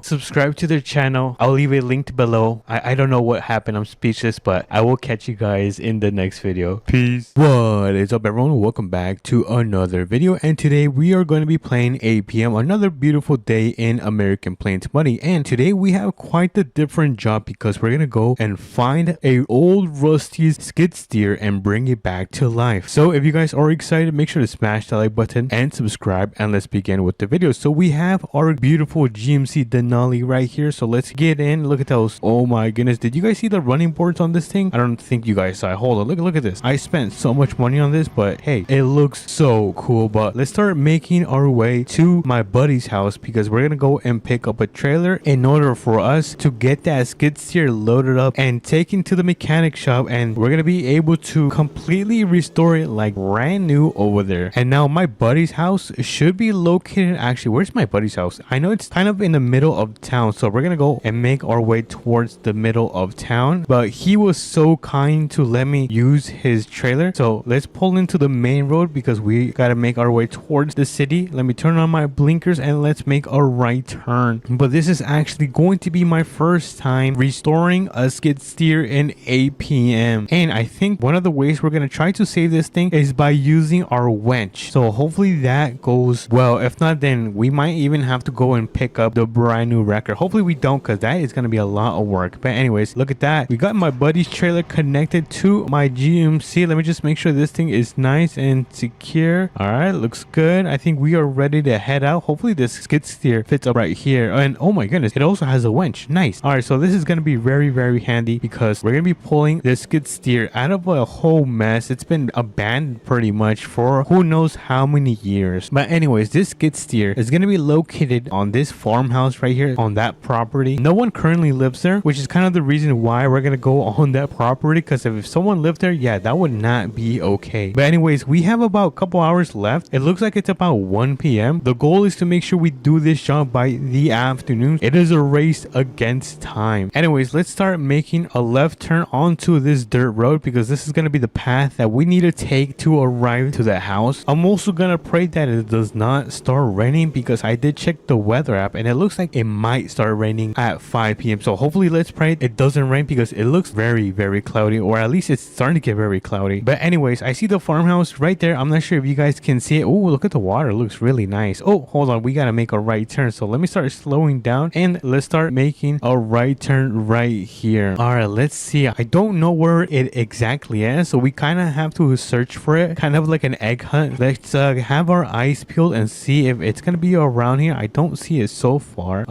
Subscribe to their channel. I'll leave a link below. I don't know what happened. I'm speechless, but I will catch you guys in the next video. Peace. What is up, everyone? Welcome back to another video, and today we are going to be playing APM, another beautiful day in American Plains Money. And today we have quite a different job because we're gonna go and find a old rusty skid steer and bring it back to life. So if you guys are excited, make sure to smash that like button and subscribe, and let's begin with the video. So we have our beautiful GMC Denali right here, so let's get in. Look at those. Oh my goodness, did you guys see the running boards on this thing? I don't think you guys saw it. Hold on, look at this. I spent so much money on this, but hey, it looks so cool. But let's start making our way to my buddy's house because we're gonna go and pick up a trailer in order for us to get that skid steer loaded up and taken to the mechanic shop, and we're gonna be able to completely restore it like brand new over there. And now my buddy's house should be located, actually, where's my buddy's house? I know it's kind of in the middle of town, so we're gonna go and make our way towards the middle of town, but he was so kind to let me use his trailer. So let's pull into the main road because we gotta make our way towards the city. Let me turn on my blinkers and let's make a right turn. But this is actually going to be my first time restoring a skid steer in APM, and I think one of the ways we're gonna try to save this thing is by using our winch. So hopefully that goes well. If not, then we might even have to go and pick up the brand new wrecker. Hopefully we don't, because that is going to be a lot of work. But anyways, look at that. We got my buddy's trailer connected to my GMC. Let me just make sure this thing is nice and secure. All right, looks good. I think we are ready to head out. Hopefully this skid steer fits up right here. And oh my goodness, it also has a winch. Nice. All right, so this is going to be very handy because we're going to be pulling this skid steer out of a whole mess. It's been abandoned pretty much for who knows how many years. But anyways, this skid steer is going to be located on this farmhouse right here on that property. No one currently lives there, which is kind of the reason why we're going to go on that property, because if someone lived there, yeah, that would not be okay. But anyways, we have about a couple hours left. It looks like it's about 1 p.m. The goal is to make sure we do this job by the afternoon. It is a race against time. Anyways, let's start making a left turn onto this dirt road because this is going to be the path that we need to take to arrive to the house. I'm also going to pray that it does not start raining because I did check the weather app and it looks like it might start raining at 5 p.m. So hopefully, let's pray it doesn't rain because it looks very cloudy, or at least it's starting to get very cloudy. But anyways, I see the farmhouse right there. I'm not sure if you guys can see it. Oh, look at the water. It looks really nice. Oh, hold on. We got to make a right turn. So let me start slowing down and let's start making a right turn right here. All right, let's see. I don't know where it exactly is, so we kind of have to search for it, kind of like an egg hunt. Let's have our eyes peeled and see if it's gonna be around here. I don't see it so far.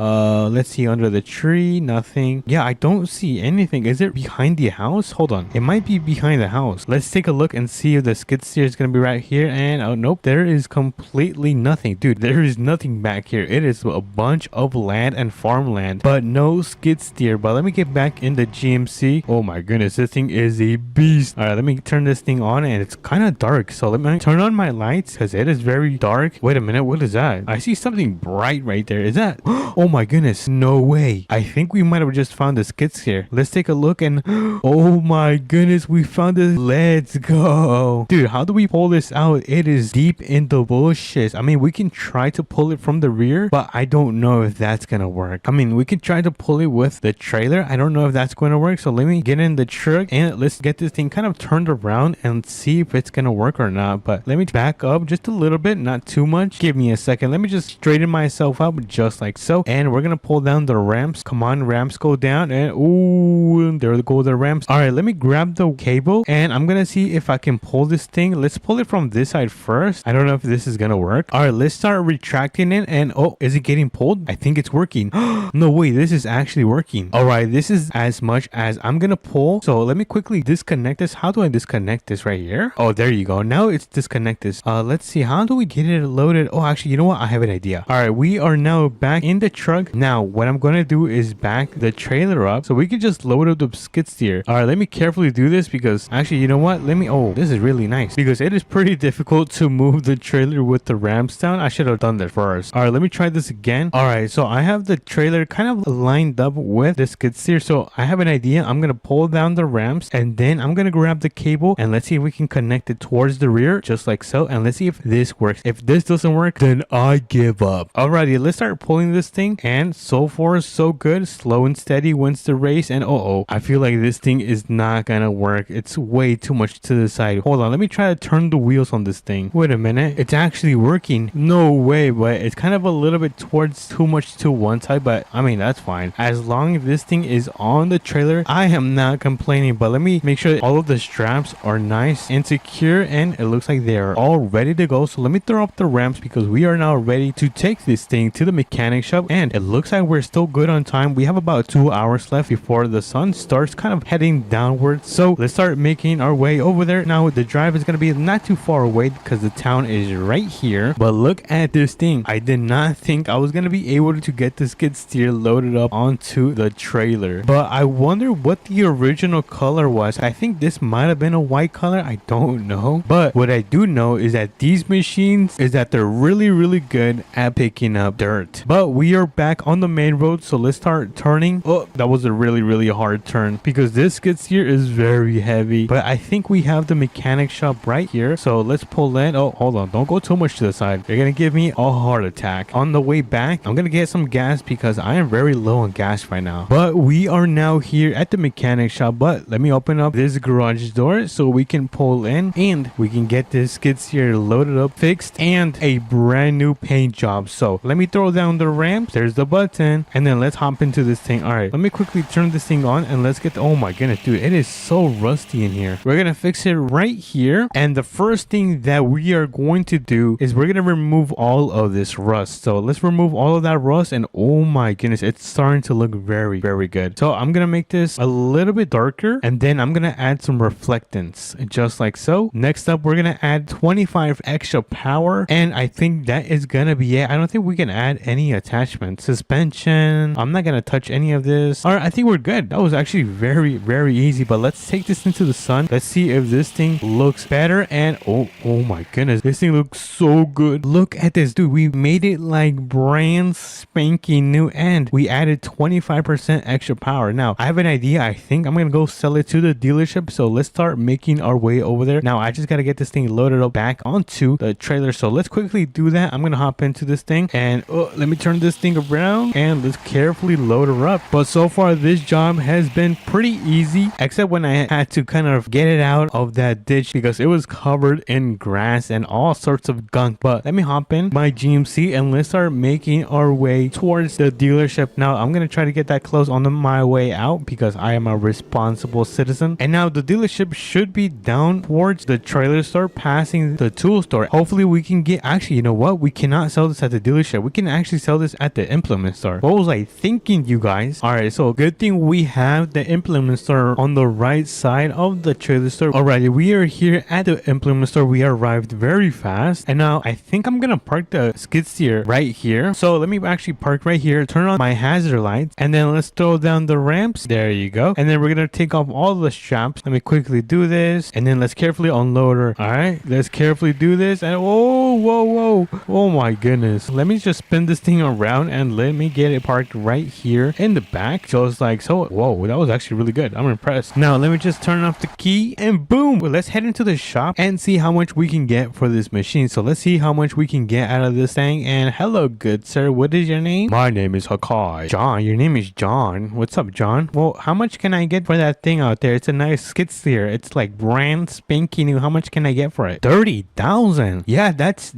Let's see, under the tree, nothing. Yeah, I don't see anything. Is it behind the house? Hold on, it might be behind the house. Let's take a look and see if the skid steer is gonna be right here. And oh nope, there is completely nothing. Dude, there is nothing back here. It is a bunch of land and farmland, but no skid steer. But let me get back in the GMC. Oh my goodness, this thing is a beast. All right, let me turn this thing on, and it's kind of dark, so let me turn on my lights because it is very dark. Wait a minute, what is that? I see something bright right there. Is that? Oh my goodness, no way. I think we might have just found the skid steer. Let's take a look, and oh my goodness, we found it. Let's go. Dude, how do we pull this out? It is deep in the bushes. I mean, we can try to pull it from the rear, but I don't know if that's gonna work. I mean, we can try to pull it with the trailer. I don't know if that's going to work, so let me get in the truck and let's get this thing kind of turned around and see if it's gonna work or not. But let me back up just a little bit, not too much. Give me a second. Let me just straighten myself up just like so, and we're gonna pull down the ramps. Come on, ramps, go down. And ooh, there go the ramps. All right, let me grab the cable and I'm gonna see if I can pull this thing. Let's pull it from this side first. I don't know if this is gonna work. All right, let's start retracting it. And oh, is it getting pulled? I think it's working. No way, this is actually working. All right, this is as much as I'm gonna pull. So let me quickly disconnect this. How do I disconnect this right here? Oh, there you go. Now it's disconnected. Let's see, how do we get it loaded? Oh, actually, you know what, I have an idea. All right, we are now back in the truck. Now what I'm gonna do is back the trailer up so we can just load up the skid steer. All right, let me carefully do this because actually, you know what, let me, oh, this is really nice because it is pretty difficult to move the trailer with the ramps down. I should have done that first. All right, let me try this again. All right, so I have the trailer kind of lined up with the skid steer, so I have an idea. I'm gonna pull down the ramps and then I'm gonna grab the cable and let's see if we can connect it towards the rear just like so, and let's see if this works. If this doesn't work, then I give up. Alrighty, let's start pulling this thing. And so far, so good. Slow and steady wins the race. And I feel like this thing is not gonna work. It's way too much to the side. Hold on, let me try to turn the wheels on this thing. Wait a minute, it's actually working. No way, but it's kind of a little bit towards too much to one side, but I mean, that's fine. As long as this thing is on the trailer, I am not complaining. But let me make sure that all of the straps are nice and secure, and it looks like they are all ready to go. So let me throw up the ramps because we are now ready to take this thing to the mechanic shop, and it looks like we're still good on time. We have about 2 hours left before the sun starts kind of heading downwards. So let's start making our way over there. Now the drive is going to be not too far away because the town is right here. But look at this thing. I did not think I was going to be able to get the skid steer loaded up onto the trailer, but I wonder what the original color was. I think this might have been a white color. I don't know, but what I do know is that these machines is that they're really good at picking up dirt. But we are back on the main road, so let's start turning. Oh, that was a really hard turn because this skid steer is very heavy, but I think we have the mechanic shop right here. So let's pull in. Oh, hold on, don't go too much to the side. You're gonna give me a heart attack. On the way back, I'm gonna get some gas because I am very low on gas right now. But we are now here at the mechanic shop. But let me open up this garage door so we can pull in and we can get this skid steer loaded up, fixed, and a brand new paint job. So let me throw down the ramp. There's the button, and then let's hop into this thing. All right, let me quickly turn this thing on and let's get oh my goodness, dude, it is so rusty in here. We're gonna fix it right here, and the first thing that we are going to do is we're gonna remove all of this rust. So let's remove all of that rust, and oh my goodness, it's starting to look very good. So I'm gonna make this a little bit darker, and then I'm gonna add some reflectance just like so. Next up, we're gonna add 25 extra power, and I think that is gonna be it. I don't think we can add any attachments. Suspension, I'm not gonna touch any of this. All right, I think we're good. That was actually very easy. But let's take this into the sun. Let's see if this thing looks better. And oh my goodness, this thing looks so good. Look at this, dude. We made it like brand spanking new, and we added 25% extra power. Now I have an idea. I think I'm gonna go sell it to the dealership, so let's start making our way over there. Now I just gotta get this thing loaded up back onto the trailer, so let's quickly do that. I'm gonna hop into this thing, and let me turn this thing around, and let's carefully load her up. But so far this job has been pretty easy, except when I had to kind of get it out of that ditch because it was covered in grass and all sorts of gunk. But let me hop in my GMC and let's start making our way towards the dealership. Now I'm gonna try to get that close on my way out because I am a responsible citizen. And now the dealership should be down towards the trailer store, passing the tool store. Hopefully we can get, actually, you know what, we cannot sell this at the dealership. We can actually sell this at the implement store. What was I thinking, you guys? All right, so good thing we have the implement store on the right side of the trailer store. Alrighty, we are here at the implement store. We arrived very fast, and now I think I'm gonna park the skid steer right here. So let me actually park right here, turn on my hazard lights, and then let's throw down the ramps. There you go. And then we're gonna take off all the straps. Let me quickly do this, and then let's carefully unload her. All right, let's carefully do this, and whoa, oh my goodness. Let me just spin this thing around and let me get it parked right here in the back, just like so. Whoa, that was actually really good. I'm impressed. Now let me just turn off the key, and boom, well, let's head into the shop and see how much we can get for this machine. So let's see how much we can get out of this thing. And hello, good sir, what is your name? My name is Hakai. John, your name is John. What's up, John? Well, how much can I get for that thing out there? It's a nice skid steer. It's like brand spanking new. How much can I get for it? 30,000. Yeah, that's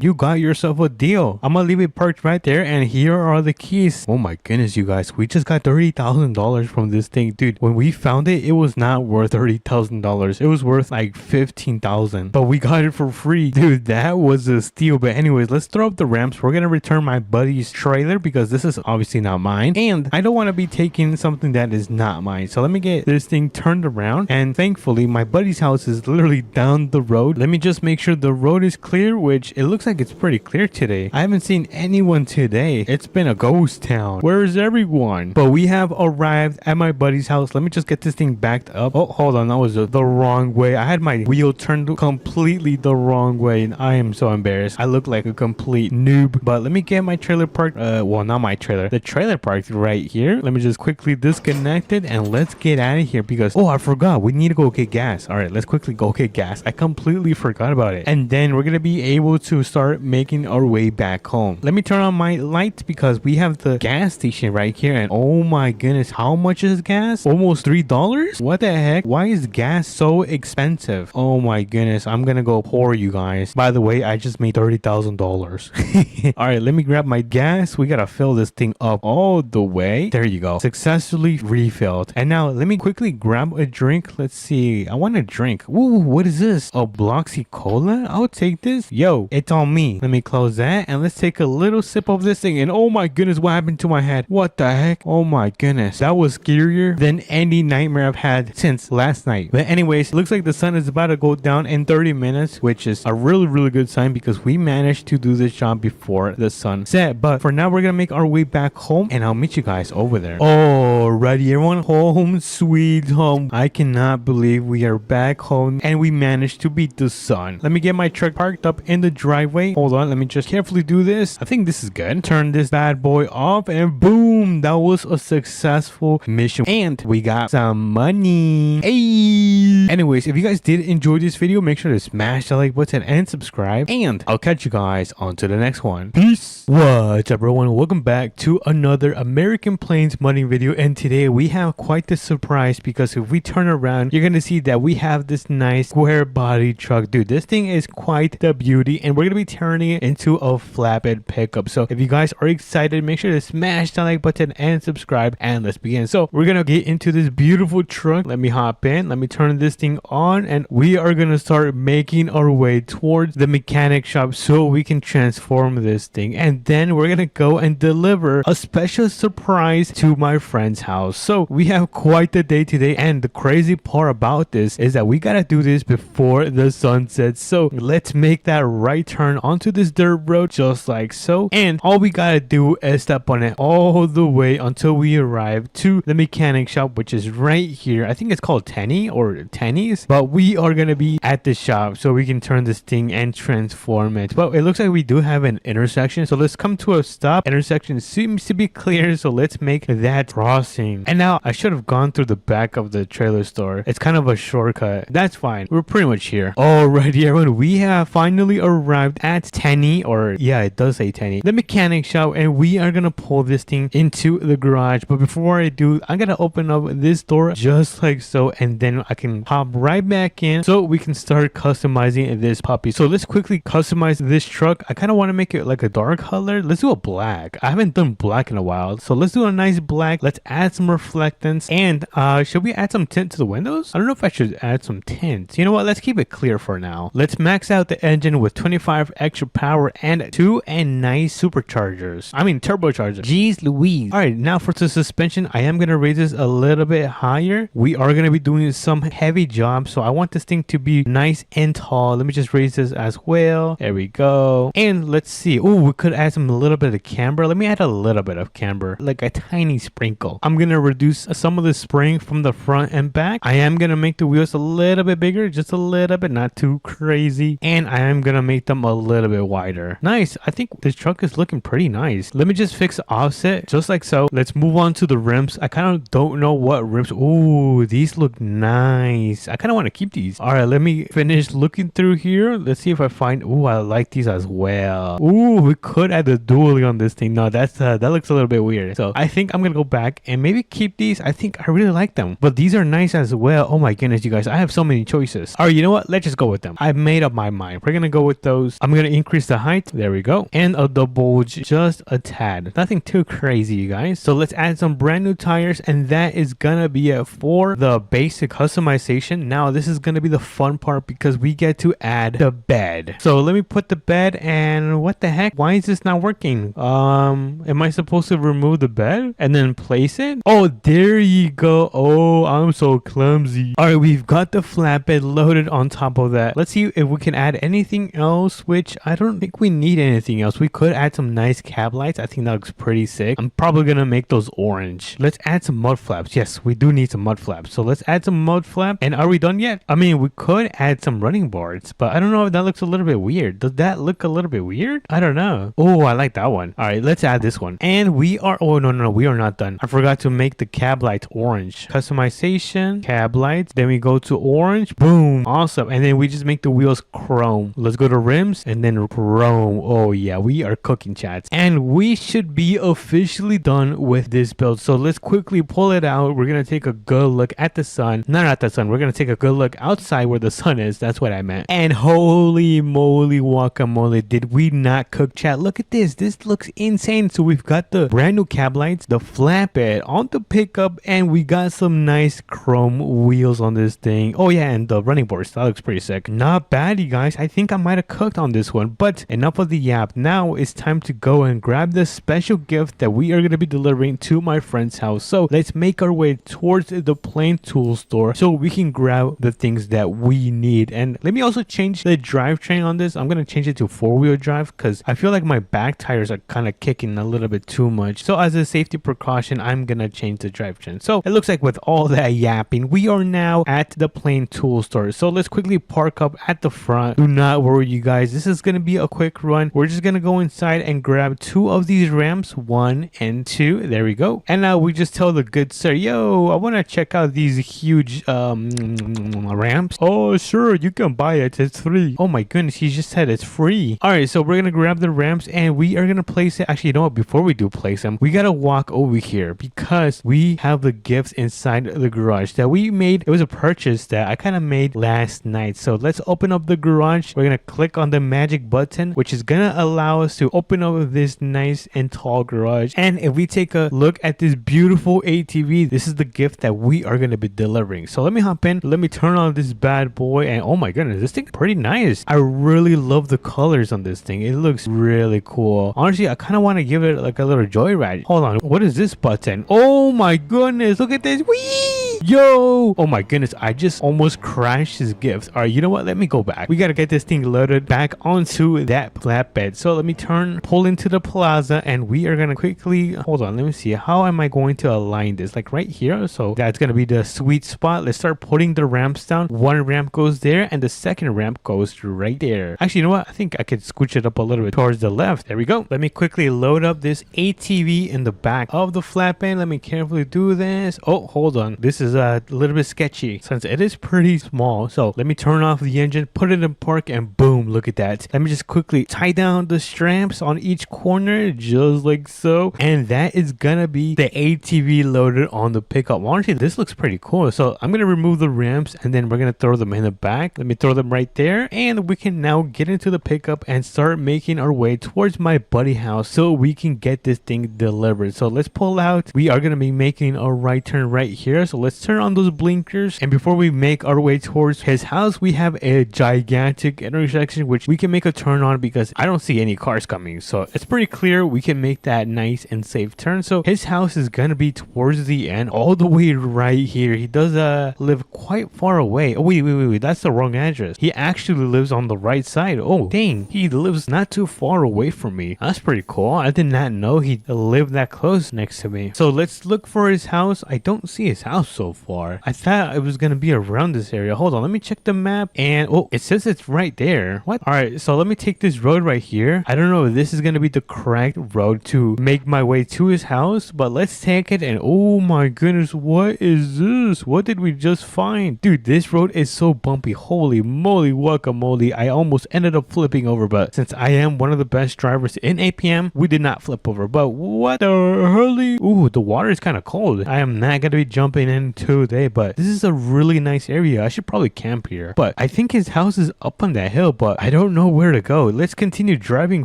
you got yourself a deal. I'm gonna leave it parked right there, and here are the keys. Oh my goodness, you guys, we just got $30,000 from this thing, dude. When we found it, it was not worth $30,000. It was worth like 15,000, but we got it for free, dude. That was a steal. But anyways, let's throw up the ramps. We're gonna return my buddy's trailer because this is obviously not mine, and I don't want to be taking something that is not mine. So let me get this thing turned around, and thankfully my buddy's house is literally down the road. Let me just make sure the road is clear, which it looks like it's pretty clear today. I haven't seen anyone today. It's been a ghost town. Where is everyone? But we have arrived at my buddy's house. Let me just get this thing backed up. Oh, hold on, that was the wrong way. I had my wheel turned completely the wrong way, and I am so embarrassed. I look like a complete noob. But let me get my trailer parked. Well, not my trailer. The trailer parked right here. Let me just quickly disconnect it, and let's get out of here because, oh, I forgot. We need to go get gas. All right, let's quickly go get gas. I completely forgot about it. And then we're gonna be be able to start making our way back home. Let me turn on my lights because we have the gas station right here. And oh my goodness, how much is gas? Almost $3? What the heck? Why is gas so expensive? Oh my goodness, I'm gonna go pour, you guys. By the way, I just made $30,000. All right, let me grab my gas. We gotta fill this thing up all the way. There you go. Successfully refilled. And now let me quickly grab a drink. Let's see. I want a drink. Ooh, what is this? A Bloxy Cola? I'll take this. Yo, it's on me. Let me close that and let's take a little sip of this thing. And oh my goodness, what happened to my head? What the heck? Oh my goodness. That was scarier than any nightmare I've had since last night. But anyways, it looks like the sun is about to go down in 30 minutes, which is a really good sign because we managed to do this job before the sun set. But for now, we're gonna make our way back home and I'll meet you guys over there. Alrighty, everyone, home sweet home. I cannot believe we are back home and we managed to beat the sun. Let me get my truck parked up in the driveway. Hold on, let me just carefully do this. I think this is good. Turn this bad boy off and boom, that was a successful mission and we got some money. Hey, anyways, if you guys did enjoy this video, make sure to smash the like button and subscribe, and I'll catch you guys on to the next one. Peace. What's up, everyone? Welcome back to another American Plains modding video, and today we have quite the surprise because if we turn around, you're gonna see that we have this nice square body truck. Dude, this thing is quite the beauty, and we're gonna be turning it into a flatbed pickup. So if you guys are excited, make sure to smash the like button and subscribe, and let's begin. So we're gonna get into this beautiful truck. Let me hop in, let me turn this thing on, and we are gonna start making our way towards the mechanic shop so we can transform this thing, and then we're gonna go and deliver a special surprise to my friend's house. So we have quite the day today, and the crazy part about this is that we gotta do this before the sun sets. So let's make that right turn onto this dirt road just like so, and all we gotta do is step on it all the way until we arrive to the mechanic shop, which is right here. I think it's called Tenny or Tenny's, but we are gonna be at the shop so we can turn this thing and transform it. But it looks like we do have an intersection, so let's come to a stop. Intersection seems to be clear, so let's make that crossing. And now I should have gone through the back of the trailer store. It's kind of a shortcut. That's fine, we're pretty much here. Alrighty, everyone, we have finally arrived at Tenny, or yeah, it does say Tenny, the mechanic shop, and we are gonna pull this thing into the garage. But before I do, I'm gonna open up this door just like so, and then I can hop right back in so we can start customizing this puppy. So let's quickly customize this truck. I kind of want to make it like a dark color. Let's do a black. I haven't done black in a while, so let's do a nice black. Let's add some reflectance, and should we add some tint to the windows? I don't know if I should add some tint. You know what, let's keep it clear for now. Let's max out the engine with 25 extra power and 2 nice superchargers, I mean turbochargers. Jeez Louise. All right, now for the suspension, I am gonna raise this a little bit higher. We are gonna be doing some heavy jobs, so I want this thing to be nice and tall. Let me just raise this as well. There we go. And let's see. Oh, we could add some a little bit of camber. Let me add a little bit of camber, like a tiny sprinkle. I'm gonna reduce some of the spring from the front and back. I am gonna make the wheels a little bit bigger, just a little bit, not too crazy, and I am gonna make them a little bit wider. Nice. I think this truck is looking pretty nice. Let me just fix the offset just like so. Let's move on to the rims. I kind of don't know what rims. Ooh, these look nice. I kind of want to keep these. All right, let me finish looking through here. Let's see if I find. Ooh, I like these as well. Ooh, we could add the dually on this thing. No, that's that looks a little bit weird. So I think I'm gonna go back and maybe keep these. I think I really like them, but these are nice as well. Oh my goodness, you guys, I have so many choices. All right, you know what? Let's just go with them. I've made up my mind. We're gonna go with those. I'm gonna increase the height. There we go, and the bulge just a tad. Nothing too crazy, you guys. So let's add some brand new tires, and that is gonna be it for the basic customization. Now this is gonna be the fun part because we get to add the bed. So let me put the bed, and what the heck? Why is this not working? Am I supposed to remove the bed and then place it? Oh, there you go. Oh, I'm so clumsy. All right, we've got the flatbed loaded on top of that. Let's see if we can add anything else, which I don't think we need anything else. We could add some nice cab lights. I think that looks pretty sick. I'm probably gonna make those orange. Let's add some mud flaps. Yes, we do need some mud flaps. So let's add some mud flap. And are we done yet? I mean, we could add some running boards, but I don't know if that looks a little bit weird. Does that look a little bit weird? I don't know. Oh, I like that one. All right, let's add this one. And we are, oh no, we are not done. I forgot to make the cab lights orange. Customization, cab lights. Then we go to orange. Boom. Awesome. And then we just make the wheels chrome. let's go to rims and then chrome. Oh yeah, we are cooking, chats. And we should be officially done with this build. So let's quickly pull it out. We're gonna take a good look at the sun. Not at the sun. We're gonna take a good look outside where the sun is. That's what I meant. And holy moly guacamole, did we not cook, chat? Look at this. This looks insane. So we've got the brand new cab lights, the flatbed on the pickup, and we got some nice chrome wheels on this thing. Oh yeah, and the running boards. That looks pretty sick. Not bad, you guys. I think I might have cooked on this one. But enough of the yap. Now it's time to go and grab the special gift that we are going to be delivering to my friend's house. So let's make our way towards the plain tool store so we can grab the things that we need. And let me also change the drivetrain on this. I'm going to change it to 4-wheel drive because I feel like my back tires are kind of kicking a little bit too much. So as a safety precaution, I'm going to change the drivetrain. So it looks like with all that yapping, we are now at the plain tool store. So let's quickly park up at the front. Do not worry, you guys. This is going to be a quick run. We're just going to go inside and grab 2 of these ramps, 1 and 2. There we go. And now we just tell the good sir, yo, I want to check out these huge ramps. Oh, sure, you can buy it. It's free. Oh my goodness, he just said it's free. All right, so we're going to grab the ramps and we are going to place it. Actually, you know what? Before we do place them, we got to walk over here because we have the gifts inside the garage that we made. It was a purchase that I kind of made last night. So let's open up the garage. We're going to click on the magic button, which is going to allow us to open up this nice and tall garage. And if we take a look at this beautiful ATV, this is the gift that we are going to be delivering. So let me hop in. Let me turn on this bad boy. And oh my goodness, this thing is pretty nice. I really love the colors on this thing. It looks really cool. Honestly, I kind of want to give it like a little joyride. Hold on. What is this button? Oh my goodness. Look at this. Whee! Yo! Oh my goodness, I just almost crashed his gift. All right, you know what? Let me go back. We got to get this thing loaded back onto that flatbed. So let me pull into the plaza, and we are going to quickly, hold on, let me see. How am I going to align this? Like right here. So that's going to be the sweet spot. Let's start putting the ramps down. 1 ramp goes there, and the second ramp goes right there. Actually, you know what? I think I could scooch it up a little bit towards the left. There we go. Let me quickly load up this ATV in the back of the flatbed. Let me carefully do this. Oh, hold on. This is a little bit sketchy since it is pretty small. So let me turn off the engine, put it in park, and boom, look at that. Let me just quickly tie down the straps on each corner just like so, and that is gonna be the ATV loaded on the pickup. Honestly, this looks pretty cool. So I'm gonna remove the ramps and then we're gonna throw them in the back. Let me throw them right there, and we can now get into the pickup and start making our way towards my buddy house so we can get this thing delivered. So let's pull out. We are gonna be making a right turn right here. So let's turn on those blinkers, and before we make our way towards his house, we have a gigantic intersection which we can make a turn on because I don't see any cars coming. So it's pretty clear we can make that nice and safe turn. So his house is gonna be towards the end, all the way right here. He does live quite far away. Oh wait, that's the wrong address. He actually lives on the right side. Oh dang, he lives not too far away from me. That's pretty cool. I did not know he lived that close next to me. So let's look for his house. I don't see his house so far. I thought it was gonna be around this area. Hold on, let me check the map. And oh, it says it's right there. What? All right, so let me take this road right here. I don't know if this is gonna be the correct road to make my way to his house, but let's take it. And oh my goodness, what is this? What did we just find? Dude, this road is so bumpy. Holy moly guacamole. I almost ended up flipping over, but since I am one of the best drivers in APM, we did not flip over. But what the hurly? Ooh, the water is kind of cold. I am not gonna be jumping in today, but this is a really nice area. I should probably camp here, but I think his house is up on that hill, but I don't know where to go. Let's continue driving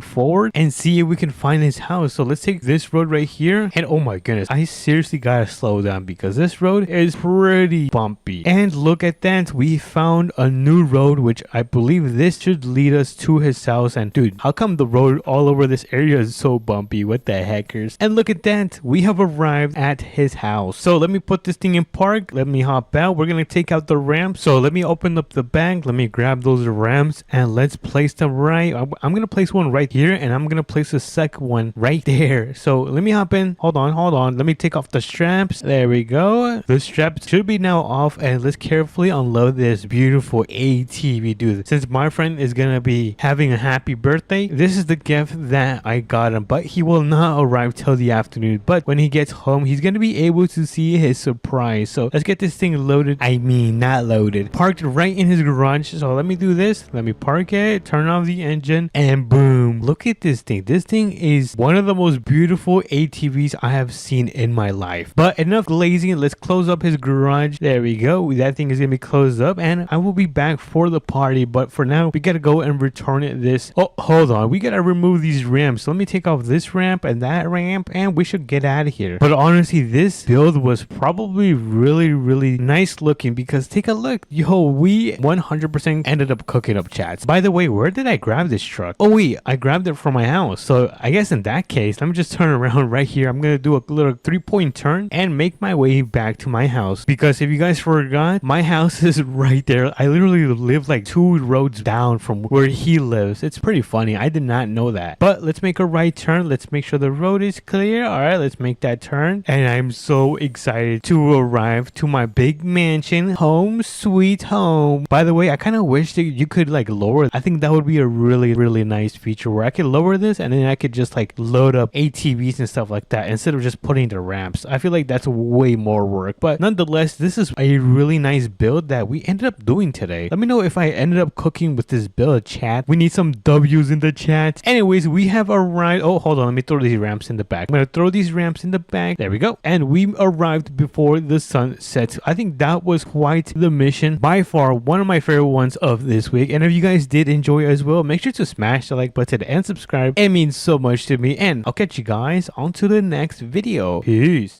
forward and see if we can find his house. So let's take this road right here, and oh my goodness, I seriously gotta slow down because this road is pretty bumpy. And look at that, we found a new road, which I believe this should lead us to his house. And dude, how come the road all over this area is so bumpy? What the heckers? And look at that, we have arrived at his house. So let me put this thing in park. Let me hop out. We're gonna take out the ramps. So let me open up the bag. Let me grab those ramps and let's place them right. I'm gonna place one right here, and I'm gonna place the second one right there. So let me hop in. Hold on. Let me take off the straps. There we go. The straps should be now off, and let's carefully unload this beautiful ATV, dude. Since my friend is gonna be having a happy birthday, this is the gift that I got him, but he will not arrive till the afternoon. But when he gets home, he's gonna be able to see his surprise. So let's get this thing loaded. I mean, not loaded. Parked right in his garage. So let me do this. Let me park. Okay, turn off the engine and boom. Look at this thing. This thing is one of the most beautiful ATVs I have seen in my life. But enough glazing. Let's close up his garage. There we go. That thing is gonna be closed up and I will be back for the party. But for now, we gotta go and return it this. Oh, hold on. We gotta remove these ramps. Let me take off this ramp and that ramp and we should get out of here. But honestly, this build was probably really nice looking because take a look. Yo, we 100% ended up cooking up, chats. By the way, where did I grab this truck? Oh wait, I grabbed it from my house. So I guess in that case, let me just turn around right here. I'm gonna do a little 3-point turn and make my way back to my house. Because if you guys forgot, my house is right there. I literally live like 2 roads down from where he lives. It's pretty funny. I did not know that. But let's make a right turn. Let's make sure the road is clear. All right, let's make that turn. And I'm so excited to arrive to my big mansion. Home sweet home. By the way, I kind of wish that you could like lower. I think that would be a really nice feature where I could lower this and then I could just like load up ATVs and stuff like that instead of just putting the ramps. I feel like that's way more work. But nonetheless, this is a really nice build that we ended up doing today. Let me know if I ended up cooking with this build, chat. We need some W's in the chat. Anyways, we have arrived. Oh, hold on. Let me throw these ramps in the back. I'm going to throw these ramps in the back. There we go. And we arrived before the sun sets. I think that was quite the mission. By far, one of my favorite ones of this week. And if you guys did enjoy as well, make sure to smash the like button and subscribe. It means so much to me. And I'll catch you guys on to the next video. Peace.